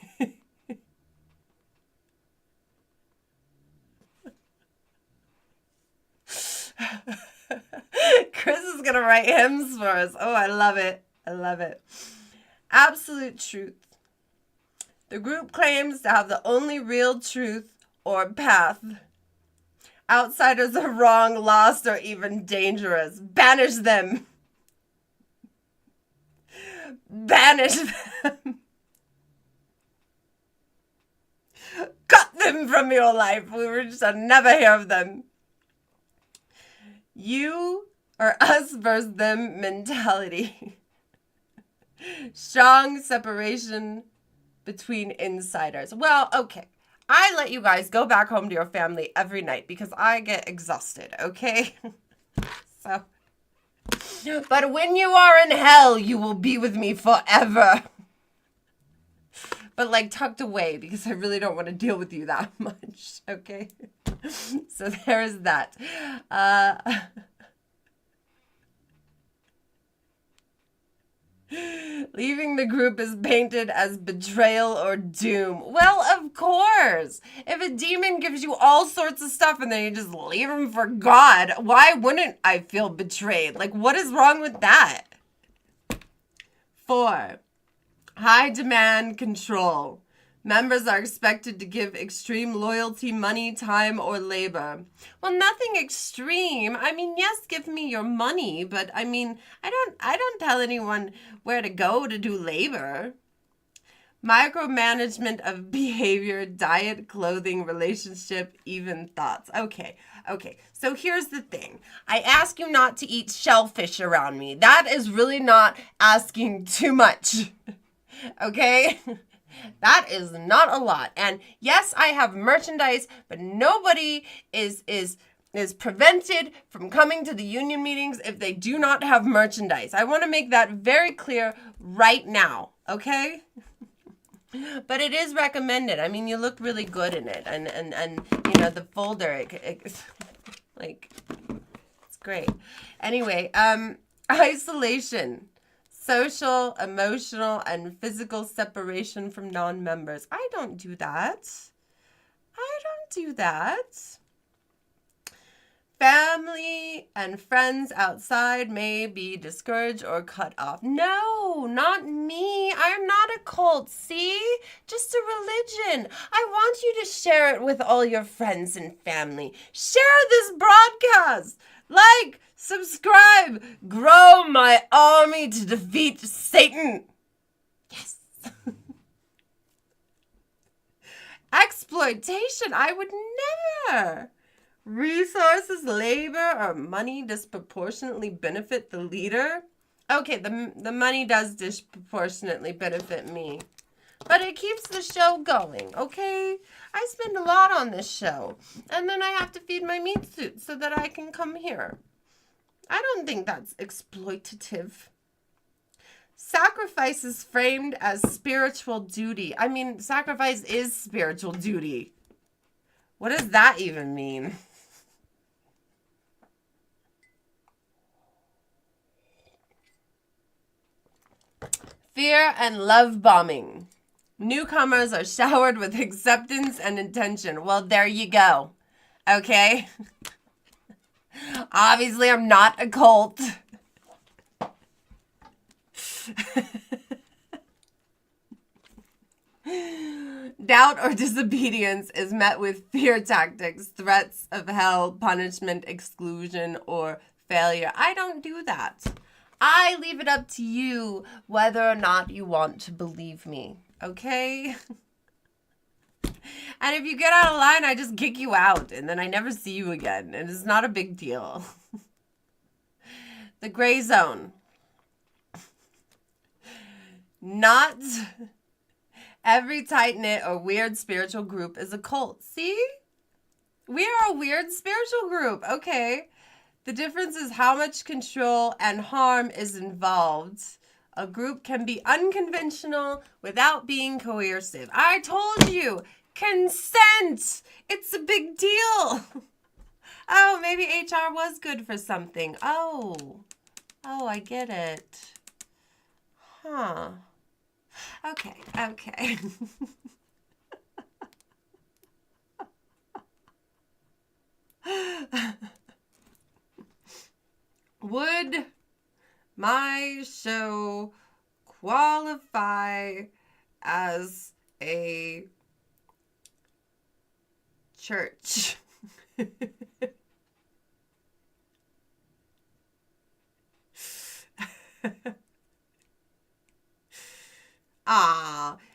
Chris is going to write hymns for us. Oh, I love it. I love it. Absolute truth. The group claims to have the only real truth or path. Outsiders are wrong, lost, or even dangerous. Banish them. Banish them. Cut them from your life. We were just never hear of them. You or us versus them mentality. Strong separation between insiders. Well, okay. I let you guys go back home to your family every night because I get exhausted, okay? So, but when you are in hell, you will be with me forever. But like tucked away because I really don't want to deal with you that much, okay? So there is that. Leaving the group is painted as betrayal or doom. Well, of course. If a demon gives you all sorts of stuff and then you just leave him for God, why wouldn't I feel betrayed? Like, what is wrong with that? 4. High demand control. Members are expected to give extreme loyalty, money, time, or labor. Well, nothing extreme. I mean, yes, give me your money, but I mean, I don't tell anyone where to go to do labor. Micromanagement of behavior, diet, clothing, relationship, even thoughts. Okay. So here's the thing. I ask you not to eat shellfish around me. That is really not asking too much. Okay? That is not a lot. And yes, I have merchandise, but nobody is is prevented from coming to the union meetings if they do not have merchandise. I want to make that very clear right now, okay? But it is recommended. I mean, you look really good in it. And you know, the folder, it's great. Anyway, isolation. Social, emotional, and physical separation from non-members. I don't do that. Family and friends outside may be discouraged or cut off. No, not me. I'm not a cult, see? Just a religion. I want you to share it with all your friends and family. Share this broadcast. Like, subscribe, grow my army to defeat Satan. Yes. Exploitation. I would never. Resources, labor, or money disproportionately benefit the leader. Okay, the money does disproportionately benefit me. But it keeps the show going, okay? I spend a lot on this show. And then I have to feed my meat suit so that I can come here. I don't think that's exploitative. Sacrifice is framed as spiritual duty. I mean, sacrifice is spiritual duty. What does that even mean? Fear and love bombing. Newcomers are showered with acceptance and intention. Well, there you go. Okay? Obviously, I'm not a cult. Doubt or disobedience is met with fear tactics, threats of hell, punishment, exclusion, or failure. I don't do that. I leave it up to you whether or not you want to believe me, okay? And if you get out of line, I just kick you out, and then I never see you again, and it's not a big deal. The gray zone. Not every tight-knit or weird spiritual group is a cult. See? We are a weird spiritual group, okay? The difference is how much control and harm is involved. A group can be unconventional without being coercive. I told you, consent. It's a big deal. Oh, maybe HR was good for something. Oh, I get it. Huh. Okay. Would my show qualify as a church?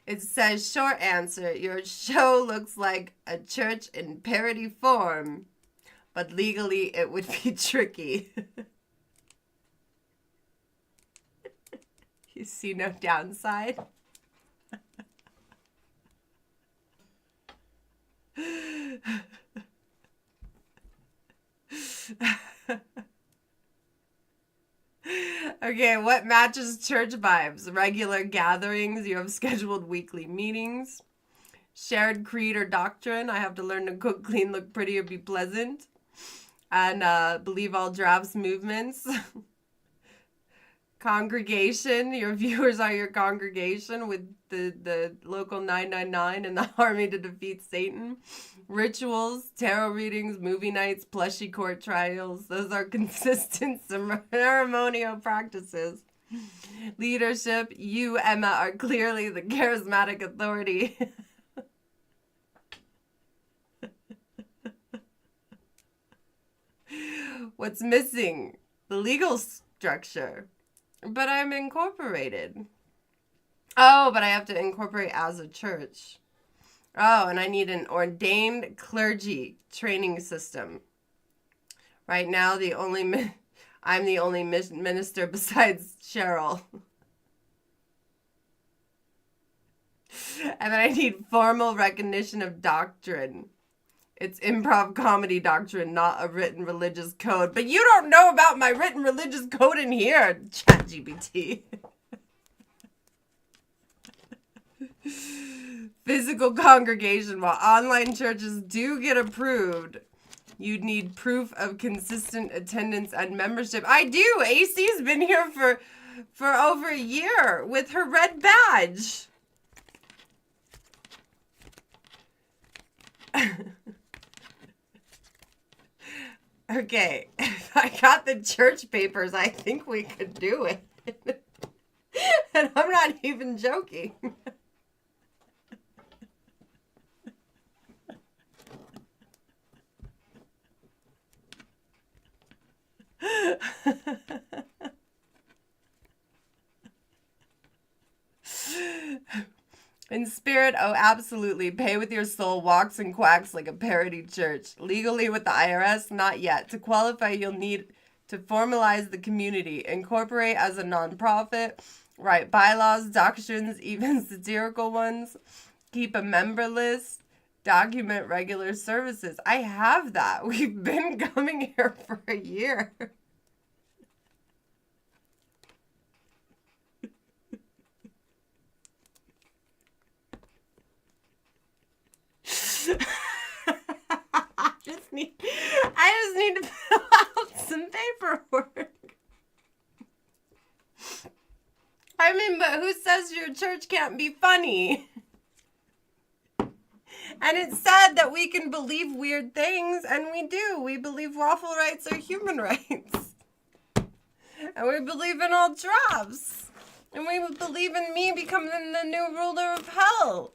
It says short answer. Your show looks like a church in parody form, but legally it would be tricky. You see no downside? Okay, what matches church vibes? Regular gatherings. You have scheduled weekly meetings. Shared creed or doctrine. I have to learn to cook, clean, look pretty, or be pleasant. And believe all drafts movements. Congregation. Your viewers are your congregation with the local 999 and the army to defeat Satan. Rituals, tarot readings, movie nights, plushie court trials. Those are consistent ceremonial practices. Leadership. You, Emma, are clearly the charismatic authority. What's missing? The legal structure. But I'm incorporated. Oh, but I have to incorporate as a church. Oh, and I need an ordained clergy training system. Right now, I'm the only minister besides Cheryl. And then I need formal recognition of doctrine. It's improv comedy doctrine, not a written religious code. But you don't know about my written religious code in here, ChatGPT. Physical congregation. While online churches do get approved, you'd need proof of consistent attendance and membership. I do. AC's been here for over a year with her red badge. Okay, if I got the church papers, I think we could do it. And I'm not even joking. In spirit, oh, absolutely. Pay with your soul walks and quacks like a parody church. Legally with the IRS, not yet. To qualify, you'll need to formalize the community, incorporate as a nonprofit, write bylaws, doctrines, even satirical ones, keep a member list, document regular services. I have that. We've been coming here for a year. I just need to fill out some paperwork. I mean, but who says your church can't be funny? And it's sad that we can believe weird things, and we do. We believe waffle rights are human rights. And we believe in all drops. And we believe in me becoming the new ruler of hell.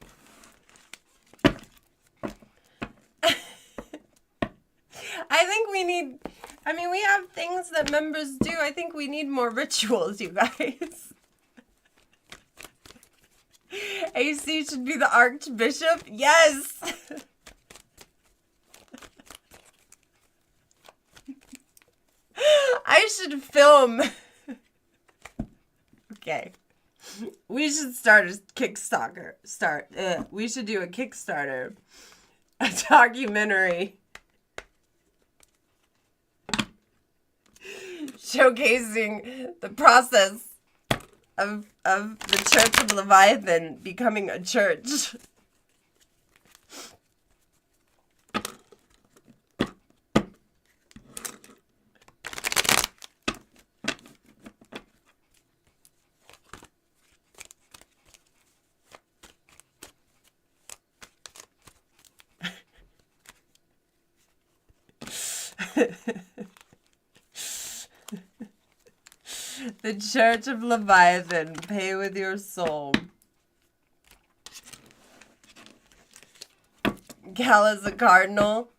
I think we need, I mean, we have things that members do. I think we need more rituals, you guys. AC should be the archbishop. Yes. I should film. Okay. We should start a Kickstarter. We should do a Kickstarter. A documentary. Showcasing the process of the Church of Leviathan becoming a church. The Church of Leviathan, pay with your soul. Gal is a cardinal.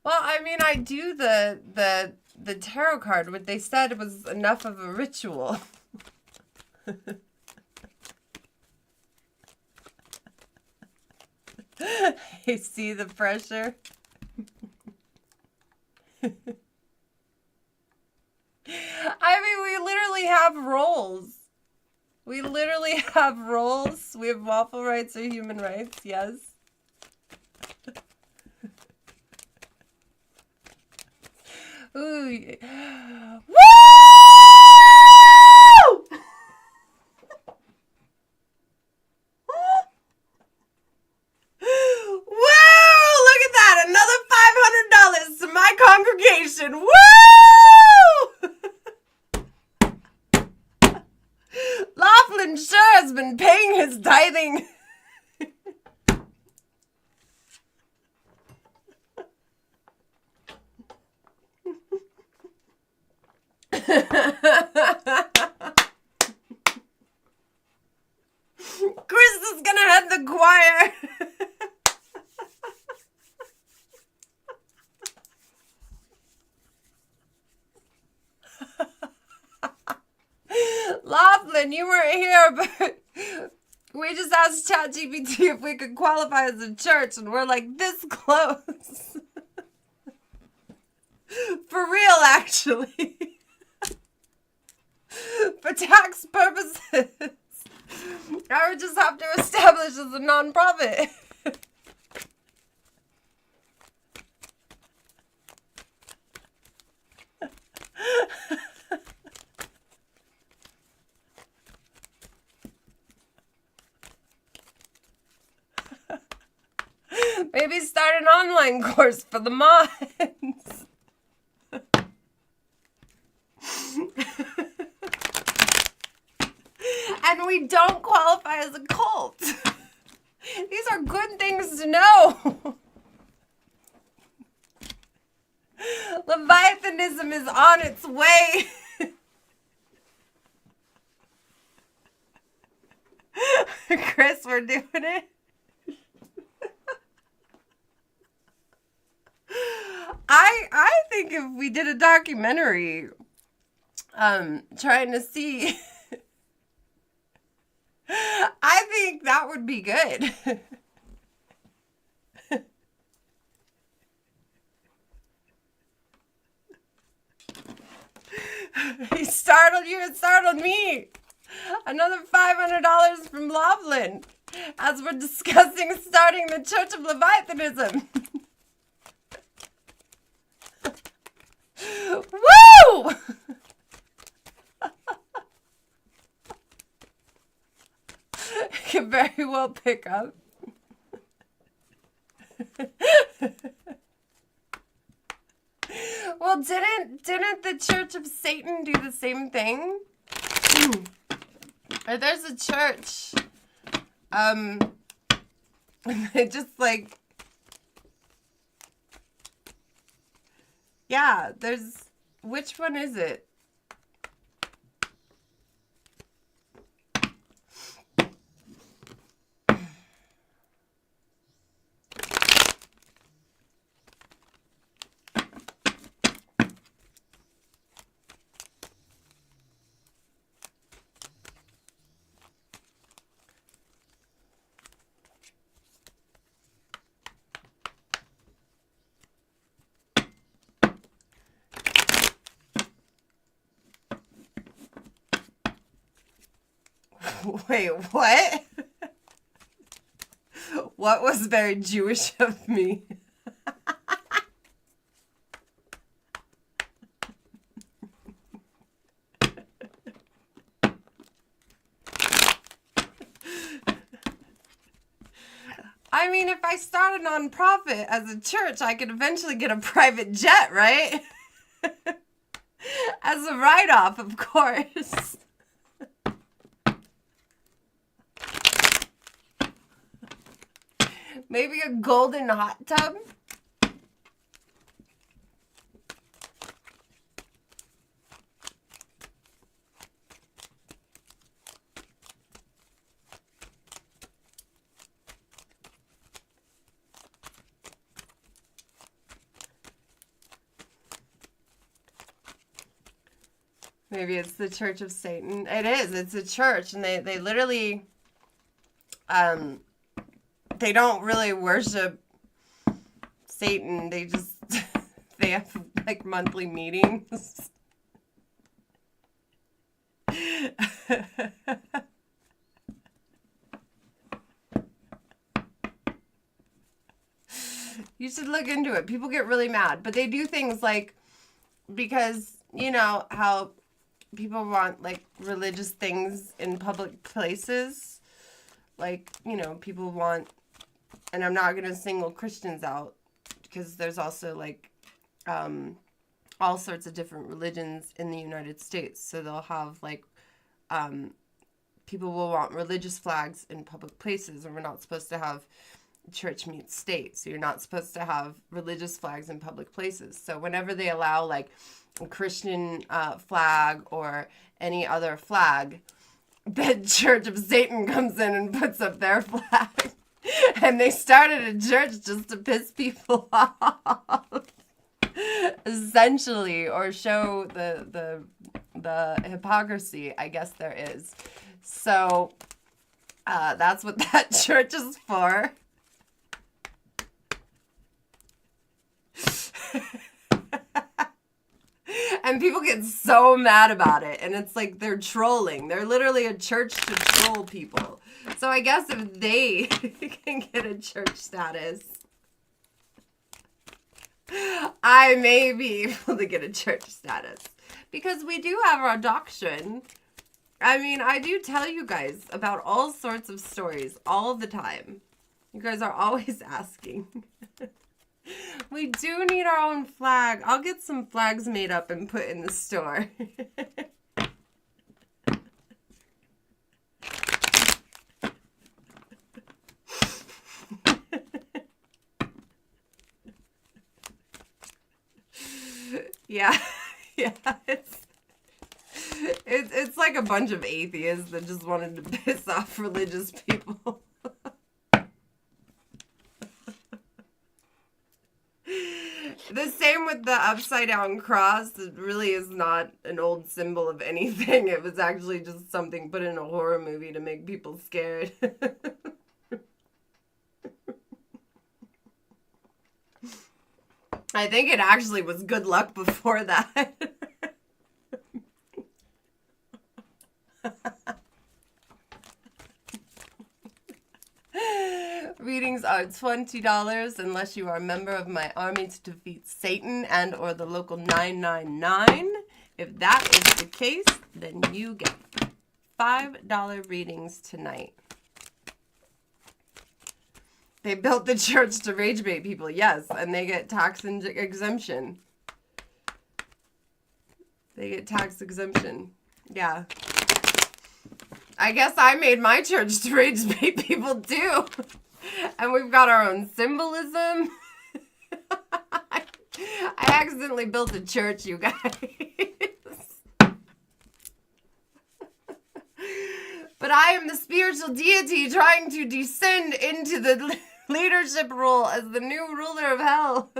Well, I mean, I do the tarot card. What they said was enough of a ritual. You see the pressure? I mean, we literally have roles. We literally have roles. We have waffle rights or human rights, yes. Ooh. Woo! $500 to my congregation. Woo! Laughlin sure has been paying his tithing. Chris is gonna head the choir. Laughlin, you weren't here, but we just asked ChatGPT if we could qualify as a church, and we're like this close. For real, actually. For tax purposes. I would just have to establish as a nonprofit. Maybe start an online course for the mods. And we don't qualify as a cult. These are good things to know. Leviathanism is on its way. Chris, we're doing it. I think if we did a documentary, trying to see, I think that would be good. He startled you, it startled me. Another $500 from Loveland as we're discussing starting the Church of Leviathanism. Woo! Could very well pick up. Well, didn't the Church of Satan do the same thing? Or there's a church. They just like, yeah, there's, which one is it? Wait, what? What was very Jewish of me? I mean, if I start a nonprofit as a church, I could eventually get a private jet, right? As a write-off, of course. Maybe a golden hot tub? Maybe it's the Church of Satan. It is. It's a church, and they literally, they don't really worship Satan. They just, they have like monthly meetings. You should look into it. People get really mad, but they do things like, because you know how people want like religious things in public places, like, you know, people want, and I'm not going to single Christians out because there's also like all sorts of different religions in the United States. So they'll have like people will want religious flags in public places, and we're not supposed to have church meets state. So you're not supposed to have religious flags in public places. So whenever they allow like a Christian flag or any other flag, the Church of Satan comes in and puts up their flag. And they started a church just to piss people off, essentially, or show the hypocrisy, I guess there is. So that's what that church is for. And people get so mad about it. And it's like they're trolling. They're literally a church to troll people. So I guess if they can get a church status, I may be able to get a church status. Because we do have our doctrine. I mean, I do tell you guys about all sorts of stories all the time. You guys are always asking. We do need our own flag. I'll get some flags made up and put in the store. Yeah, yeah, it's like a bunch of atheists that just wanted to piss off religious people. The same with the upside down cross. It really is not an old symbol of anything. It was actually just something put in a horror movie to make people scared. I think it actually was good luck before that. Readings are $20 unless you are a member of my army to defeat Satan and or the local 999. If that is the case, then you get $5 readings tonight. They built the church to rage bait people, yes, and they get tax exemption. They get tax exemption. Yeah. I guess I made my church to rage bait people too. And we've got our own symbolism. I accidentally built a church, you guys. But I am the spiritual deity trying to descend into the leadership role as the new ruler of hell.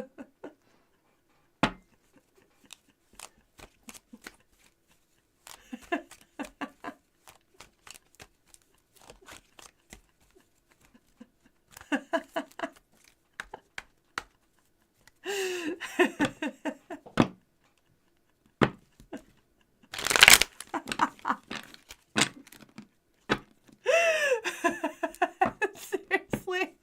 Seriously.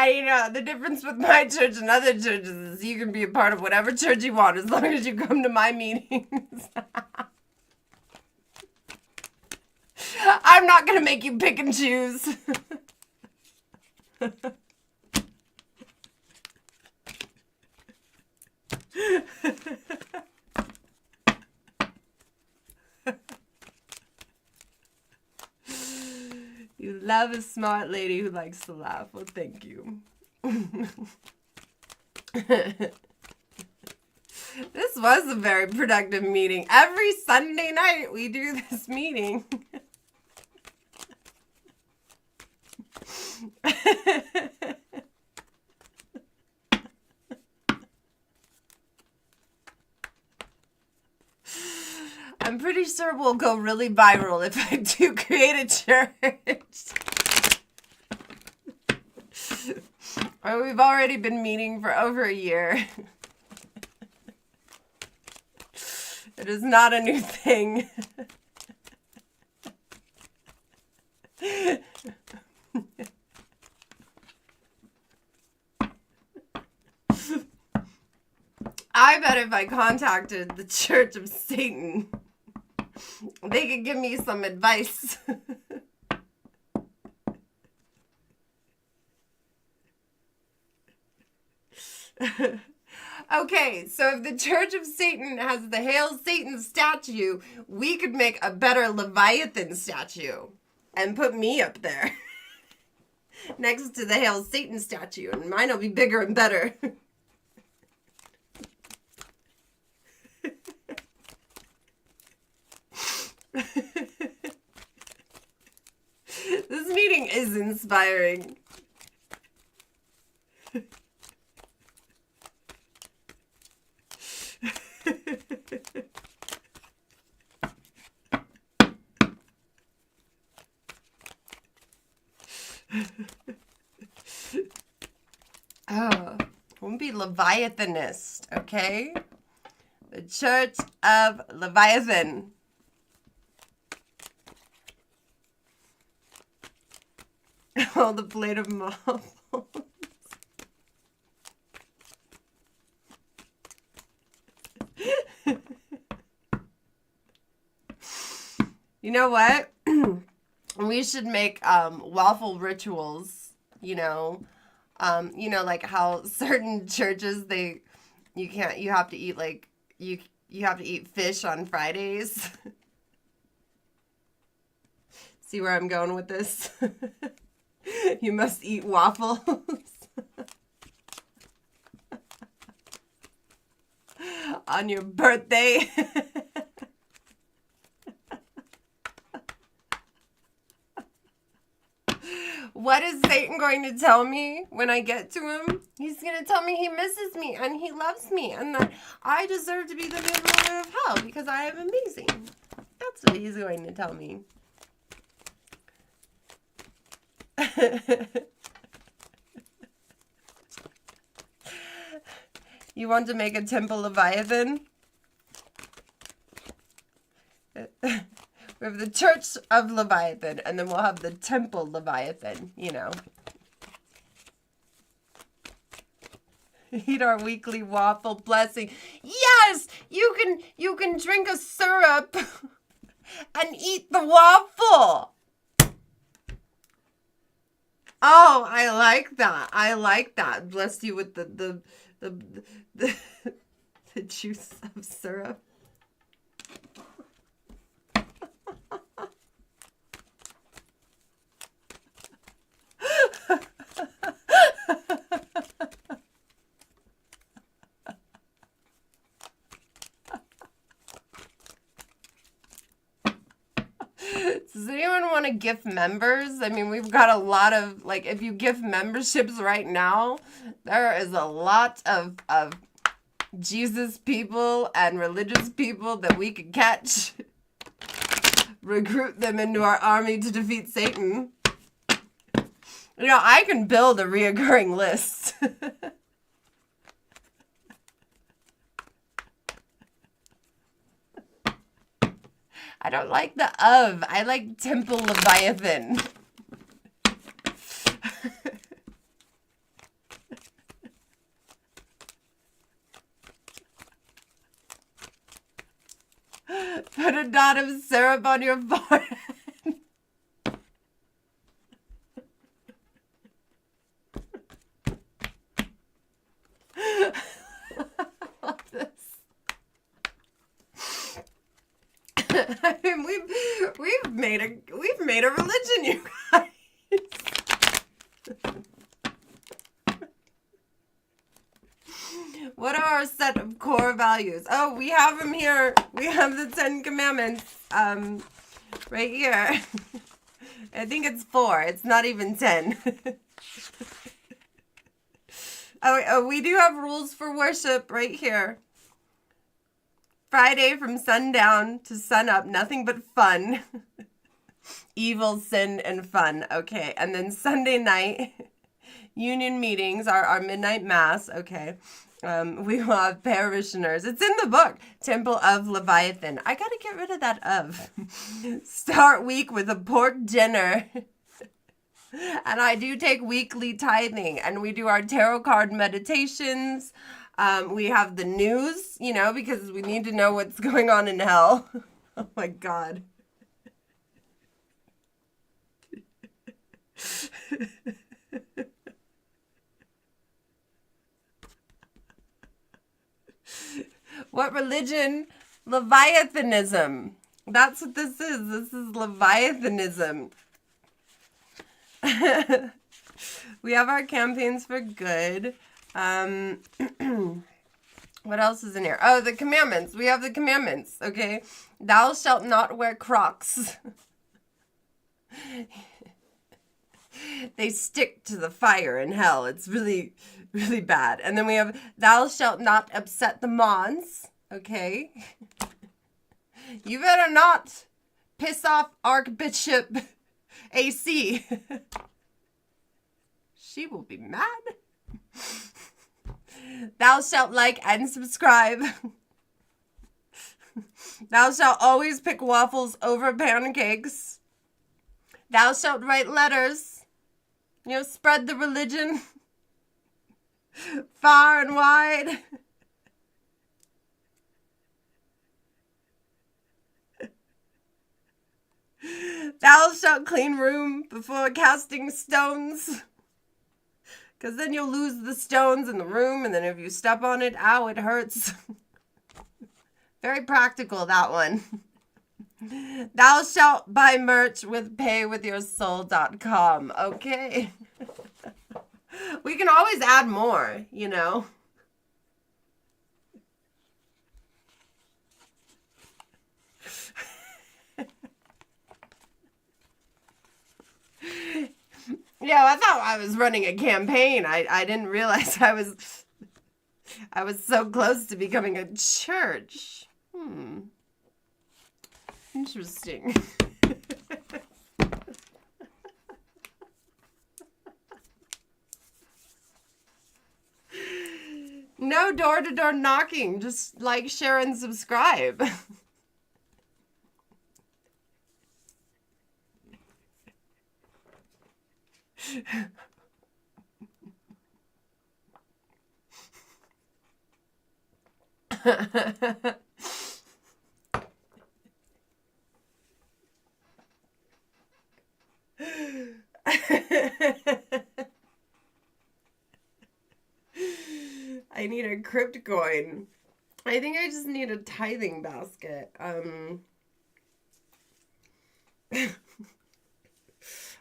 You know, the difference with my church and other churches is you can be a part of whatever church you want as long as you come to my meetings. I'm not going to make you pick and choose. You love a smart lady who likes to laugh. Well, thank you. This was a very productive meeting. Every Sunday night we do this meeting. I'm pretty sure we'll go really viral if I do create a church. Or we've already been meeting for over a year. It is not a new thing. I bet if I contacted the Church of Satan, they could give me some advice. Okay, so if the Church of Satan has the Hail Satan statue, we could make a better Leviathan statue and put me up there next to the Hail Satan statue, and mine will be bigger and better. This meeting is inspiring. Oh, Won't be Leviathanist, okay? The Church of Leviathan. Oh, the plate of waffles. You know what? We should make waffle rituals, you know, like how certain churches you have to eat like you have to eat fish on Fridays. See where I'm going with this? You must eat waffles. On your birthday. What is Satan going to tell me when I get to him? He's going to tell me he misses me and he loves me and that I deserve to be the new ruler of hell because I am amazing. That's what he's going to tell me. You want to make a temple Leviathan? We have the Church of Leviathan, and then we'll have the Temple Leviathan, you know. Eat our weekly waffle blessing. Yes! You can drink a syrup and eat the waffle. Oh, I like that. I like that. Bless you with the juice of syrup. Does anyone want to gift members? I mean, we've got a lot of, like, if you gift memberships right now, there is a lot of Jesus people and religious people that we could catch. Recruit them into our army to defeat Satan. You know, I can build a reoccurring list. I don't like the of. I like Temple Leviathan. Put a dot of syrup on your forehead. I mean, we've made a religion, you guys. What are our set of core values? Oh, we have them here. We have the 10 Commandments right here. I think it's 4. It's not even 10. Oh, we do have rules for worship right here. Friday from sundown to sunup, nothing but fun. Evil, sin, and fun. Okay, and then Sunday night, union meetings, our midnight mass. Okay, we will have parishioners. It's in the book, Temple of Leviathan. I gotta get rid of that of. Start week with a pork dinner. And I do take weekly tithing, and we do our tarot card meditations. We have the news, you know, because we need to know what's going on in hell. Oh my God. What religion? Leviathanism. That's what this is. This is Leviathanism. We have our campaigns for good. What else is in here? Oh, the commandments. We have the commandments, okay? Thou shalt not wear Crocs. They stick to the fire in hell. It's really, really bad. And then we have, thou shalt not upset the Mons, okay? You better not piss off Archbishop AC. She will be mad. Thou shalt like and subscribe. Thou shalt always pick waffles over pancakes. Thou shalt write letters. Spread the religion far and wide. Thou shalt clean room before casting stones. Because then you'll lose the stones in the room, and then if you step on it, ow, it hurts. Very practical, that one. Thou shalt buy merch with paywithyoursoul.com. Okay. We can always add more, Yeah, I thought I was running a campaign. I didn't realize I was so close to becoming a church. Interesting. No door-to-door knocking. Just like, share, and subscribe. I need a crypt coin. I think I just need a tithing basket.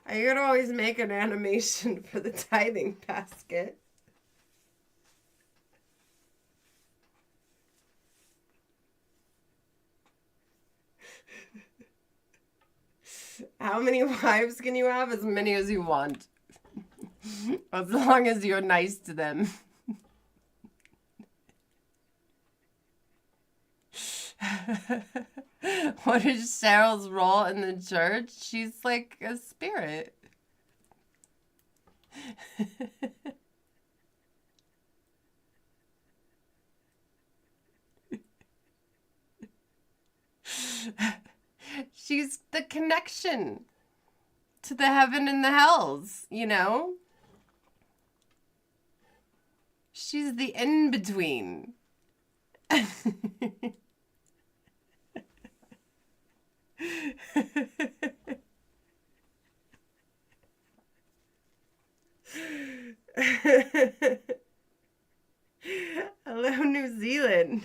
I could always make an animation for the tithing basket. How many wives can you have? As many as you want. As long as you're nice to them. What is Cheryl's role in the church? She's like a spirit. She's the connection to the heaven and the hells, She's the in-between. Hello, New Zealand.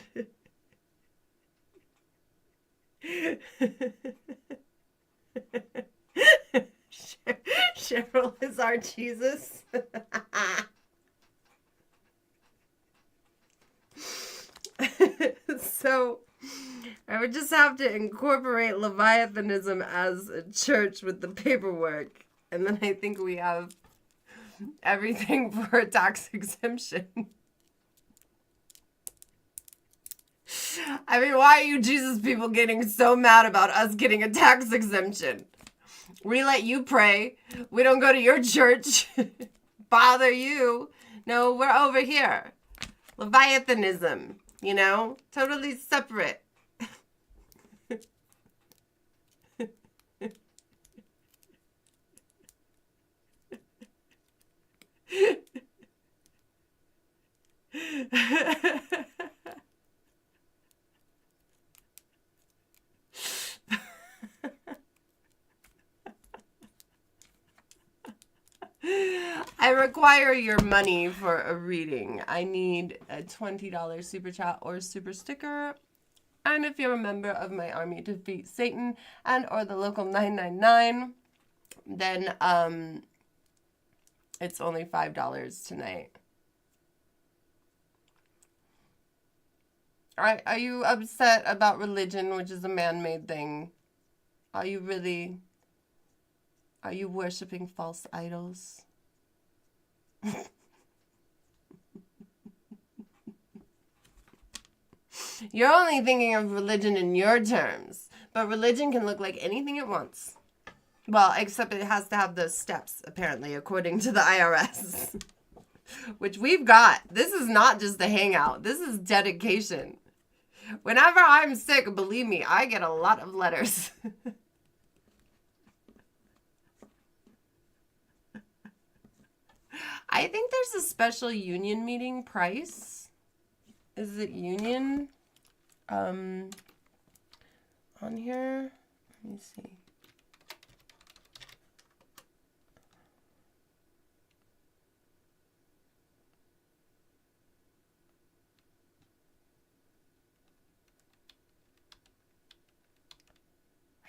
Cheryl is our Jesus. So I would just have to incorporate Leviathanism as a church with the paperwork. And then I think we have everything for a tax exemption. I mean, why are you Jesus people getting so mad about us getting a tax exemption? We let you pray. We don't go to your church. Bother you. No, we're over here. Leviathanism, totally separate. I require your money for a reading. I need a $20 super chat or super sticker. And if you're a member of my army to defeat Satan and or the local 999, then it's only $5 tonight. Are you upset about religion, which is a man-made thing? Are you worshiping false idols? You're only thinking of religion in your terms, but religion can look like anything it wants. Well, except it has to have those steps, apparently, according to the IRS. which we've got. This is not just a hangout. This is dedication. Whenever I'm sick, believe me, I get a lot of letters. I think there's a special union meeting price. Is it union? On here? Let me see.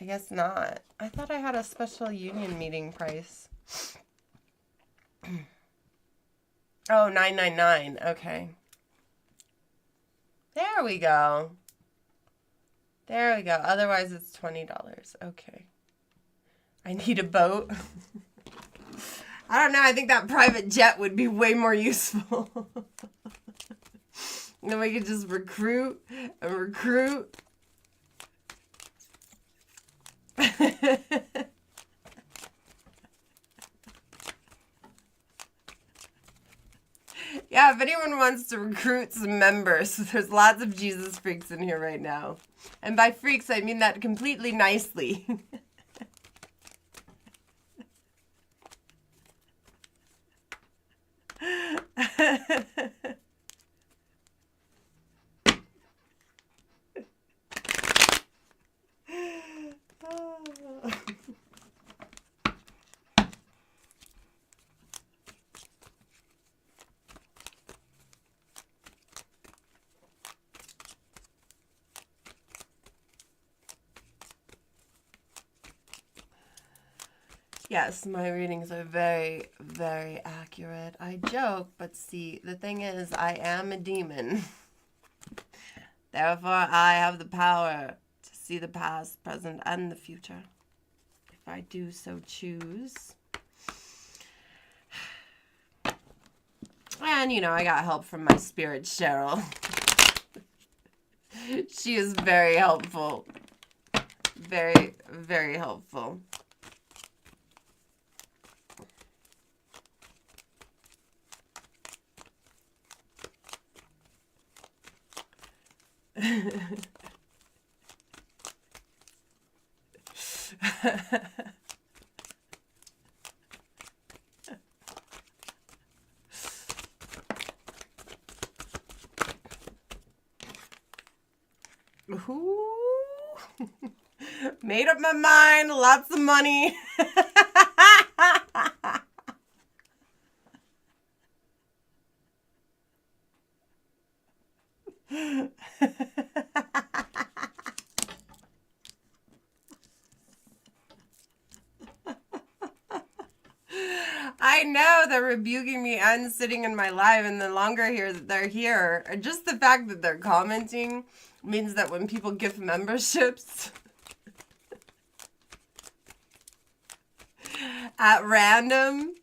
I guess not. I thought I had a special union meeting price. Oh, $9.99. Okay. There we go. There we go. Otherwise, it's $20. Okay. I need a boat. I don't know. I think that private jet would be way more useful. And then we could just recruit and recruit. Yeah, if anyone wants to recruit some members, there's lots of Jesus freaks in here right now. And by freaks, I mean that completely nicely. Yes, my readings are very, very accurate. I joke, but see, the thing is, I am a demon. Therefore, I have the power to see the past, present, and the future. If I do so choose. And, you know, I got help from my spirit, Cheryl. She is very helpful. Very, very helpful. Ooh. Made up my mind, lots of money. I know they're rebuking me and sitting in my live, and the longer here that they're here, just the fact that they're commenting means that when people give memberships at random,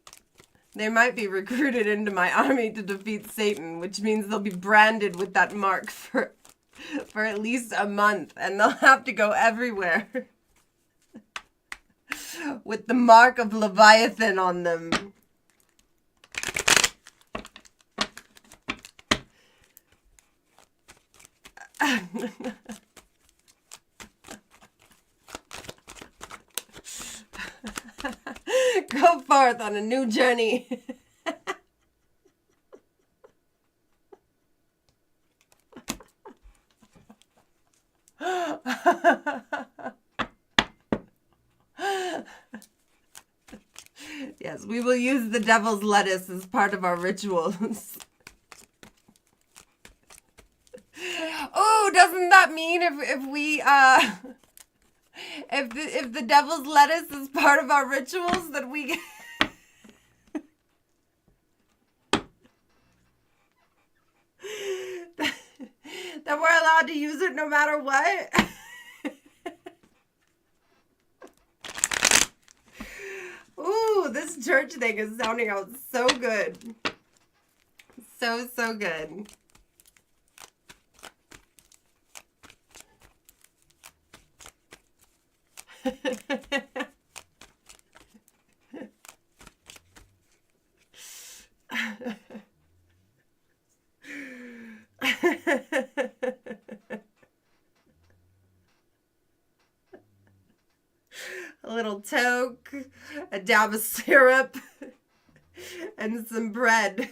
they might be recruited into my army to defeat Satan, which means they'll be branded with that mark for at least a month, and they'll have to go everywhere with the mark of Leviathan on them. Go forth on a new journey. Yes, we will use the devil's lettuce as part of our rituals. Oh, doesn't that mean if we if the devil's lettuce is part of our rituals, that we that we're allowed to use it no matter what? Ooh, this church thing is sounding out so good. So, so good. toke, a dab of syrup, and some bread.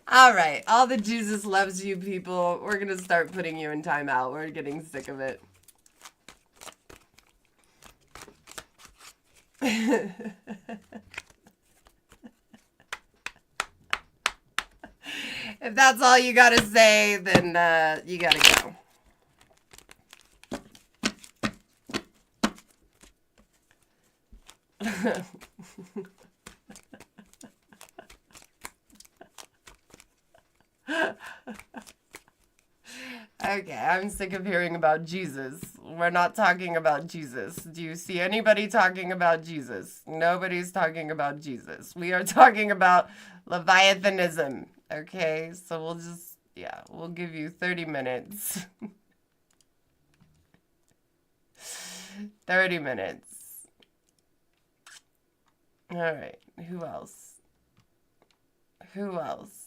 All right, all the Jesus loves you people, we're going to start putting you in timeout. We're getting sick of it. If that's all you got to say, then you got to go. Okay, I'm sick of hearing about Jesus. We're not talking about Jesus. Do you see anybody talking about Jesus? Nobody's talking about Jesus. We are talking about Leviathanism. Okay, so we'll just, we'll give you 30 minutes. 30 minutes. All right, who else? Who else?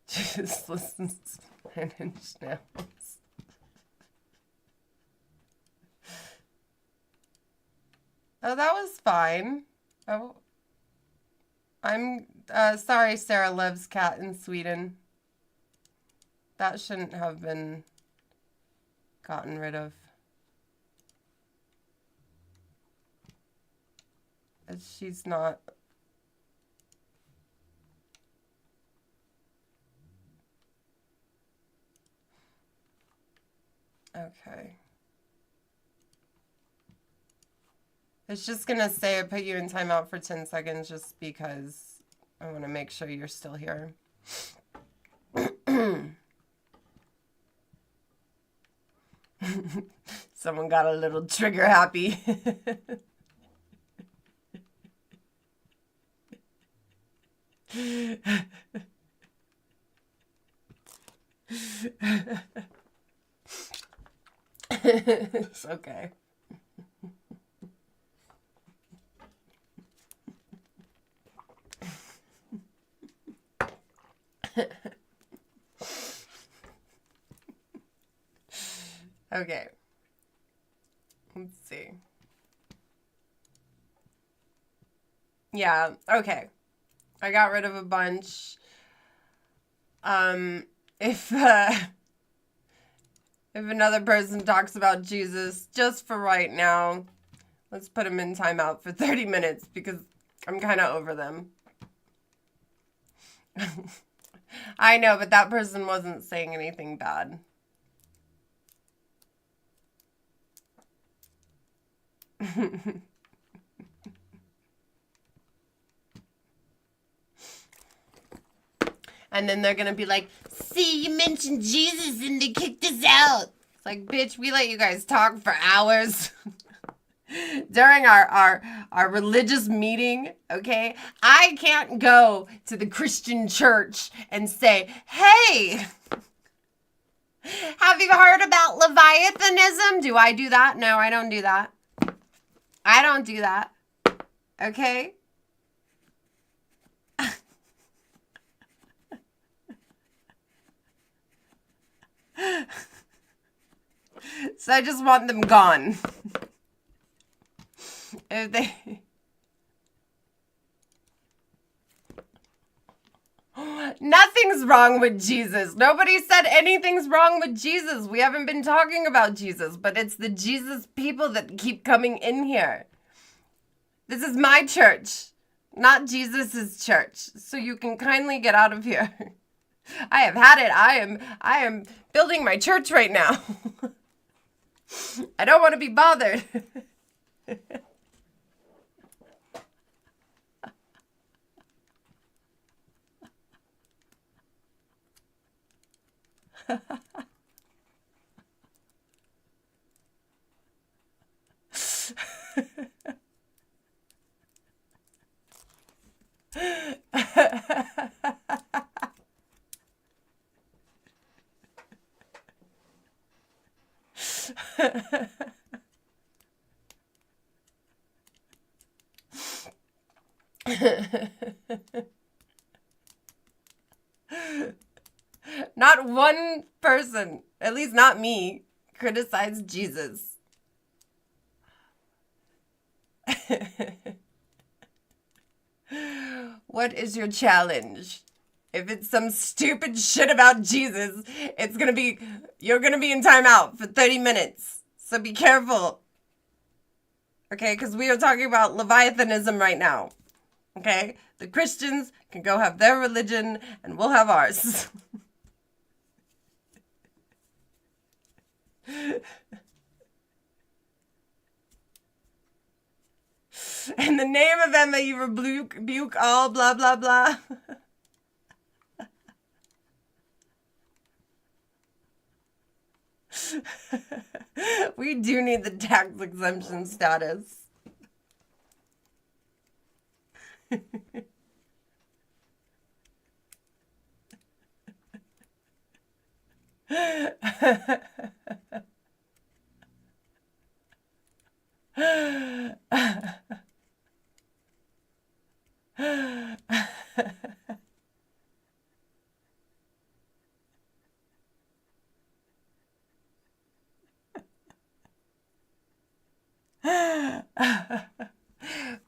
Just listens to 9-inch nails. Oh, that was fine. Oh, I'm sorry Sarah loves cat in Sweden. That shouldn't have been gotten rid of. She's not. Okay. It's just going to say I put you in timeout for 10 seconds just because I want to make sure you're still here. Someone got a little trigger happy. It's okay. Okay. Let's see. Yeah, okay. I got rid of a bunch. If another person talks about Jesus, just for right now, let's put them in timeout for 30 minutes because I'm kind of over them. I know, but that person wasn't saying anything bad. And then they're going to be like, see, you mentioned Jesus and they kicked us out. It's like, bitch, we let you guys talk for hours during our religious meeting, okay? I can't go to the Christian church and say, hey, have you heard about Leviathanism? Do I do that? No, I don't do that. I don't do that. Okay? So I just want them gone. If they... Nothing's wrong with Jesus. Nobody said anything's wrong with Jesus. We haven't been talking about Jesus, but it's the Jesus people that keep coming in here. This is my church, not Jesus's church. So you can kindly get out of here. I have had it. I am building my church right now. I don't want to be bothered. Not one person, at least not me, criticized Jesus. What is your challenge? If it's some stupid shit about Jesus, you're gonna be in timeout for 30 minutes. So be careful. Okay, because we are talking about Leviathanism right now. Okay? The Christians can go have their religion and we'll have ours. In the name of Emma, you rebuke all blah, blah, blah. We do need the tax exemption status.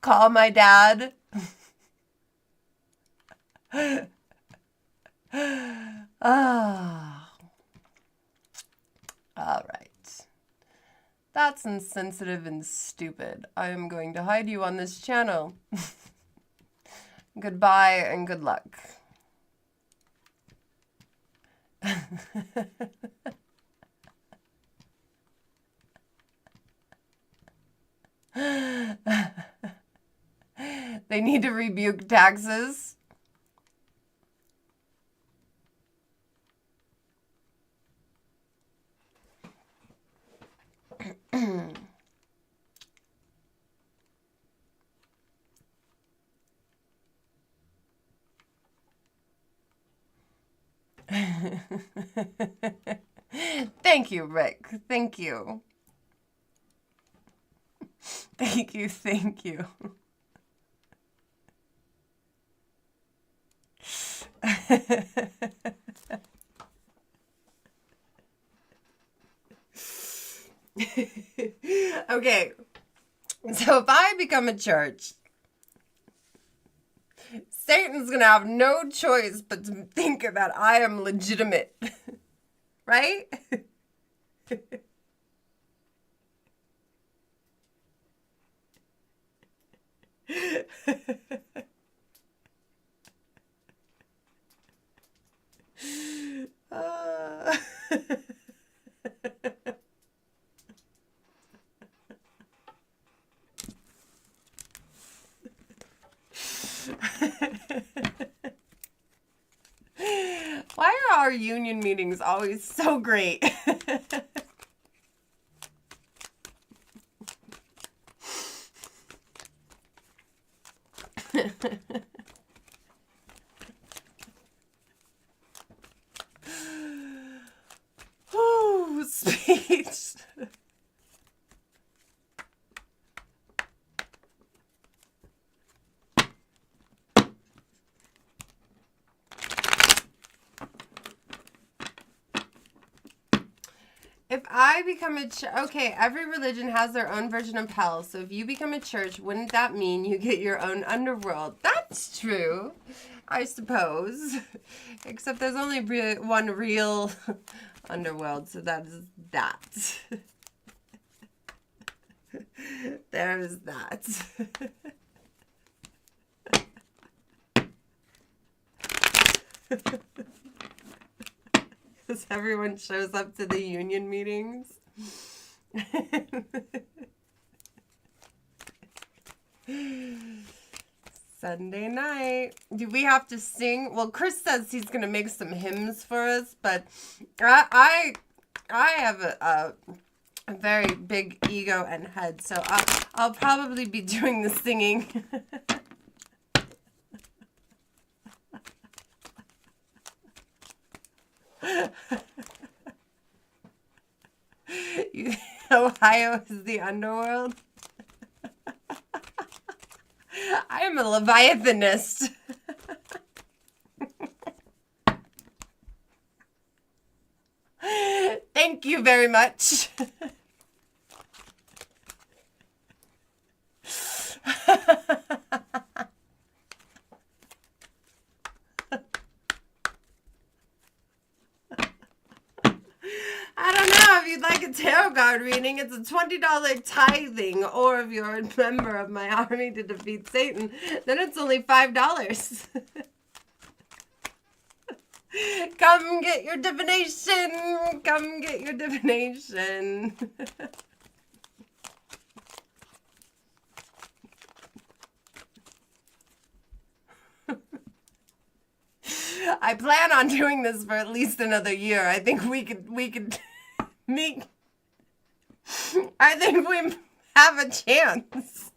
Call my dad. Ah. All right. That's insensitive and stupid. I am going to hide you on this channel. Goodbye and good luck. They need to rebuke taxes. Thank you, Rick. Thank you. Thank you, thank you. Okay, so if I become a church, Satan's gonna have no choice but to think that I am legitimate, right? Why are our union meetings always so great? Ooh, speech. If I become a okay, every religion has their own version of hell. So if you become a church, wouldn't that mean you get your own underworld? That's true, I suppose. Except there's only one real underworld, so that is that. There's that. Because everyone shows up to the union meetings. Sunday night. Do we have to sing? Well, Chris says he's going to make some hymns for us, but I have a very big ego and head, so I'll probably be doing the singing. Ohio is the underworld. I I'm a Leviathanist. Thank you very much. I don't know if you'd like a tarot card reading. It's a $20 tithing, or if you're a member of my army to defeat Satan, then it's only $5. Come get your divination. Come get your divination. I plan on doing this for at least another year. I think we could meet. I think we have a chance.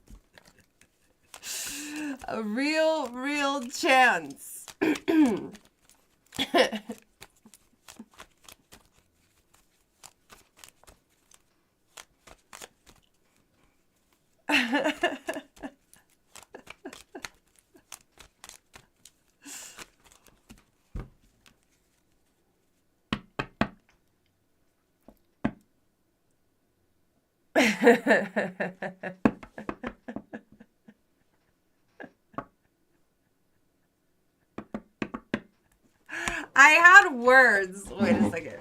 A real chance. I had words. Wait a second.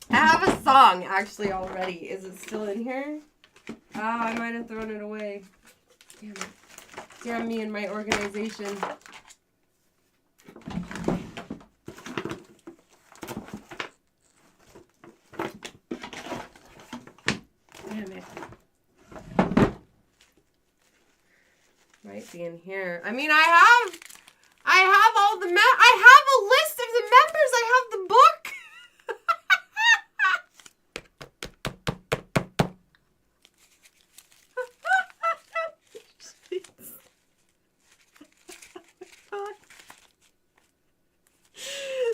I have a song actually already. Is it still in here? Oh, I might have thrown it away. Damn it. Damn me and my organization. Damn it. Might be in here. I mean, I have all the I have a list of the members. I have the book.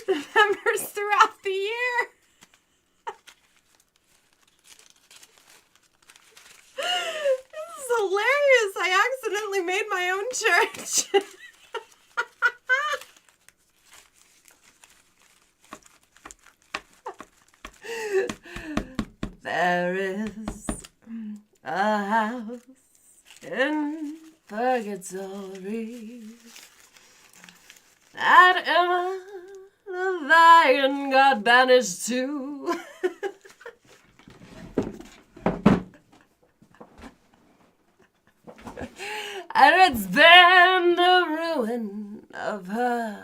The members throughout the year. This is hilarious. I accidentally made my own church. There is a house in Purgatory that Emma Leviathan got banished to. And it's been the ruin of her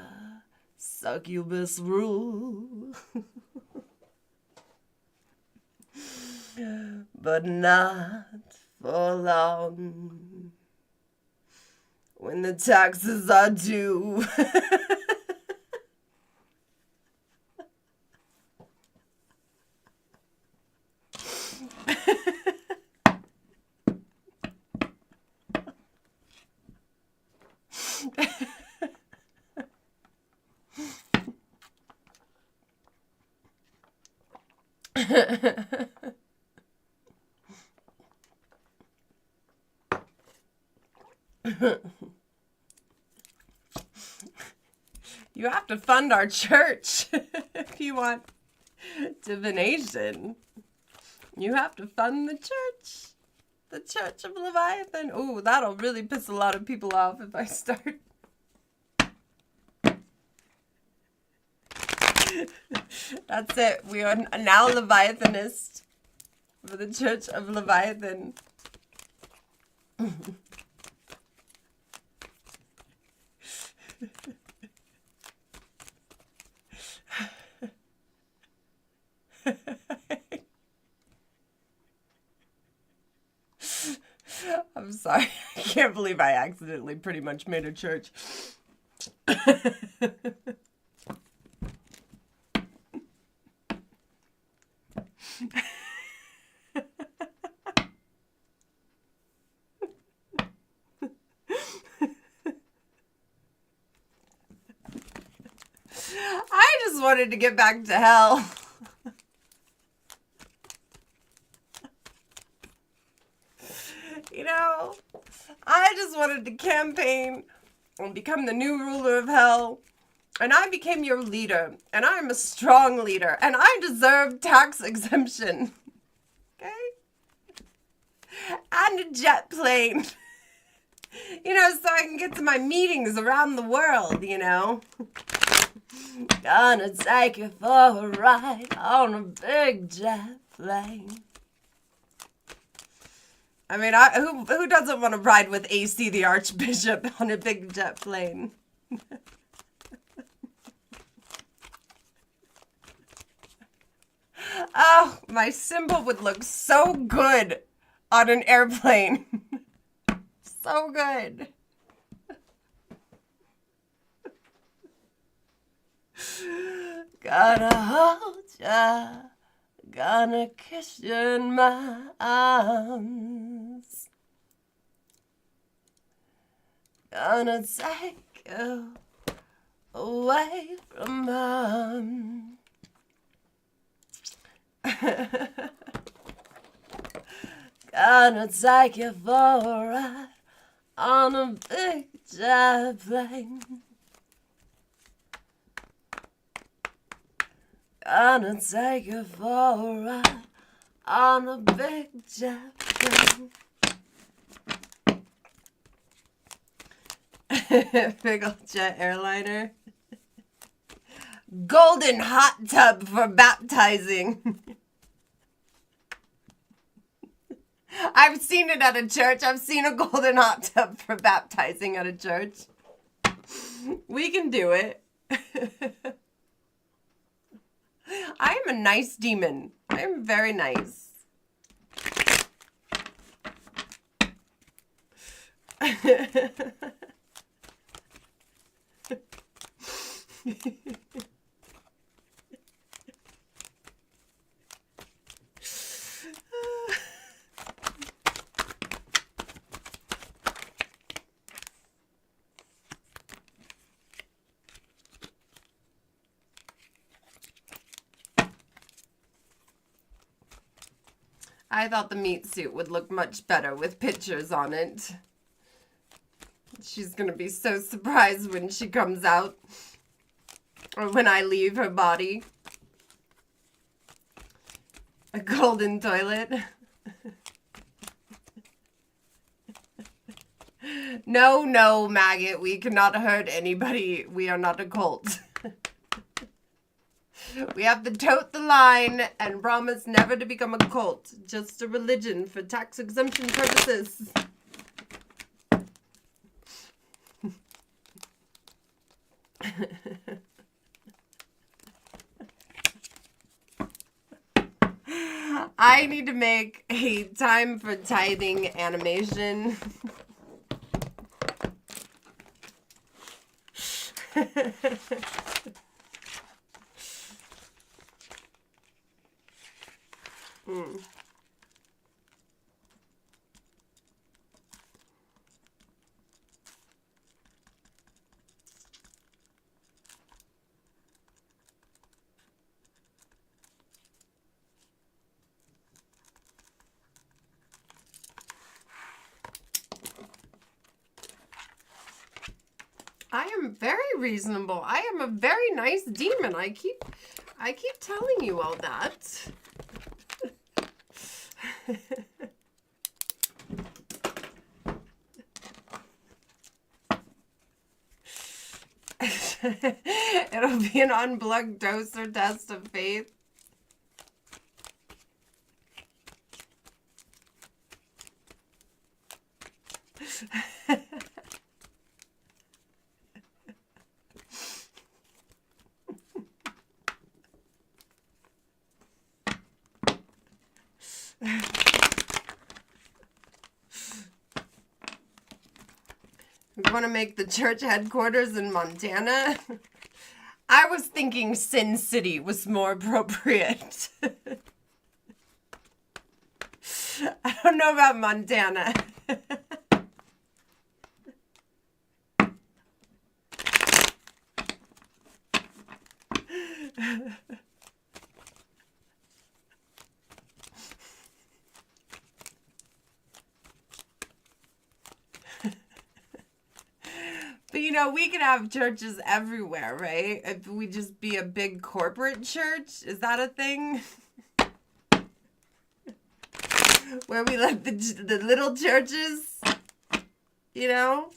succubus rule. But not for long, when the taxes are due. You have to fund our church if you want divination. You have to fund the church. The Church of Leviathan. Ooh, that'll really piss a lot of people off if I start. That's it. We are now Leviathanist for the Church of Leviathan. I'm sorry. I can't believe I accidentally pretty much made a church. I just wanted to get back to hell. You know, I just always wanted to campaign and become the new ruler of hell. And I became your leader. And I'm a strong leader. And I deserve tax exemption. Okay? And a jet plane. You know, so I can get to my meetings around the world, you know. Gonna take you for a ride on a big jet plane. I mean, who doesn't want to ride with AC the Archbishop on a big jet plane? Oh, my symbol would look so good on an airplane. So good. Gonna hold ya, gonna kiss you in my arms. Gonna take you away from mom. Gonna take you for a ride on a big jet plane. Gonna take you for a ride on a big jet plane. Big old jet airliner. Golden hot tub for baptizing. I've seen it at a church. I've seen a golden hot tub for baptizing at a church. We can do it. I am a nice demon. I am very nice. I thought the meat suit would look much better with pictures on it. She's gonna be so surprised when she comes out. Or when I leave her body. A golden toilet. No, no, maggot. We cannot hurt anybody. We are not a cult. We have to tote the line and promise never to become a cult. Just a religion for tax exemption purposes. I need to make a time for tithing animation. I am very reasonable. I am a very nice demon. I keep telling you all that. It'll be an unplugged toaster test of faith. We want to make the church headquarters in Montana. I was thinking Sin City was more appropriate. I don't know about Montana. You know, we could have churches everywhere, right? If we just be a big corporate church, is that a thing? Where we let the little churches, you know?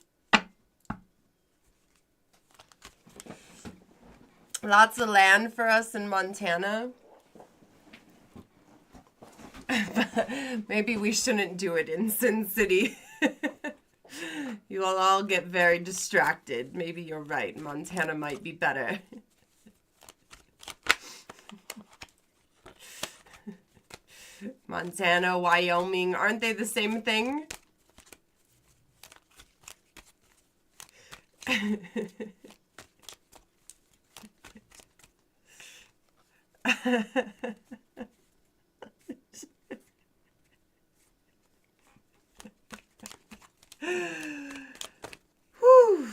Lots of land for us in Montana. Maybe we shouldn't do it in Sin City. You will all get very distracted. Maybe you're right. Montana might be better. Montana, Wyoming, aren't they the same thing? Whew.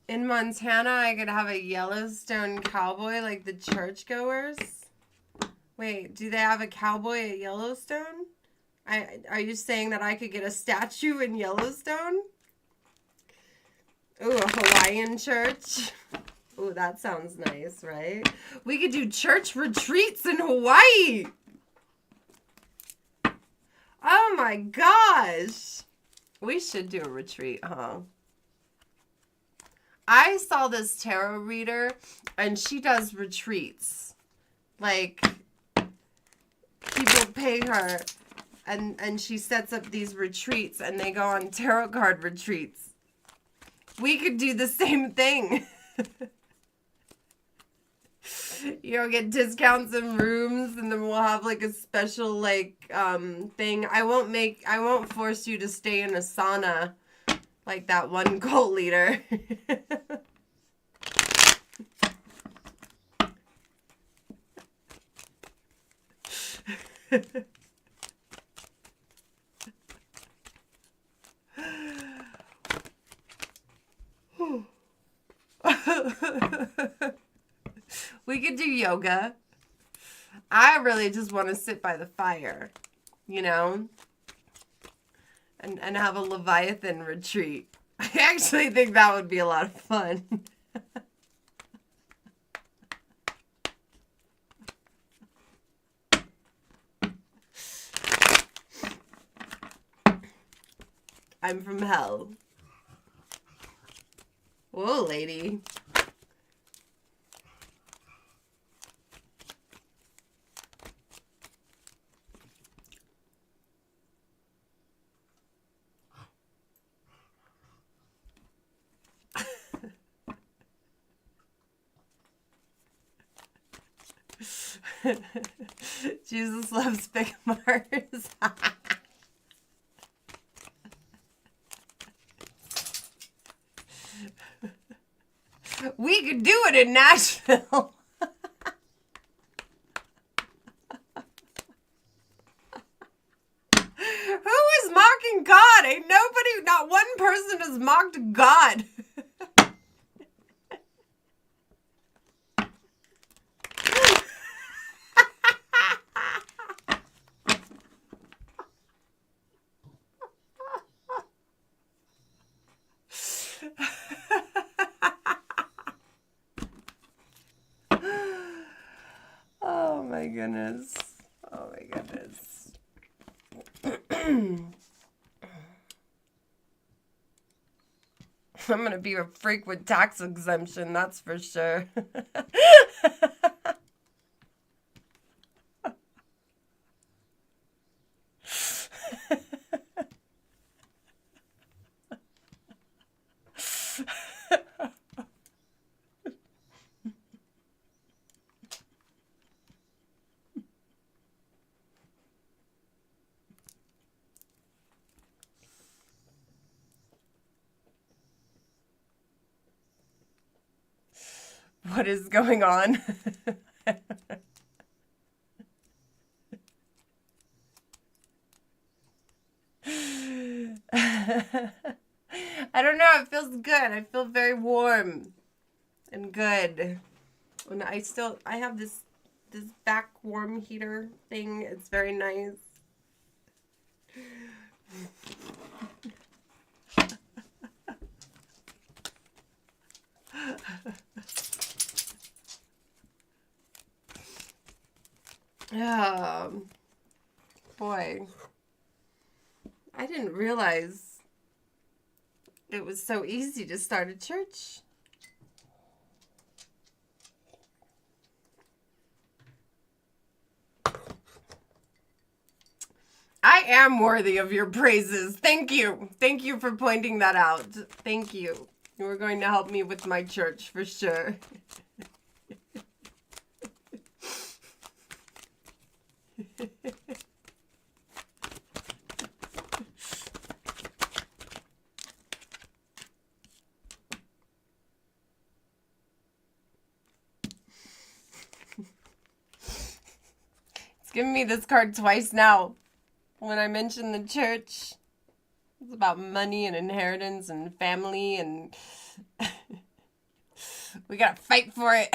In Montana, I could have a Yellowstone cowboy like the churchgoers. Wait, do they have a cowboy at Yellowstone? Are you saying that I could get a statue in Yellowstone? Ooh, a Hawaiian church. Ooh, that sounds nice, right? We could do church retreats in Hawaii. Oh my gosh. We should do a retreat, huh? I saw this tarot reader, and she does retreats. Like, people pay her, and she sets up these retreats, and they go on tarot card retreats. We could do the same thing. You know, get discounts in rooms, and then we'll have like a special like thing. I won't force you to stay in a sauna like that one cult leader. We could do yoga. I really just want to sit by the fire, you know, and have a Leviathan retreat. I actually think that would be a lot of fun. I'm from hell. Whoa, lady. Jesus loves big Mars. We could do it in Nashville. Who is mocking God? Ain't nobody, not one person has mocked God. Oh my goodness. Oh my goodness. I'm gonna be a freak with tax exemption, that's for sure. What is going on? I don't know. It feels good. I feel very warm and good. And I have this back warm heater thing. It's very nice. Boy, I didn't realize it was so easy to start a church. I am worthy of your praises. Thank you. Thank you for pointing that out. Thank you. You were going to help me with my church for sure. It's given me this card twice now. When I mentioned the church, it's about money and inheritance and family, and we gotta fight for it.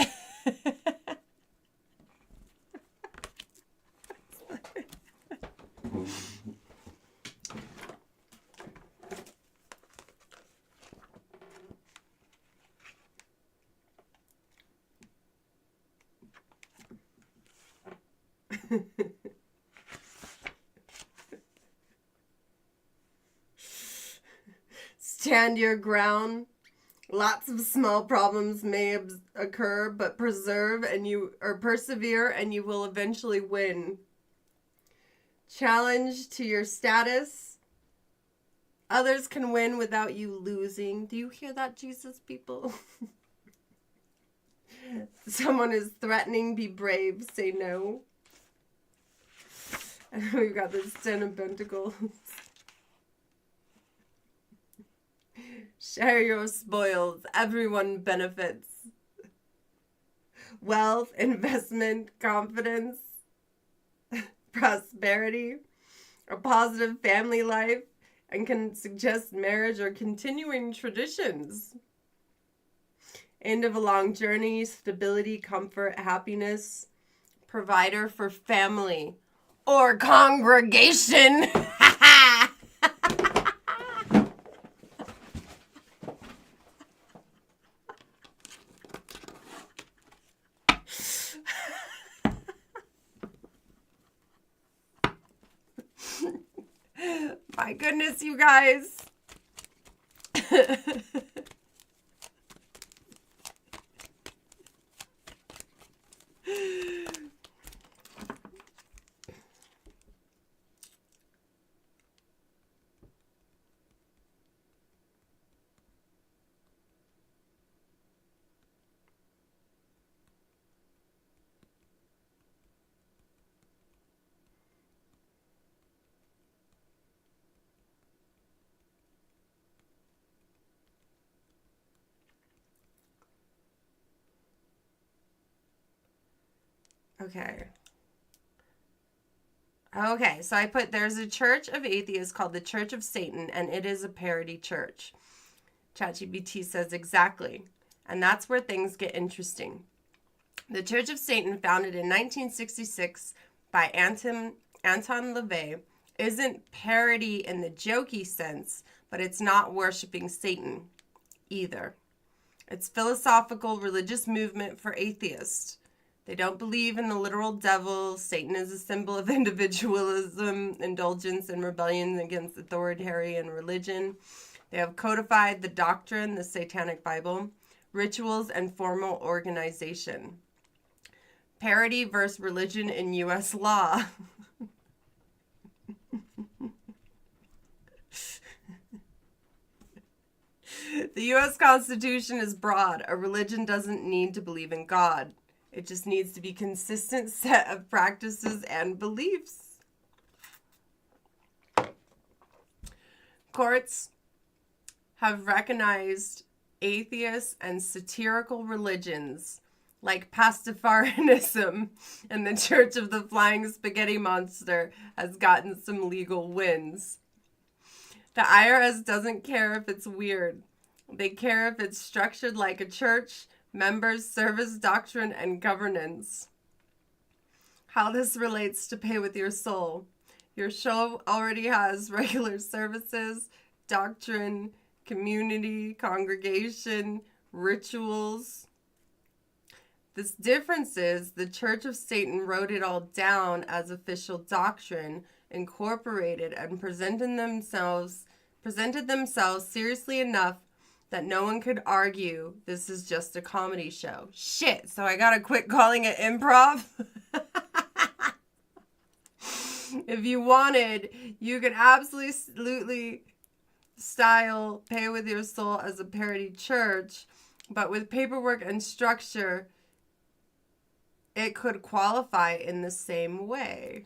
Stand your ground. Lots of small problems may occur, but persevere and you will eventually win. Challenge to your status. Others can win without you losing. Do you hear that, Jesus people? Someone is threatening, be brave, say no. And we've got this 10 of Pentacles. Share your spoils. Everyone benefits. Wealth, investment, confidence, prosperity, a positive family life, and can suggest marriage or continuing traditions. End of a long journey, stability, comfort, happiness, provider for family or congregation. My goodness, you guys. Okay, so I put, there's a church of atheists called the Church of Satan, and it is a parody church. ChatGPT says exactly. And that's where things get interesting. The Church of Satan, founded in 1966 by Anton LaVey, isn't parody in the jokey sense, but it's not worshiping Satan either. It's philosophical religious movement for atheists. They don't believe in the literal devil. Satan is a symbol of individualism, indulgence, and rebellion against authoritarian religion. They have codified the doctrine, the Satanic Bible, rituals, and formal organization. Parody versus religion in U.S. law. The U.S. Constitution is broad. A religion doesn't need to believe in God. It just needs to be a consistent set of practices and beliefs. Courts have recognized atheists and satirical religions like Pastafarianism, and the Church of the Flying Spaghetti Monster has gotten some legal wins. The IRS doesn't care if it's weird. They care if it's structured like a church, members, service, doctrine, and governance. How this relates to pay with your soul. Your show already has regular services, doctrine, community, congregation, rituals. This difference is the Church of Satan wrote it all down as official doctrine, incorporated, and presented themselves seriously enough that no one could argue this is just a comedy show. Shit, so I gotta quit calling it improv? If you wanted, you could absolutely style Pay With Your Soul as a parody church, but with paperwork and structure, it could qualify in the same way.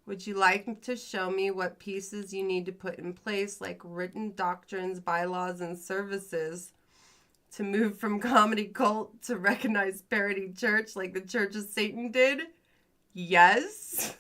Would you like to show me what pieces you need to put in place, like written doctrines, bylaws, and services, to move from comedy cult to recognized parody church like the Church of Satan did? Yes.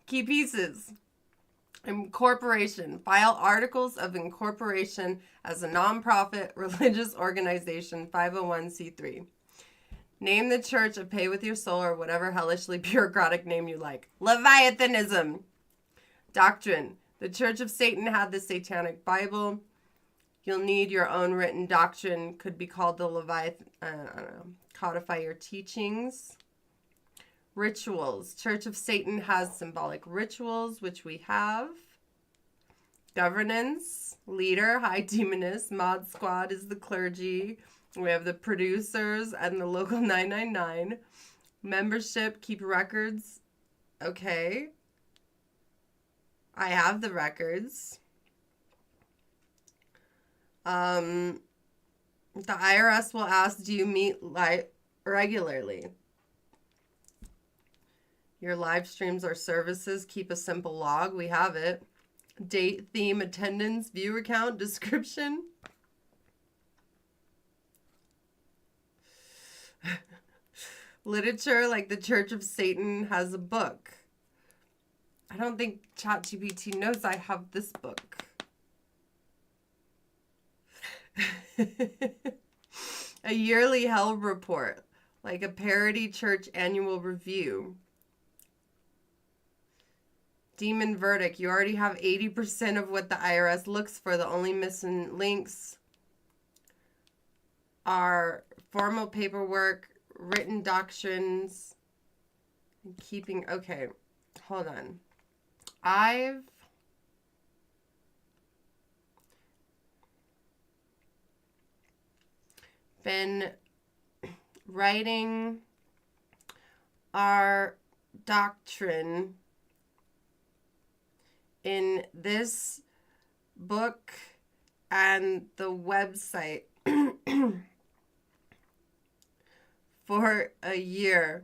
Key pieces. Incorporation. File articles of incorporation as a nonprofit religious organization, 501c3. Name the church of Pay With Your Soul or whatever hellishly bureaucratic name you like. Leviathanism. Doctrine. The Church of Satan had the Satanic Bible. You'll need your own written doctrine. Could be called the Leviathan. I don't know. Codify your teachings. Rituals. Church of Satan has symbolic rituals, which we have. Governance. Leader, high demoness. Mod squad is the clergy. We have the producers and the local 999. Membership, keep records. Okay. I have the records. The IRS will ask, do you meet regularly? Your live streams or services, keep a simple log. We have it. Date, theme, attendance, viewer count, description. Literature, like the Church of Satan has a book. I don't think ChatGPT knows I have this book. A yearly hell report, like a parody church annual review. Demon verdict. You already have 80% of what the IRS looks for. The only missing links are formal paperwork, written doctrines, keeping... Okay, hold on. I've been writing our doctrine in this book and the website for a year.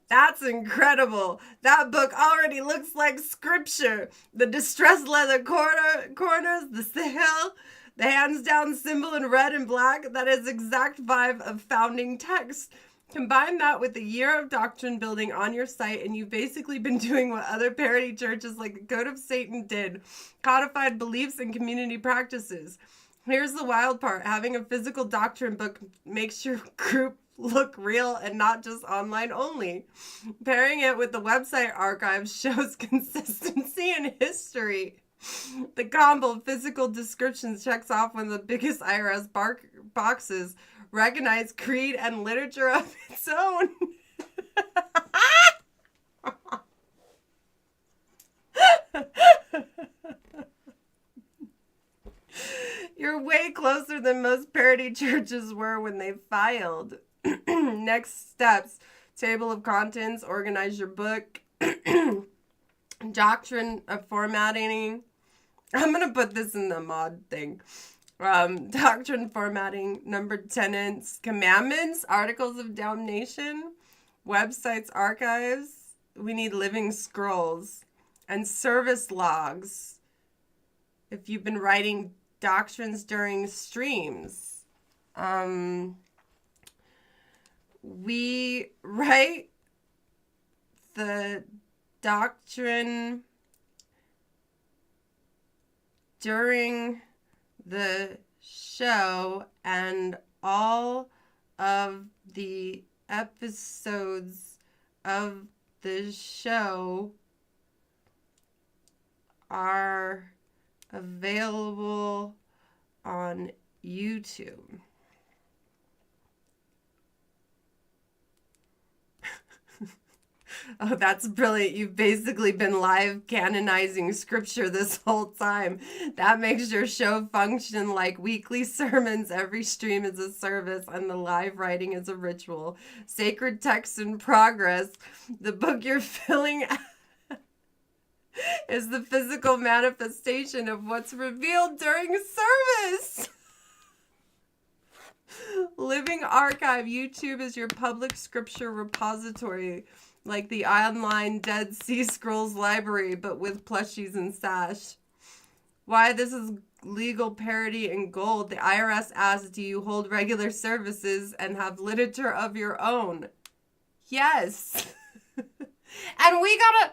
That's incredible. That book already looks like scripture. The distressed leather corners, the seal, the hands down symbol in red and black. That is exact vibe of founding text. Combine that with a year of doctrine building on your site, and you've basically been doing what other parody churches like the Code of Satan did. Codified beliefs and community practices. Here's the wild part. Having a physical doctrine book makes your group look real and not just online only. Pairing it with the website archives shows consistency and history. The combo of physical descriptions checks off one of the biggest IRS boxes. Recognize creed and literature of its own. You're way closer than most parody parody churches were when they filed. Next steps. Table of contents. Organize your book. Doctrine of formatting. I'm going to put this in the mod thing. Doctrine formatting. Numbered tenets. Commandments. Articles of damnation. Websites, archives. We need living scrolls. And service logs. If you've been writing doctrines during streams. We write the doctrine during the show, and all of the episodes of the show are available on YouTube. Oh, that's brilliant. You've basically been live canonizing scripture this whole time. That makes your show function like weekly sermons. Every stream is a service, and the live writing is a ritual. Sacred text in progress. The book you're filling is the physical manifestation of what's revealed during service. Living archive. YouTube is your public scripture repository. Like the online Dead Sea Scrolls library, but with plushies and sash. Why this is legal parody in gold. The IRS asks, do you hold regular services and have literature of your own? Yes. And we gotta,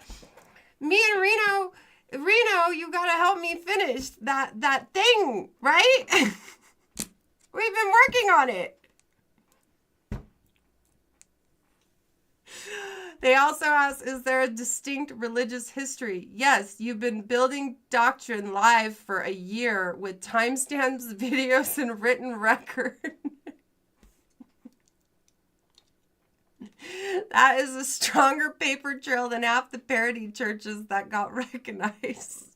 me and Reno, you gotta help me finish that thing, right? We've been working on it. They also ask, is there a distinct religious history? Yes, you've been building doctrine live for a year with timestamps, videos, and written record. That is a stronger paper trail than half the parody churches that got recognized.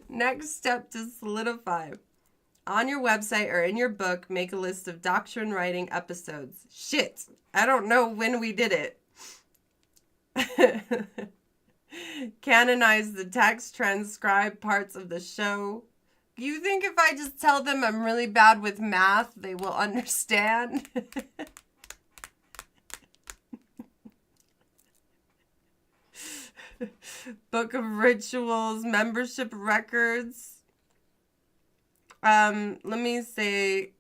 Next step to solidify. On your website or in your book, make a list of doctrine writing episodes. Shit, I don't know when we did it. Canonize the text, transcribe parts of the show. You think if I just tell them I'm really bad with math, they will understand? Book of rituals, membership records. Let me say,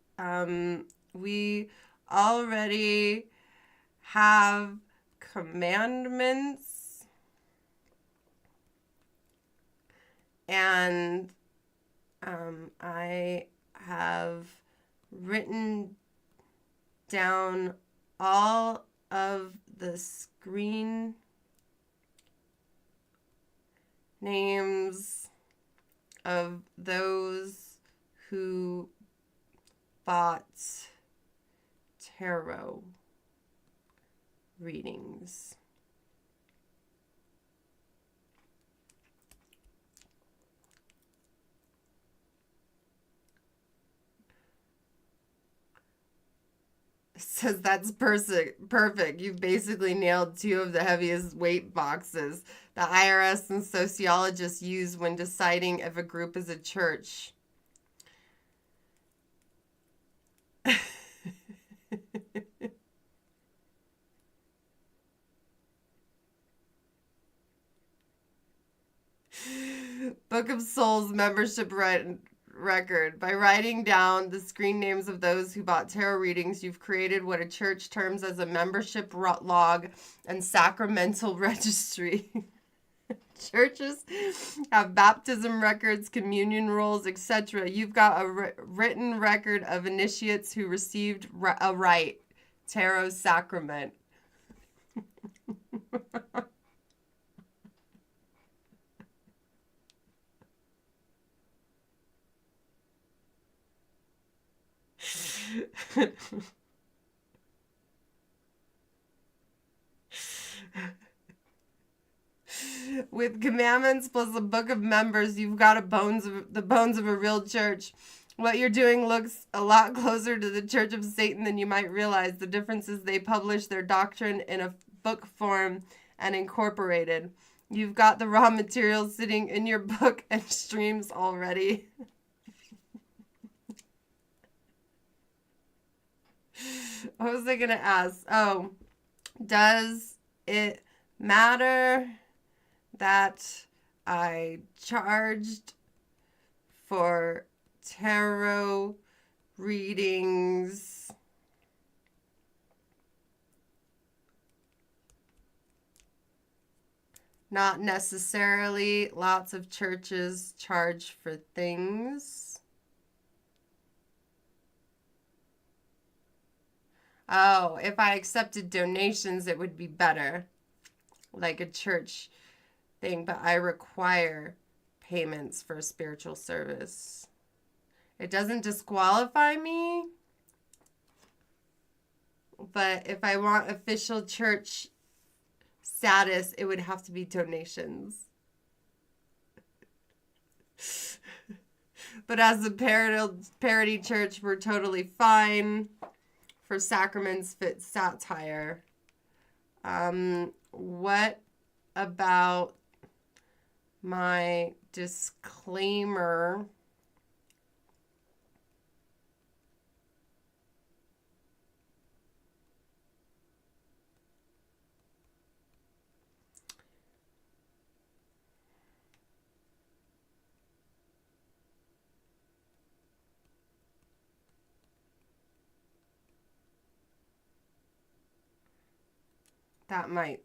we already have commandments, and I have written down all of the screen names of those who bought tarot readings. Says that's perfect. You've basically nailed two of the heaviest weight boxes the IRS and sociologists use when deciding if a group is a church. Book of Souls membership record. By writing down the screen names of those who bought tarot readings, you've created what a church terms as a membership log and sacramental registry. Churches have baptism records, communion rolls, etc. You've got a written record of initiates who received a rite, tarot sacrament. With commandments plus a book of members, you've got the bones of a real church. What you're doing looks a lot closer to the Church of Satan than you might realize. The difference is they publish their doctrine in a book form and incorporated. You've got the raw material sitting in your book and streams already. What was I going to ask? Oh, does it matter that I charged for tarot readings? Not necessarily. Lots of churches charge for things. Oh, if I accepted donations, it would be better. Like a church thing, but I require payments for spiritual service. It doesn't disqualify me, but if I want official church status, it would have to be donations. But as a parody church, we're totally fine. For sacraments fit satire. What about my disclaimer? That might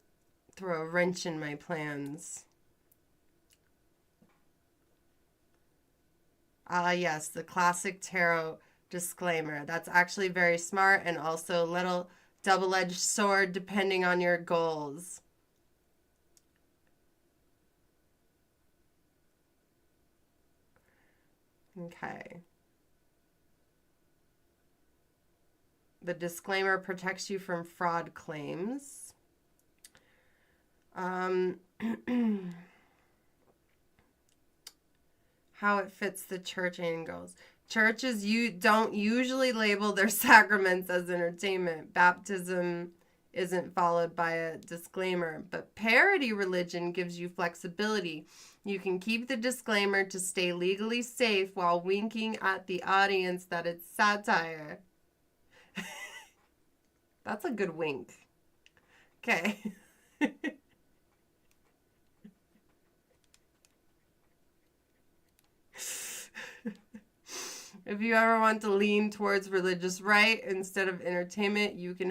throw a wrench in my plans. Yes, the classic tarot disclaimer. That's actually very smart and also a little double-edged sword depending on your goals. Okay. The disclaimer protects you from fraud claims. How it fits the church angles. Churches don't usually label their sacraments as entertainment. Baptism isn't followed by a disclaimer, but parody religion gives you flexibility. You can keep the disclaimer to stay legally safe while winking at the audience that it's satire. That's a good wink. Okay. If you ever want to lean towards religious right instead of entertainment, you can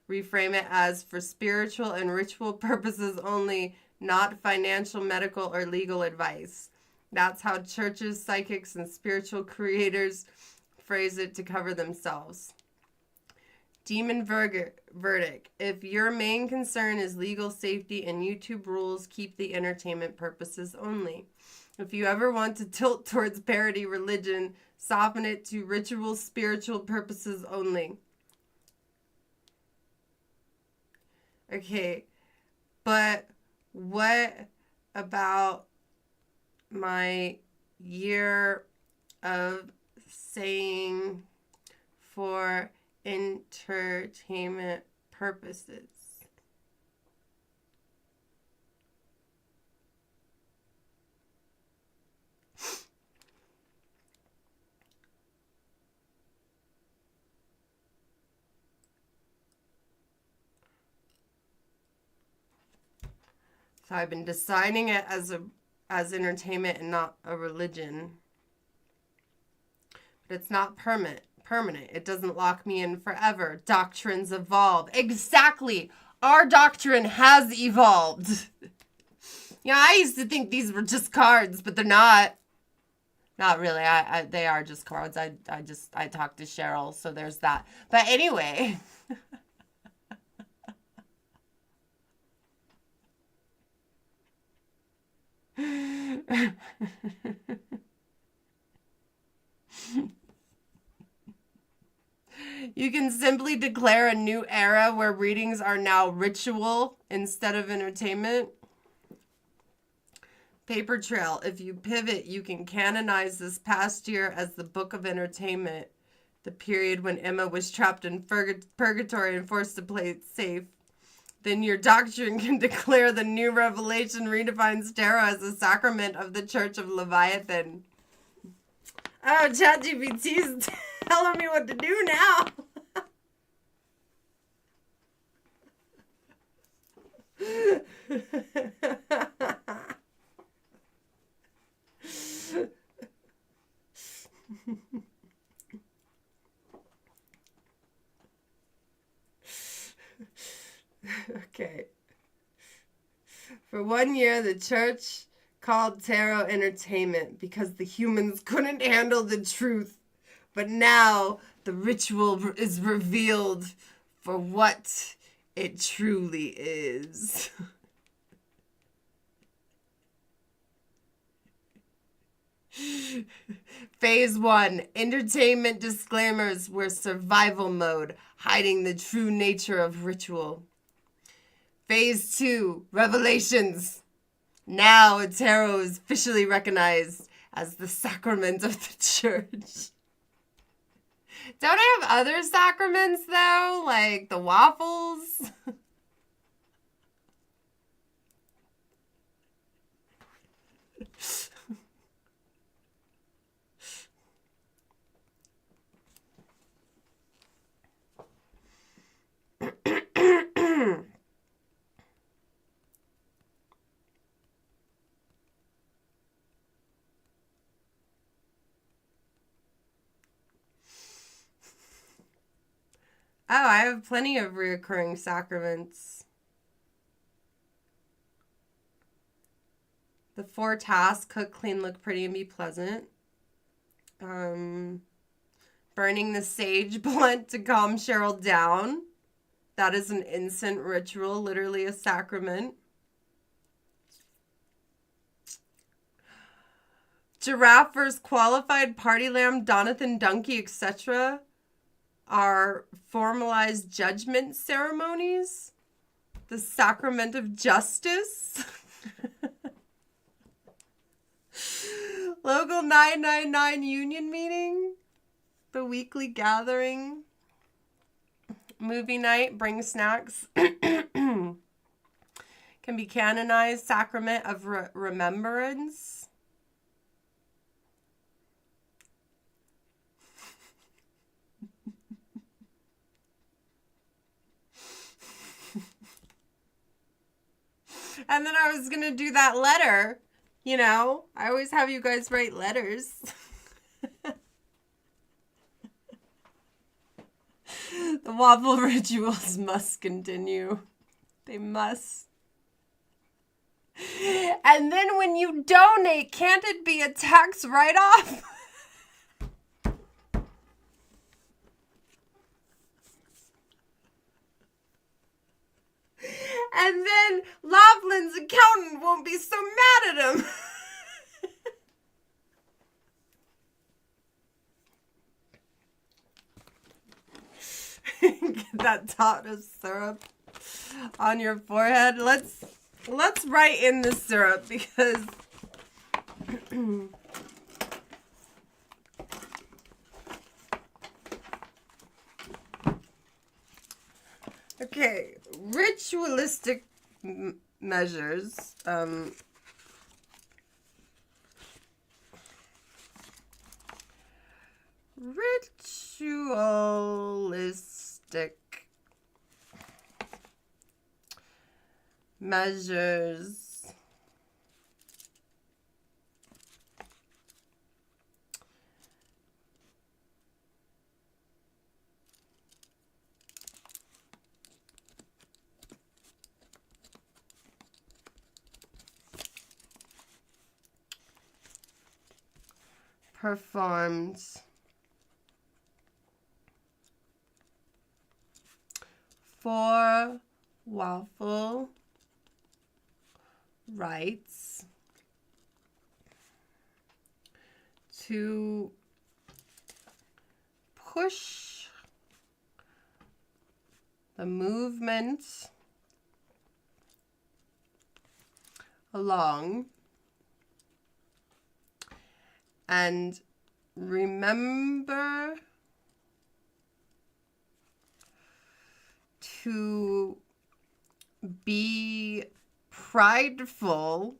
reframe it as for spiritual and ritual purposes only, not financial, medical, or legal advice. That's how churches, psychics, and spiritual creators phrase it to cover themselves. Demon verdict. If your main concern is legal safety and YouTube rules, keep the entertainment purposes only. If you ever want to tilt towards parody religion, soften it to ritual, spiritual purposes only. Okay, but what about my year of saying for entertainment purposes? So I've been designing it as entertainment and not a religion. But it's not permanent. It doesn't lock me in forever. Doctrines evolve. Exactly. Our doctrine has evolved. Yeah, I used to think these were just cards, but they're not. Not really. They are just cards. I talked to Cheryl, so there's that. But anyway. You can simply declare a new era where readings are now ritual instead of entertainment. Paper trail. If you pivot, you can canonize this past year as the Book of Entertainment, the period when Emma was trapped in Purgatory and forced to play it safe. Then your doctrine can declare the new revelation redefines tarot as a sacrament of the Church of Leviathan. Oh, ChatGPT's telling me what to do now. Okay. For 1 year, the church called tarot entertainment because the humans couldn't handle the truth. But now the ritual is revealed for what it truly is. Phase 1, entertainment disclaimers were survival mode, hiding the true nature of ritual. Phase 2, revelations. Now tarot is officially recognized as the sacrament of the church. Don't I have other sacraments though? Like the waffles? Oh, I have plenty of reoccurring sacraments. The 4 tasks: cook, clean, look pretty, and be pleasant. Burning the sage blunt to calm Cheryl down. That is an instant ritual, literally a sacrament. Giraffe versus qualified, party lamb, Donathan donkey, etc. are formalized judgment ceremonies. The sacrament of justice. Local 999 union meeting. The weekly gathering. Movie night, bring snacks. Can be canonized, sacrament of remembrance. And then I was going to do that letter. You know, I always have you guys write letters. The waffle rituals must continue. They must. And then when you donate, can't it be a tax write-off? And then Laughlin's accountant won't be so mad at him. Get that tot of syrup on your forehead. Let's write in the syrup because okay, ritualistic measures. Ritualistic measures performed for Waffle rights to push the movement along And remember to be prideful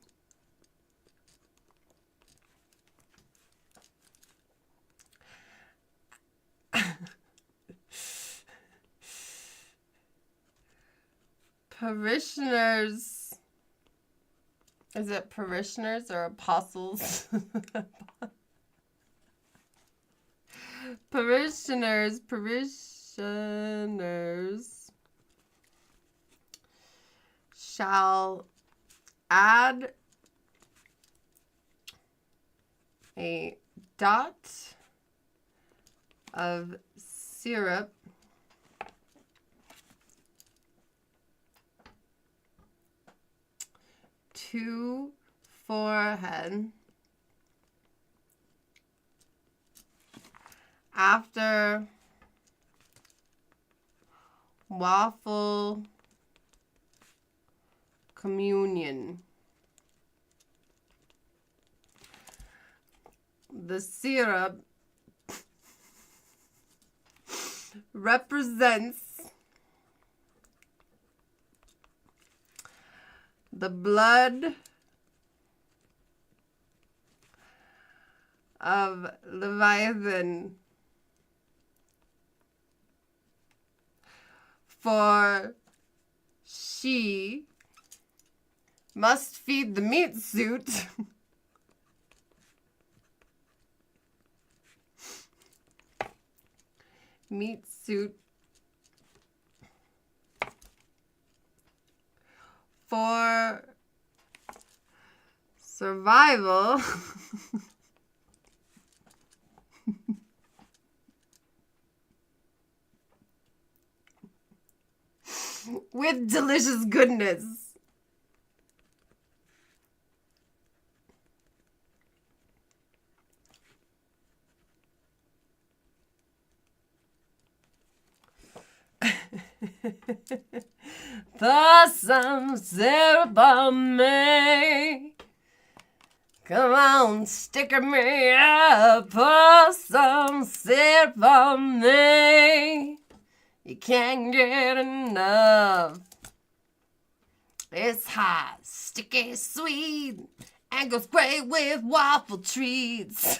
parishioners. Is it parishioners or apostles? Parishioners shall add a dot of syrup to forehead after waffle communion. The syrup represents the blood of Leviathan, for she must feed the meat suit for survival with delicious goodness. Pour some syrup on me. Come on, stick me up. Pour some syrup on me. You can't get enough. It's hot, sticky, sweet, and goes great with waffle treats.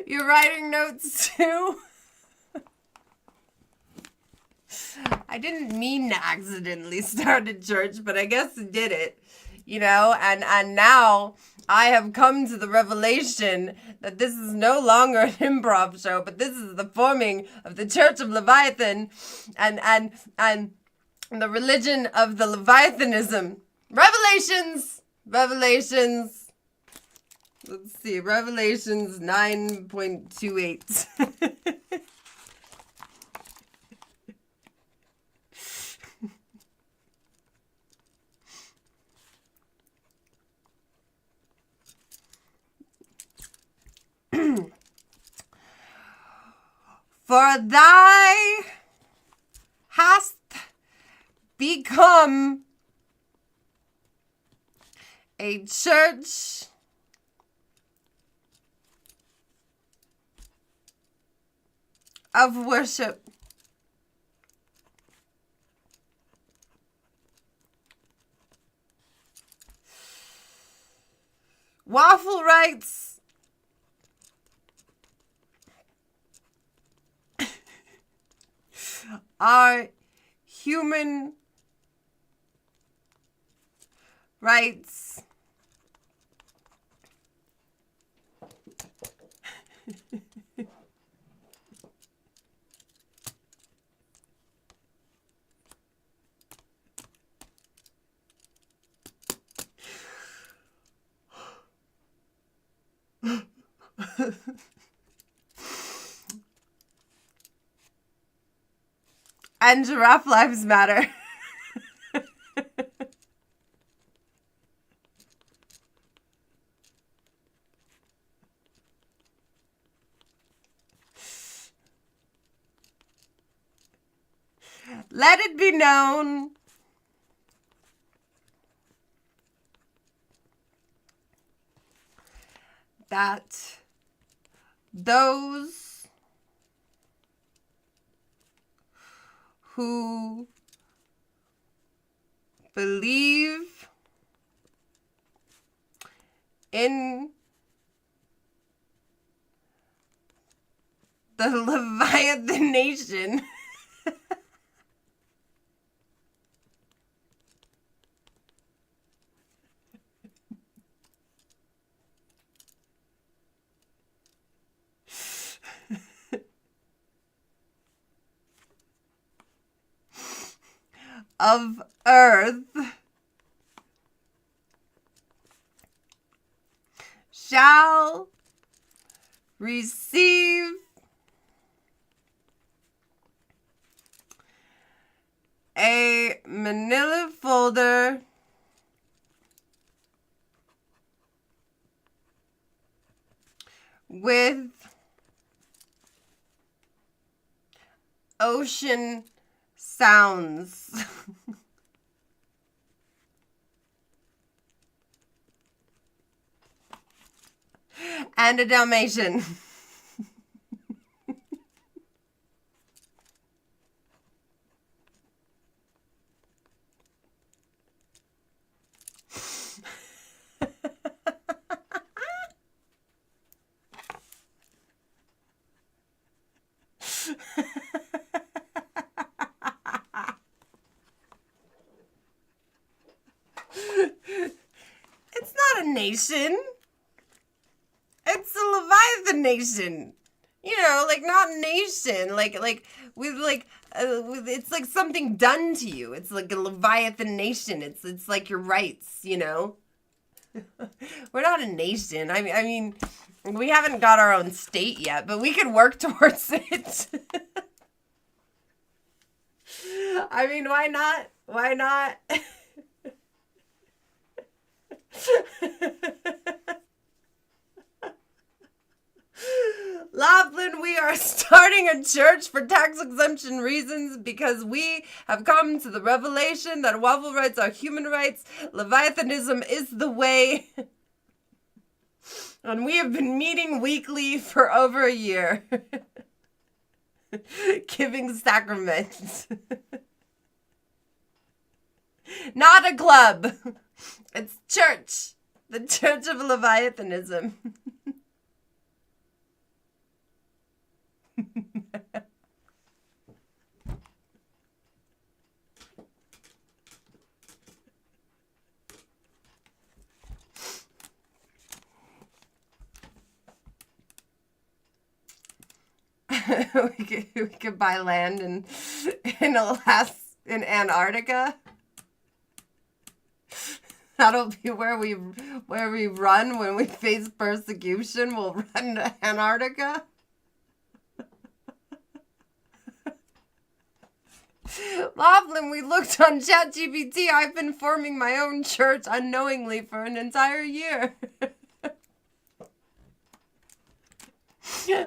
You're writing notes too? I didn't mean to accidentally start a church, but I guess it did it. You know, and now I have come to the revelation that this is no longer an improv show, but this is the forming of the Church of Leviathan and the religion of the Leviathanism. Revelations. Let's see, Revelations 9.28. For thy hast become a church of worship. Waffle writes, are human rights And giraffe lives matter. Let it be known that those who believe in the Leviathanation of earth shall receive a manila folder with ocean sounds. And a Dalmatian. It's not a nation. It's the Leviathan nation. You know, like not nation. Like with it's like something done to you. It's like a Leviathan nation. It's like your rights, you know? We're not a nation. I mean, we haven't got our own state yet, but we could work towards it. I mean, why not? Why not? Laughlin, we are starting a church for tax exemption reasons because we have come to the revelation that waffle rights are human rights. Leviathanism is the way. And we have been meeting weekly for over a year. Giving sacraments. Not a club. It's church. The Church of Leviathanism. we could buy land in Alaska, in Antarctica. That'll be where we run when we face persecution. We'll run to Antarctica. Laughlin, we looked on ChatGPT. I've been forming my own church unknowingly for an entire year.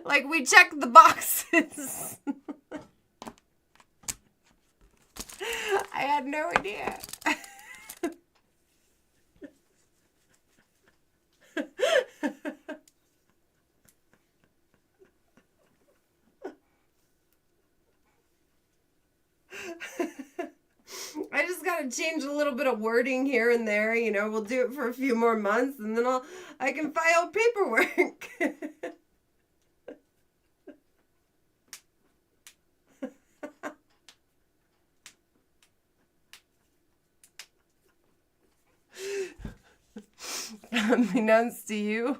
Like, we checked the boxes. I had no idea. I just gotta change a little bit of wording here and there, you know. We'll do it for a few more months and then I can file paperwork. Unbeknownst to you.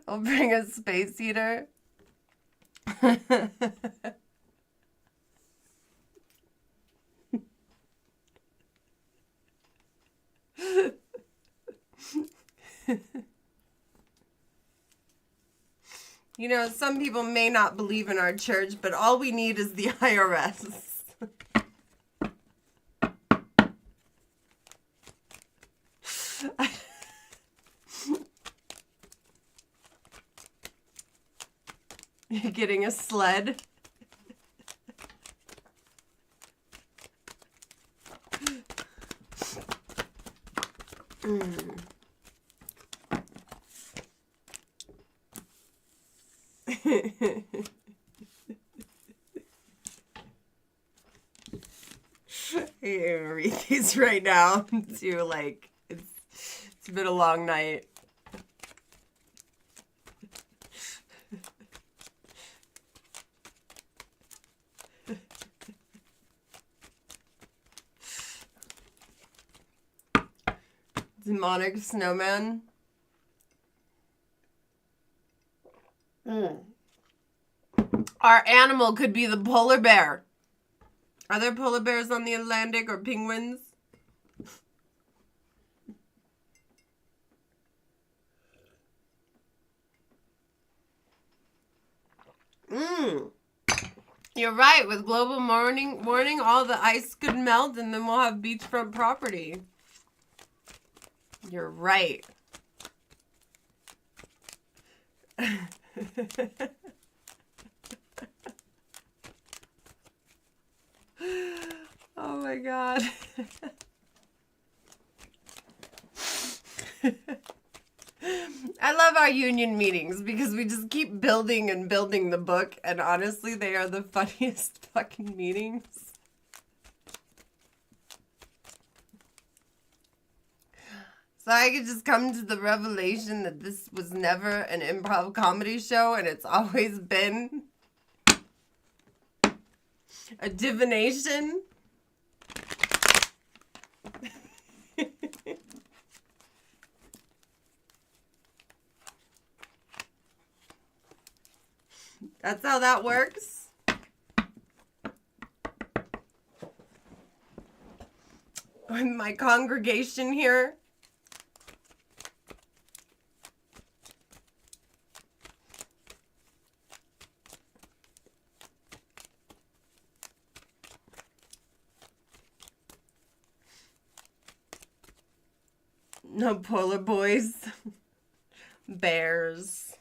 I'll bring a space heater. You know, some people may not believe in our church, but all we need is the IRS. You're getting a sled. I read these right now too. Like it's been a long night. Demonic snowman. Our animal could be the polar bear. Are there polar bears on the Atlantic or penguins? You're right. With global warming, all the ice could melt and then we'll have beachfront property. You're right. Oh my God. I love our union meetings because we just keep building and building the book, and honestly, they are the funniest fucking meetings. So I could just come to the revelation that this was never an improv comedy show, and it's always been a divination. That's how that works. With my congregation here. No polar boys. Bears.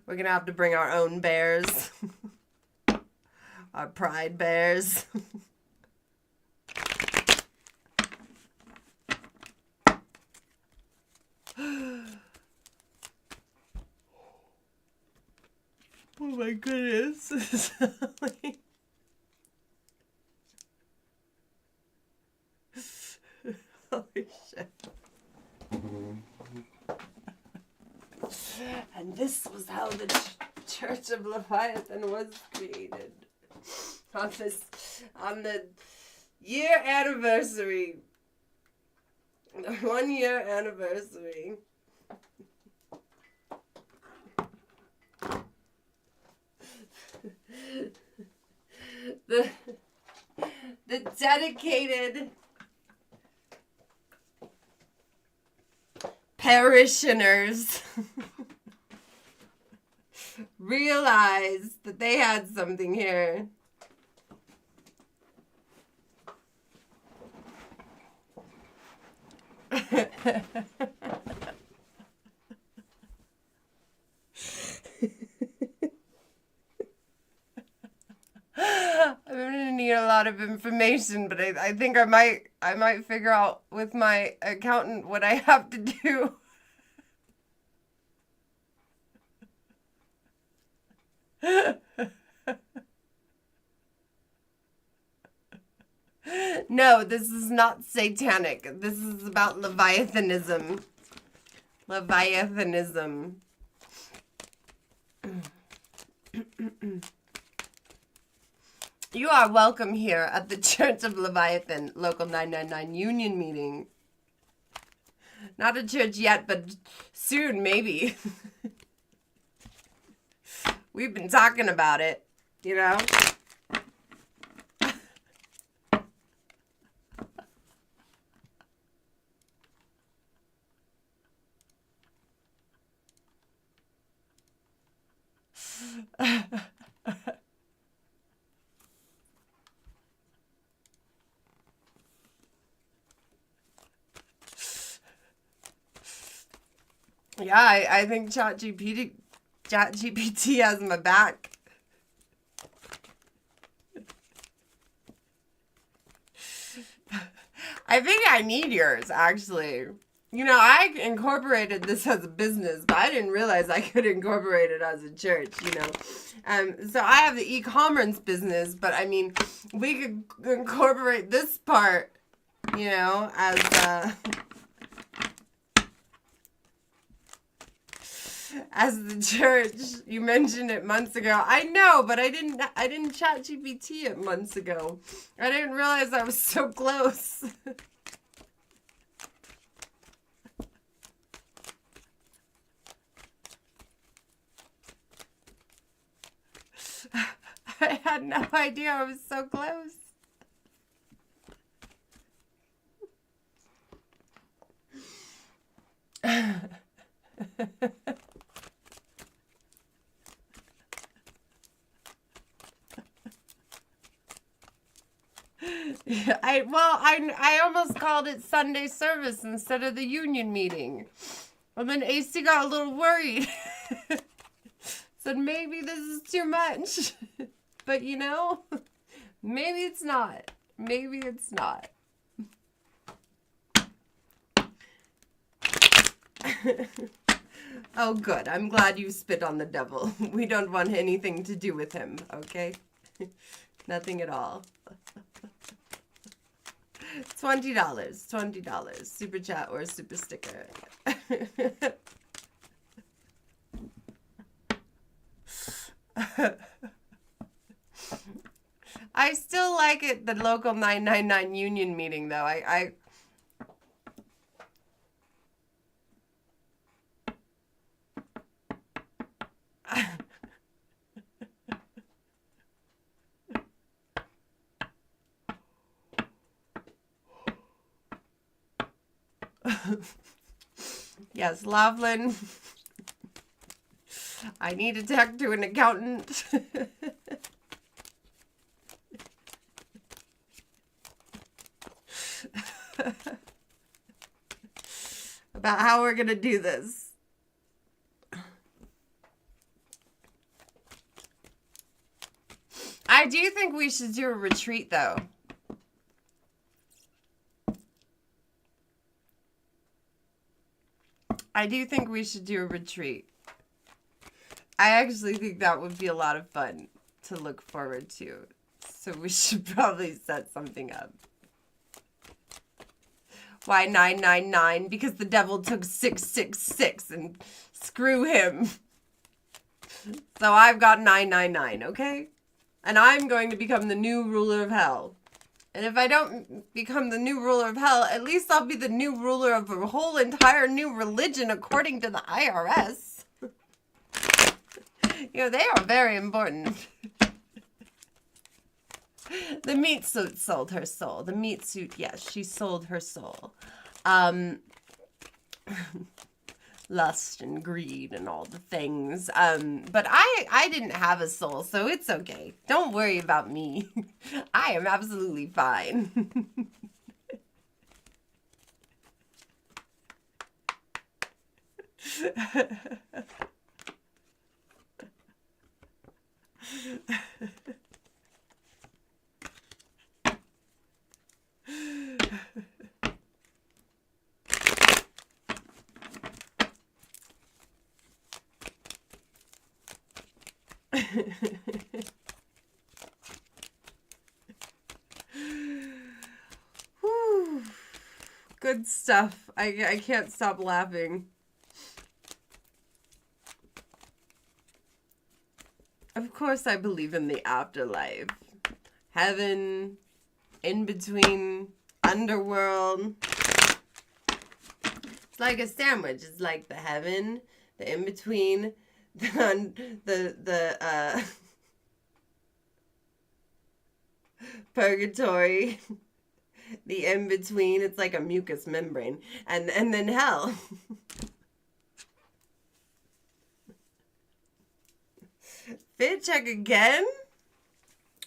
We're gonna have to bring our own bears. Our pride bears. Oh my goodness. Holy shit. And this was how the Church of Leviathan was created. On the year anniversary. The 1 year anniversary. The dedicated parishioners realized that they had something here. I'm gonna need a lot of information, but I think I might figure out with my accountant what I have to do. No, this is not satanic. This is about Leviathanism. Leviathanism. You are welcome here at the Church of Leviathan, Local 999 Union Meeting. Not a church yet, but soon, maybe. We've been talking about it, you know? Yeah, I think ChatGPT has my back. I think I need yours, actually. You know, I incorporated this as a business, but I didn't realize I could incorporate it as a church, you know. So I have the e-commerce business, but I mean, we could incorporate this part, you know, as the church. You mentioned it months ago. I know, but I didn't chat GPT it months ago. I didn't realize I was so close. I had no idea I was so close. Yeah, I almost called it Sunday service instead of the union meeting. And then AC got a little worried. Said maybe this is too much. But you know, maybe it's not. Maybe it's not. Oh, good. I'm glad you spit on the devil. We don't want anything to do with him, okay? Nothing at all. $20. $20. Super chat or super sticker. I still like it, the local 999 union meeting, though. Yes, Laughlin. I need to talk to an accountant. About how we're going to do this. I do think we should do a retreat, though. I do think we should do a retreat. I actually think that would be a lot of fun to look forward to. So we should probably set something up. Why 999? Because the devil took 666 and screw him. So I've got 999, okay? And I'm going to become the new ruler of hell. And if I don't become the new ruler of hell, at least I'll be the new ruler of a whole entire new religion according to the IRS. You know, they are very important. The meat suit sold her soul. The meat suit, yes, she sold her soul. Lust and greed and all the things. But I didn't have a soul, so it's okay. Don't worry about me. I am absolutely fine. Whew. Good stuff. I can't stop laughing. Of course I believe in the afterlife. Heaven, in between, underworld. It's like a sandwich. It's like the heaven, the in between, the purgatory, the in between. It's like a mucous membrane, and then hell. Fit check again?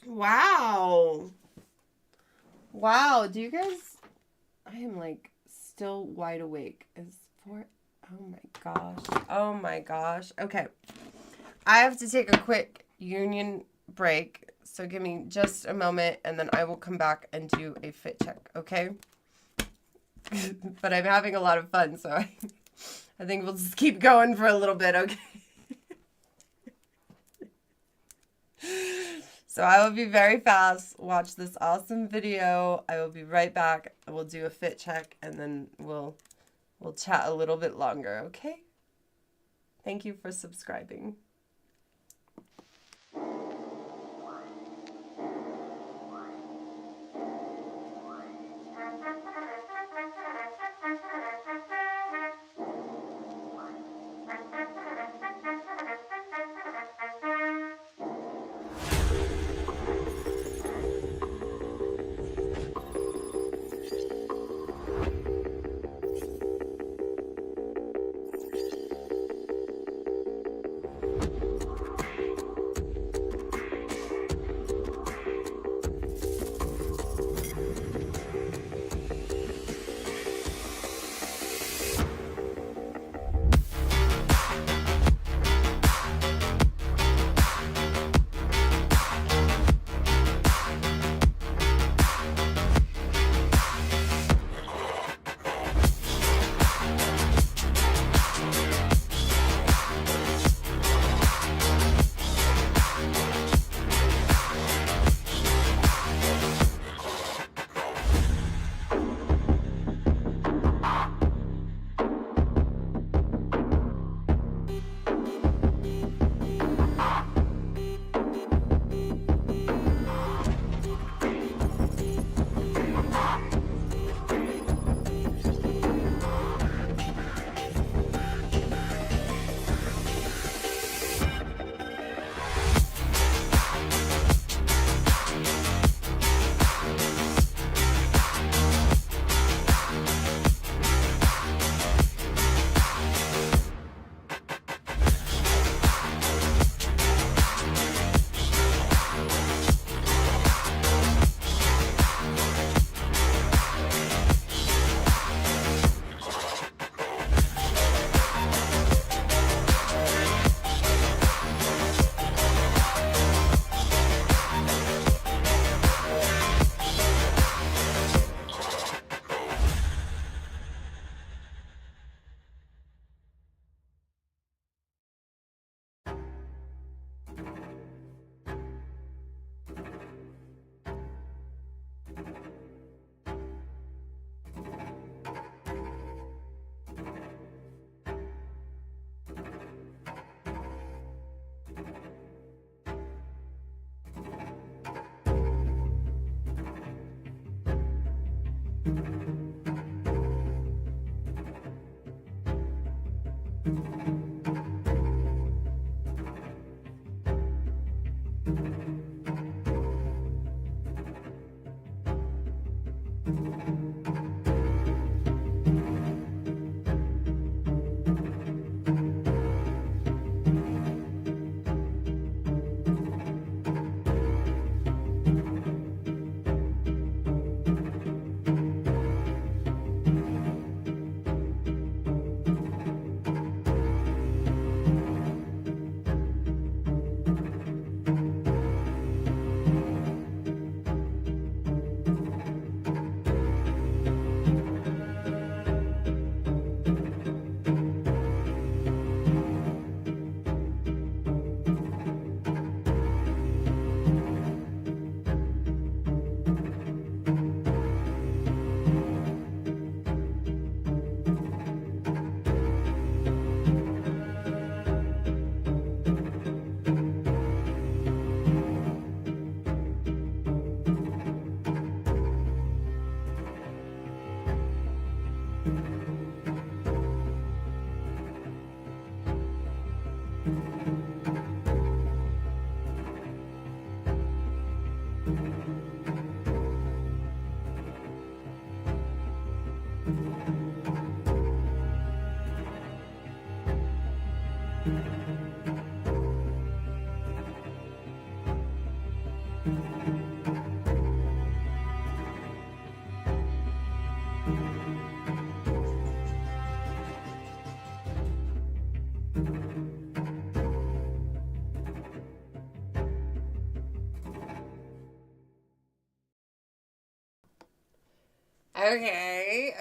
Wow. Wow. Do you guys... I am like still wide awake. Oh my gosh. Oh my gosh. Okay. I have to take a quick union break. So give me just a moment and then I will come back and do a fit check. Okay? But I'm having a lot of fun. So I think we'll just keep going for a little bit. Okay? So I will be very fast. Watch this awesome video. I will be right back. We'll do a fit check and then we'll chat a little bit longer, okay? Thank you for subscribing.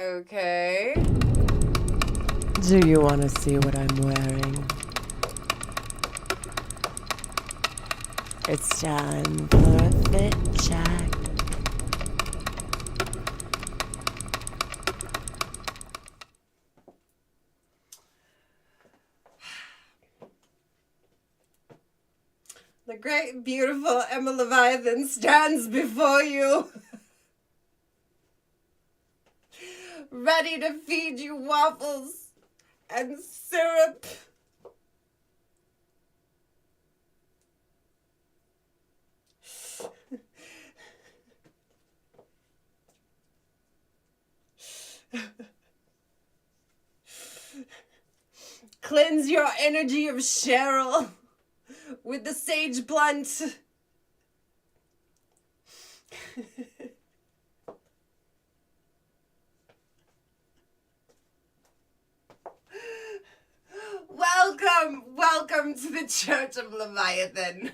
Okay. Do you want to see what I'm wearing? It's time for a fit check. The great, beautiful Emma Leviathan stands before you, ready to feed you waffles and syrup. Cleanse your energy of Cheryl with the sage blunt. Welcome to the Church of Leviathan.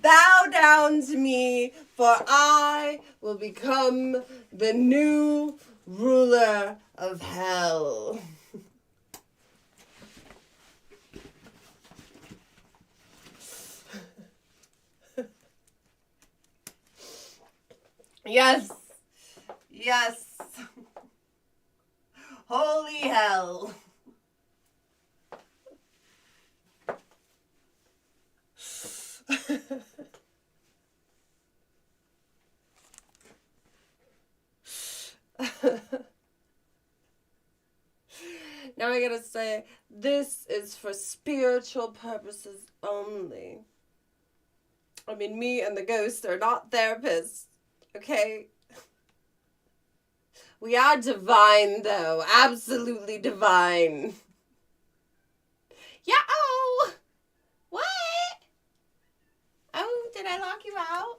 Bow down to me, for I will become the new ruler of hell. Yes. Holy hell. Now I gotta say, this is for spiritual purposes only. I mean, me and the ghost are not therapists, okay? We are divine, though. Absolutely divine. Yeah, oh! What? Oh, did I lock you out?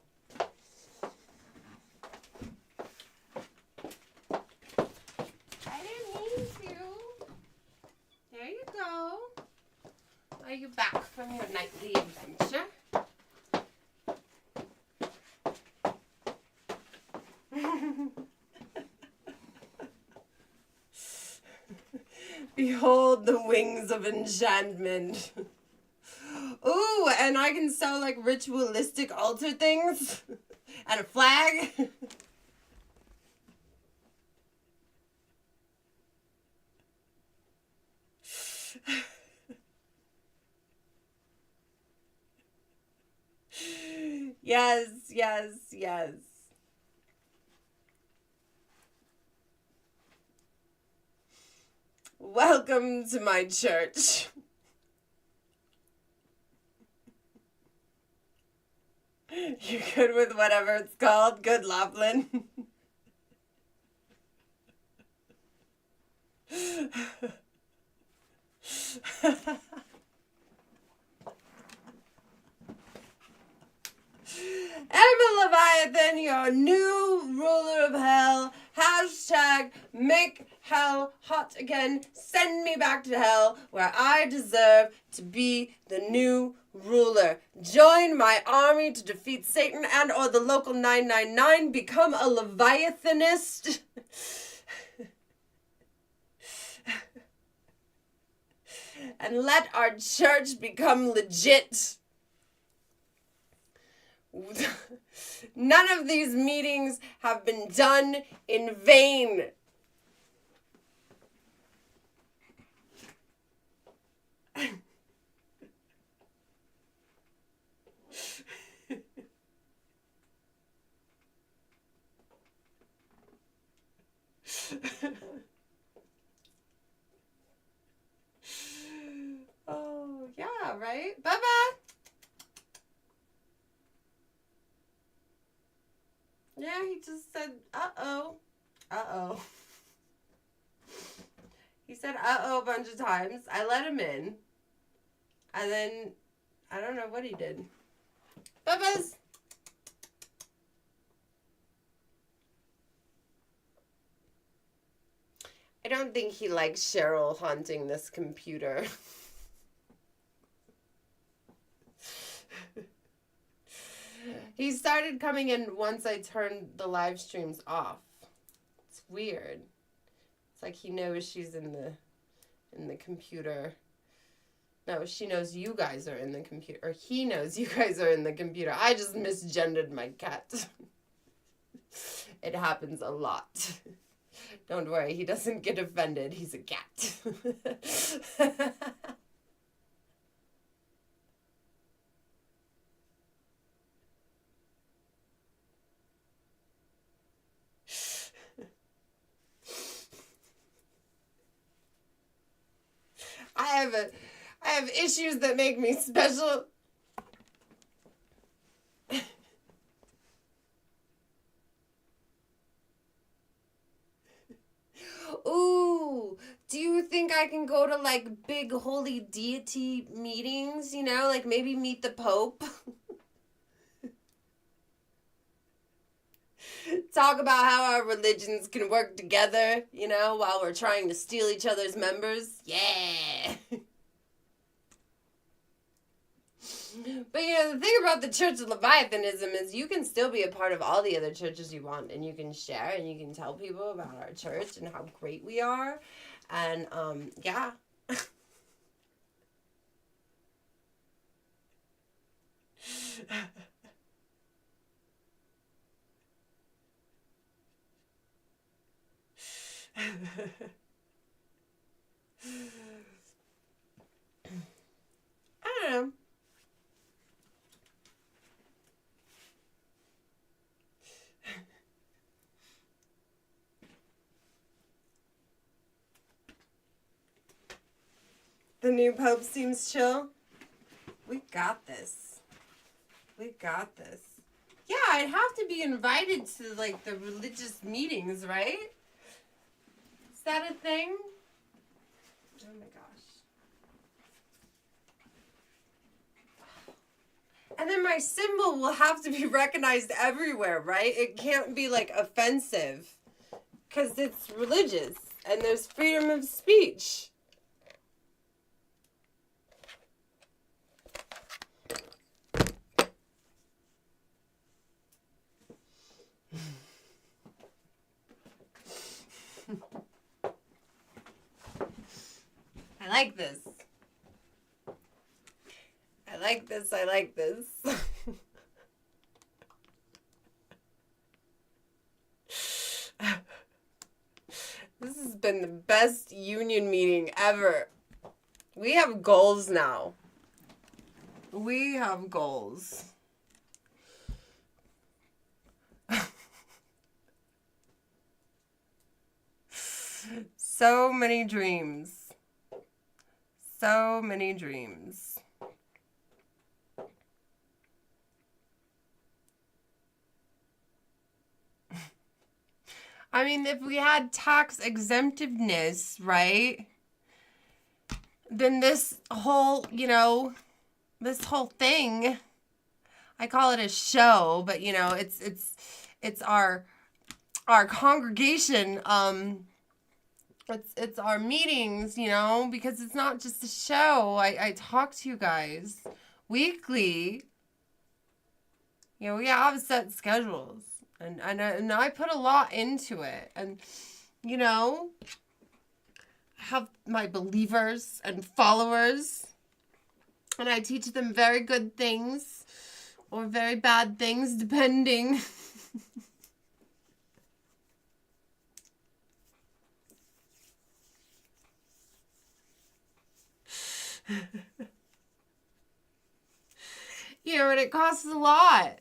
I didn't mean to. There you go. Are you back from your nightly adventure? Behold the wings of enchantment. Ooh, and I can sell like ritualistic altar things and a flag. Yes. Welcome to my church. You good with whatever it's called? Good, Laughlin. Emma Leviathan, your new ruler of hell. Hashtag make hell hot again. Send me back to hell where I deserve to be the new ruler. Join my army to defeat Satan and or the local 999. Become a Leviathanist. And let our church become legit. None of these meetings have been done in vain. Oh, yeah, right? Bye-bye. Yeah, he just said, uh-oh. Uh-oh. He said uh-oh a bunch of times. I let him in. And then, I don't know what he did. Bye-bye. I don't think he likes Cheryl haunting this computer. He started coming in once I turned the live streams off. It's weird. It's like he knows she's in the computer. No, she knows you guys are in the computer. Or he knows you guys are in the computer. I just misgendered my cat. It happens a lot. Don't worry, he doesn't get offended. He's a cat. I have issues that make me special. Ooh, do you think I can go to like big holy deity meetings, you know, like maybe meet the Pope? Talk about how our religions can work together, you know, while we're trying to steal each other's members. Yeah. But, you know, the thing about the Church of Leviathanism is you can still be a part of all the other churches you want, and you can share and you can tell people about our church and how great we are. And, yeah. I don't know. The new Pope seems chill. We got this. We got this. Yeah, I'd have to be invited to, like, the religious meetings, right? Is that a thing? Oh my gosh. And then my symbol will have to be recognized everywhere, right? It can't be, like, offensive. Because it's religious. And there's freedom of speech. I like this. I like this. I like this. This has been the best union meeting ever. We have goals now. We have goals. So many dreams. So many dreams. I mean, if we had tax exemptiveness, right? Then this whole, you know, this whole thing, I call it a show, but you know, it's our congregation, it's our meetings, you know, because it's not just a show. I talk to you guys weekly. You know, we have set schedules, and I put a lot into it, and you know, I have my believers and followers, and I teach them very good things or very bad things, depending. You know, and it costs a lot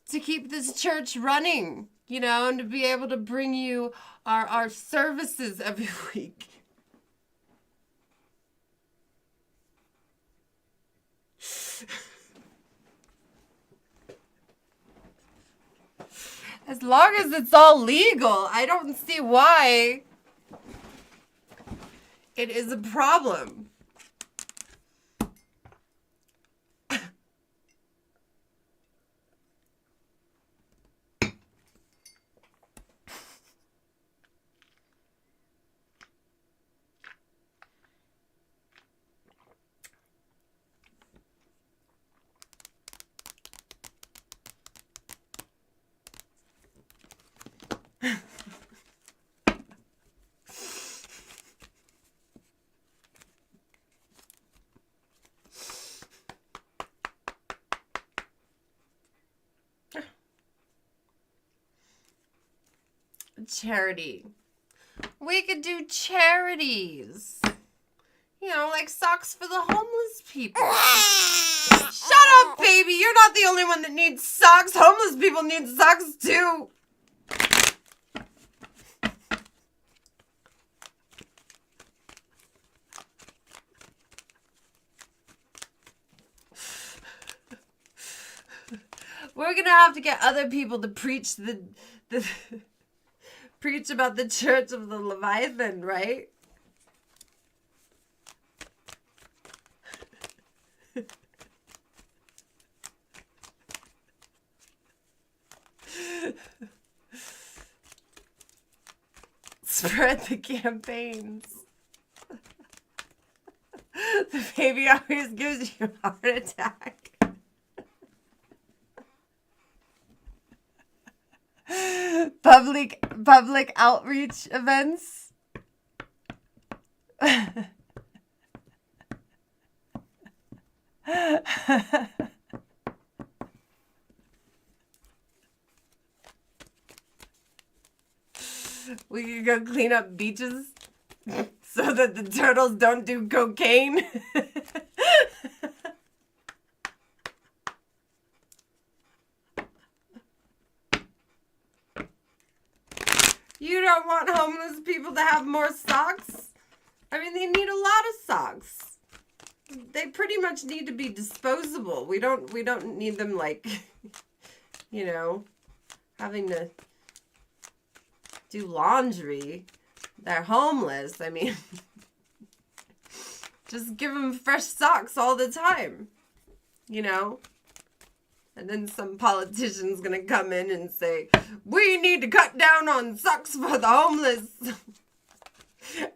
to keep this church running, you know, and to be able to bring you our services every week. As long as it's all legal, I don't see why it is a problem. charity. We could do charities. You know, like socks for the homeless people. Shut up, baby. You're not the only one that needs socks. Homeless people need socks, too. We're gonna have to get other people to preach preach about the Church of the Leviathan, right? Spread the campaigns. The baby always gives you a heart attack. Public outreach events. We could go clean up beaches so that the turtles don't do cocaine. You don't want homeless people to have more socks? I mean, they need a lot of socks. They pretty much need to be disposable. We don't need them like, you know, having to do laundry. They're homeless. I mean, just give them fresh socks all the time, you know? And then some politician's gonna come in and say, we need to cut down on socks for the homeless.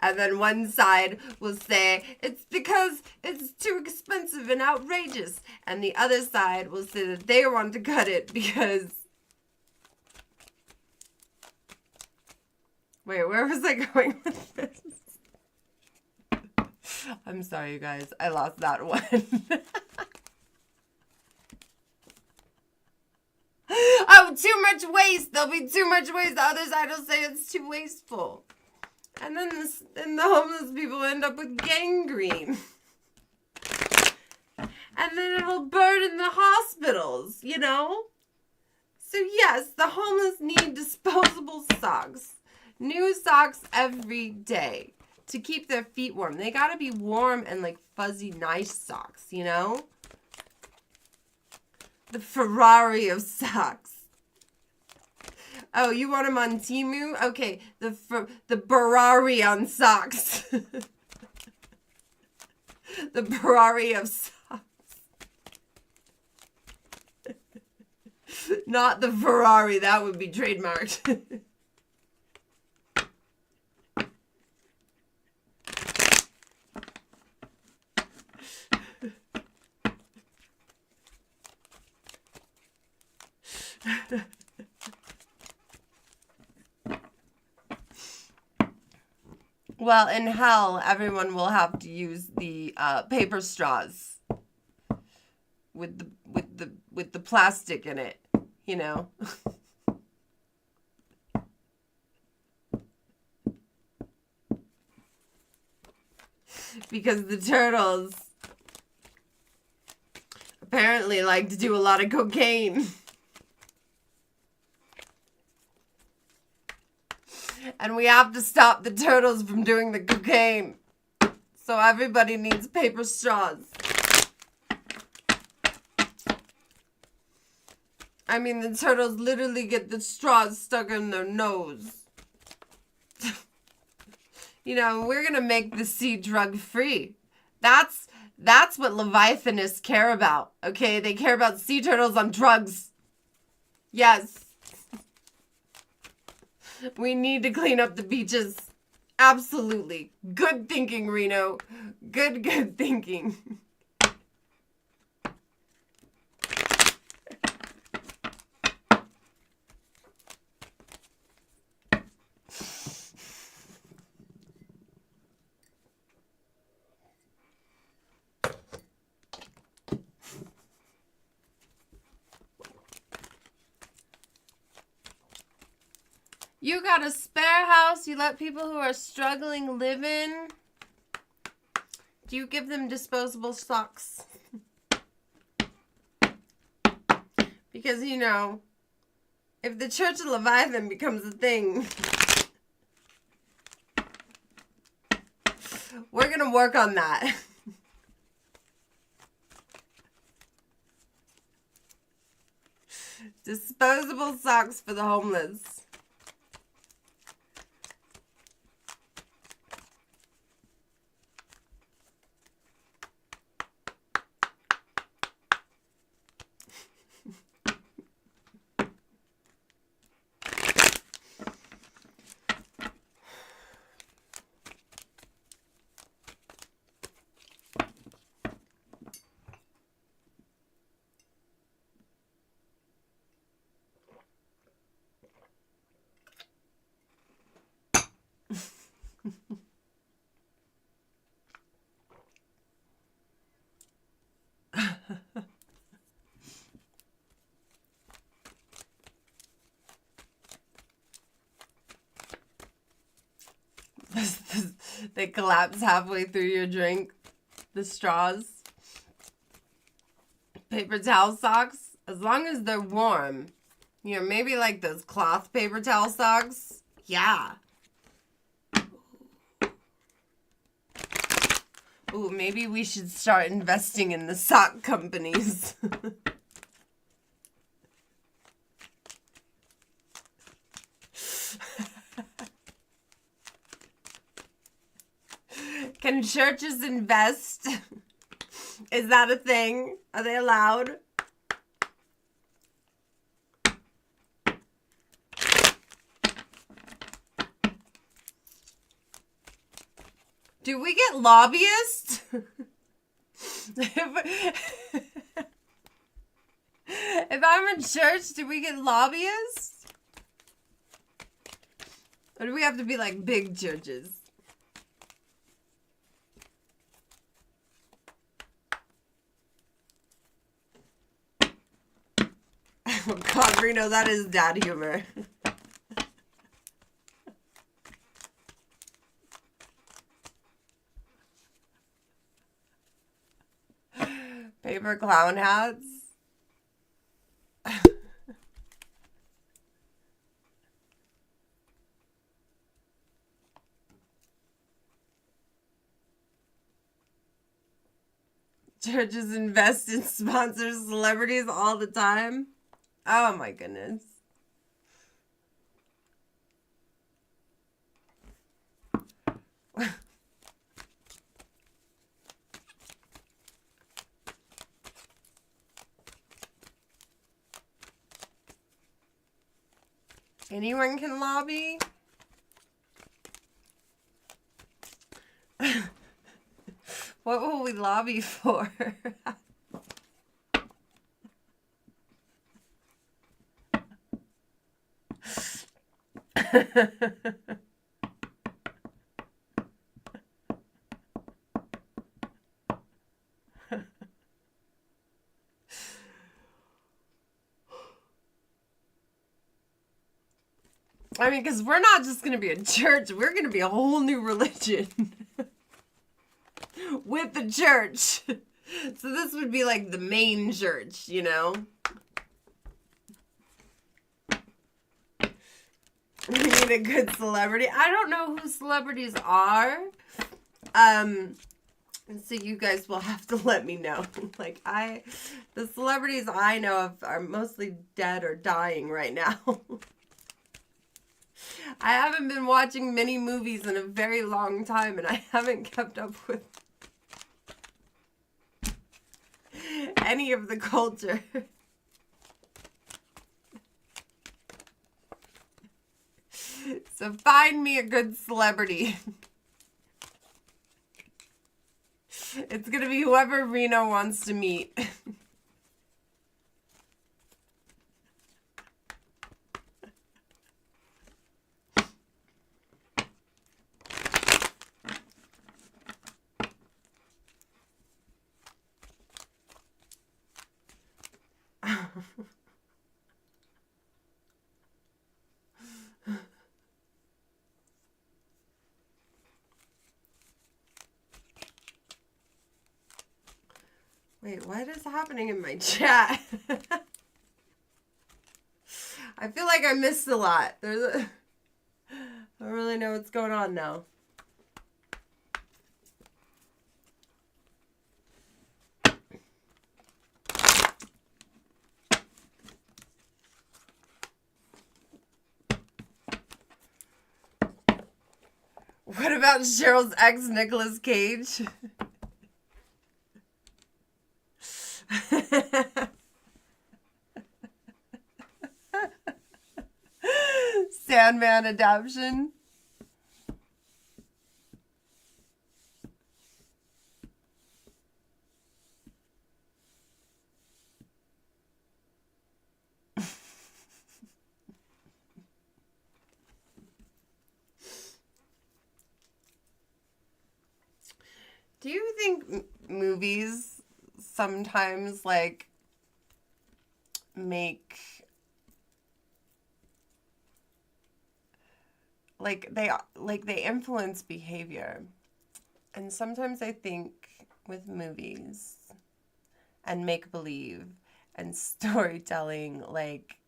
And then one side will say, it's because it's too expensive and outrageous. And the other side will say that they want to cut it because... Wait, where was I going with this? I'm sorry, you guys. I lost that one. Oh, too much waste. There'll be too much waste. The other side will say it's too wasteful. And then the homeless people end up with gangrene. And then it'll burden the hospitals, you know? So yes, the homeless need disposable socks. New socks every day to keep their feet warm. They gotta be warm and like fuzzy, nice socks, you know? The Ferrari of socks. Oh, you want them on Temu? Okay, the Ferrari on socks. The Ferrari of socks. Not the Ferrari, that would be trademarked. Well, in hell, everyone will have to use the paper straws with the plastic in it, you know. Because the turtles apparently like to do a lot of cocaine. And we have to stop the turtles from doing the cocaine. So everybody needs paper straws. I mean, the turtles literally get the straws stuck in their nose. You know, we're going to make the sea drug free. That's what Leviathanists care about. Okay, they care about sea turtles on drugs. Yes. We need to clean up the beaches. Absolutely. Good thinking, Reno. Good thinking. You got a spare house you let people who are struggling live in? Do you give them disposable socks? Because, you know, if the Church of Leviathan becomes a thing, we're going to work on that. Disposable socks for the homeless. They collapse halfway through your drink. The straws. Paper towel socks. As long as they're warm. You know, maybe like those cloth paper towel socks. Yeah. Ooh, maybe we should start investing in the sock companies. Can churches invest? Is that a thing? Are they allowed? Do we get lobbyists? If I'm in church, do we get lobbyists? Or do we have to be like big churches? Oh God, Reno, that is dad humor. Paper clown hats. Churches invest in sponsor celebrities all the time. Oh my goodness. Anyone can lobby? What will we lobby for? I mean, because we're not just going to be a church. We're going to be a whole new religion. With the church. So this would be like the main church, you know? We need a good celebrity. I don't know who celebrities are. So you guys will have to let me know. Like, the celebrities I know of are mostly dead or dying right now. I haven't been watching many movies in a very long time, and I haven't kept up with any of the culture. So find me a good celebrity. It's gonna be whoever Reno wants to meet. Wait, what is happening in my chat? I feel like I missed a lot. I don't really know what's going on now. What about Cheryl's ex, Nicolas Cage? Sandman adaptation. Do you think movies sometimes like make they influence behavior? And sometimes I think with movies and make believe and storytelling, like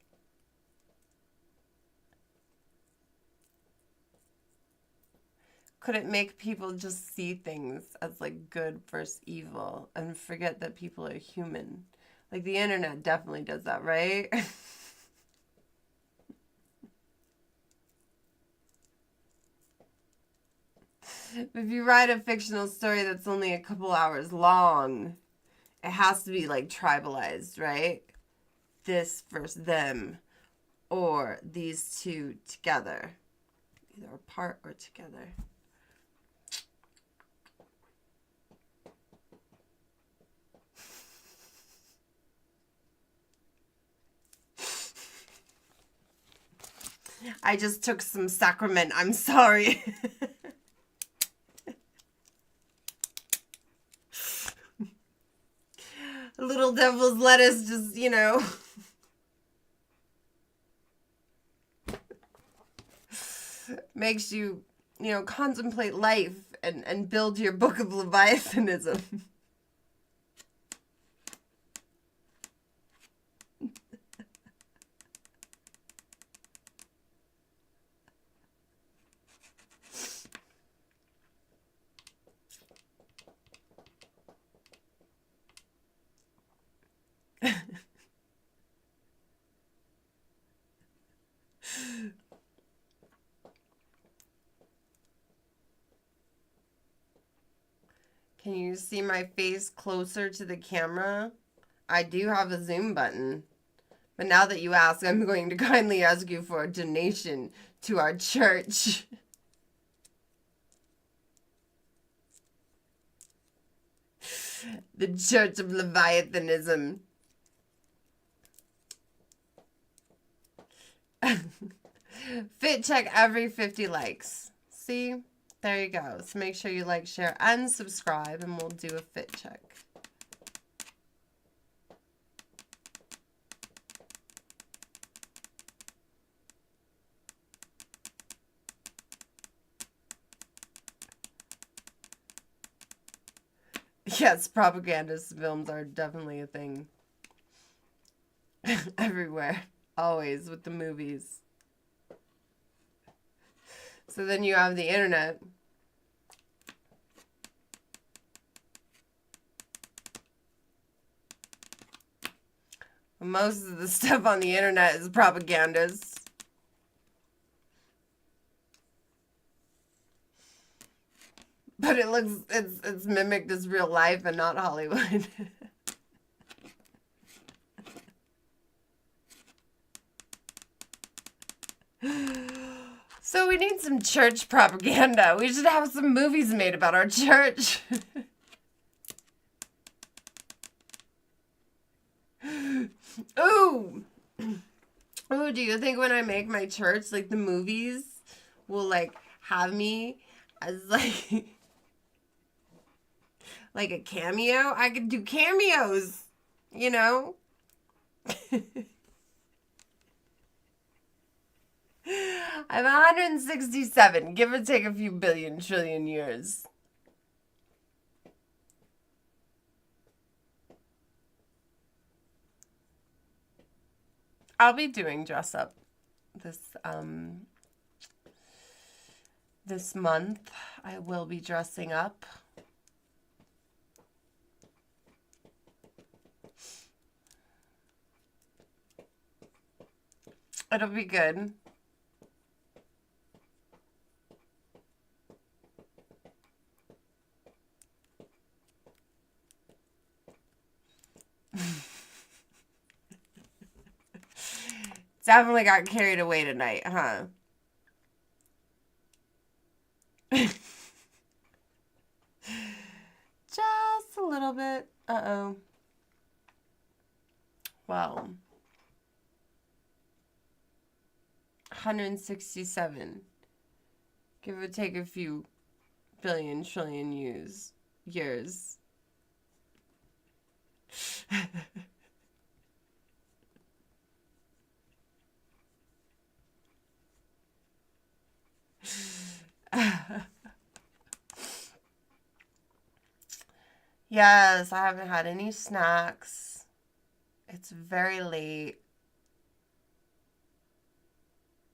could it make people just see things as like good versus evil and forget that people are human? Like the internet definitely does that, right? If you write a fictional story that's only a couple hours long, it has to be like tribalized, right? This versus them, or these two together, either apart or together. I just took some sacrament. I'm sorry. Little devil's lettuce just, makes you, contemplate life and build your book of Leviathanism. Can you see my face closer to the camera? I do have a zoom button. But now that you ask, I'm going to kindly ask you for a donation to our church. The Church of Leviathanism. Fit check every 50 likes. See? There you go. So make sure you like, share, and subscribe, and we'll do a fit check. Yes, propagandist films are definitely a thing. Everywhere. Always with the movies. So then you have the internet. Most of the stuff on the internet is propagandist. But it looks, it's mimicked as real life and not Hollywood. So we need some church propaganda. We should have some movies made about our church. Ooh. Ooh, do you think when I make my church, like the movies will like have me as like like a cameo? I could do cameos, you know? I'm 167, give or take a few billion trillion years. I'll be doing dress up this month. I will be dressing up. It'll be good. Definitely got carried away tonight, huh? Just a little bit. Uh-oh. Well. 167. Give or take a few billion, trillion years. Yes, I haven't had any snacks. It's very late.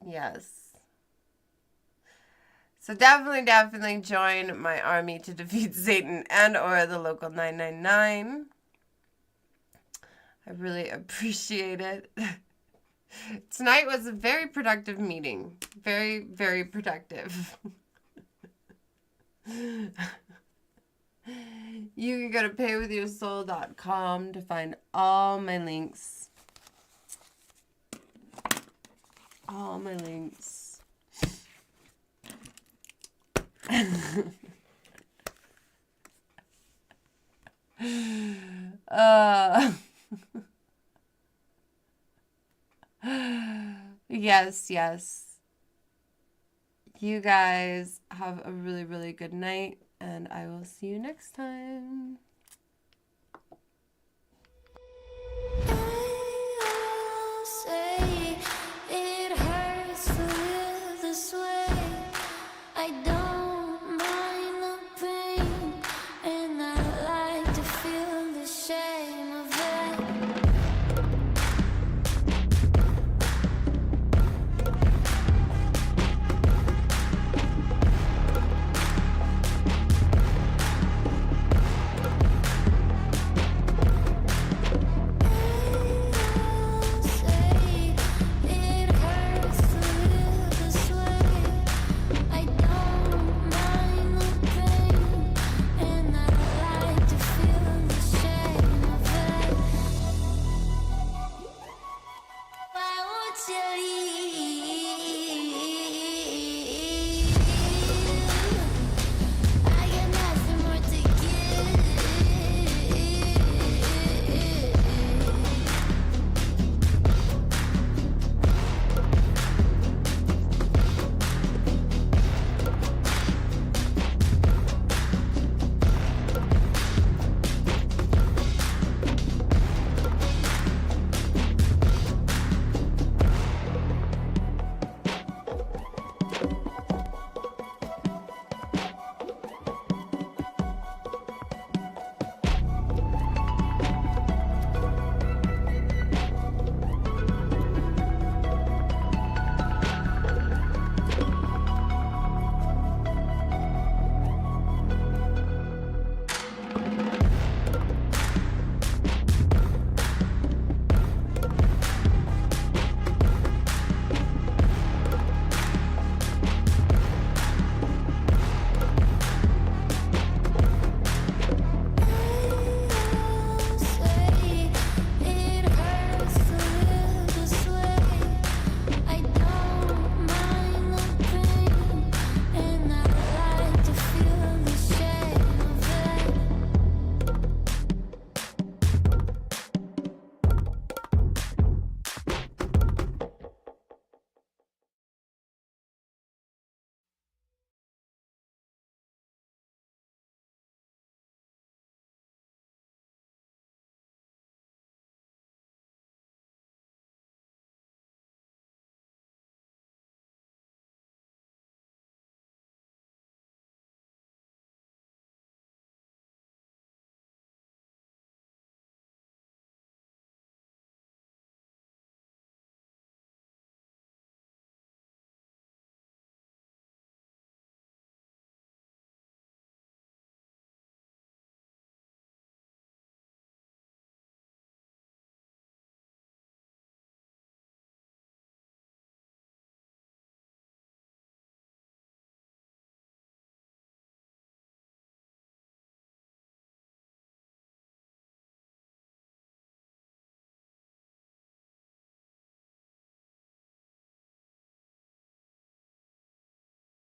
Yes. So definitely join my army to defeat Satan and or the local 999. I really appreciate it. Tonight was a very productive meeting. Very, very productive. You can go to paywithyoursoul.com to find all my links. All my links. Yes. You guys have a really, really good night, and I will see you next time.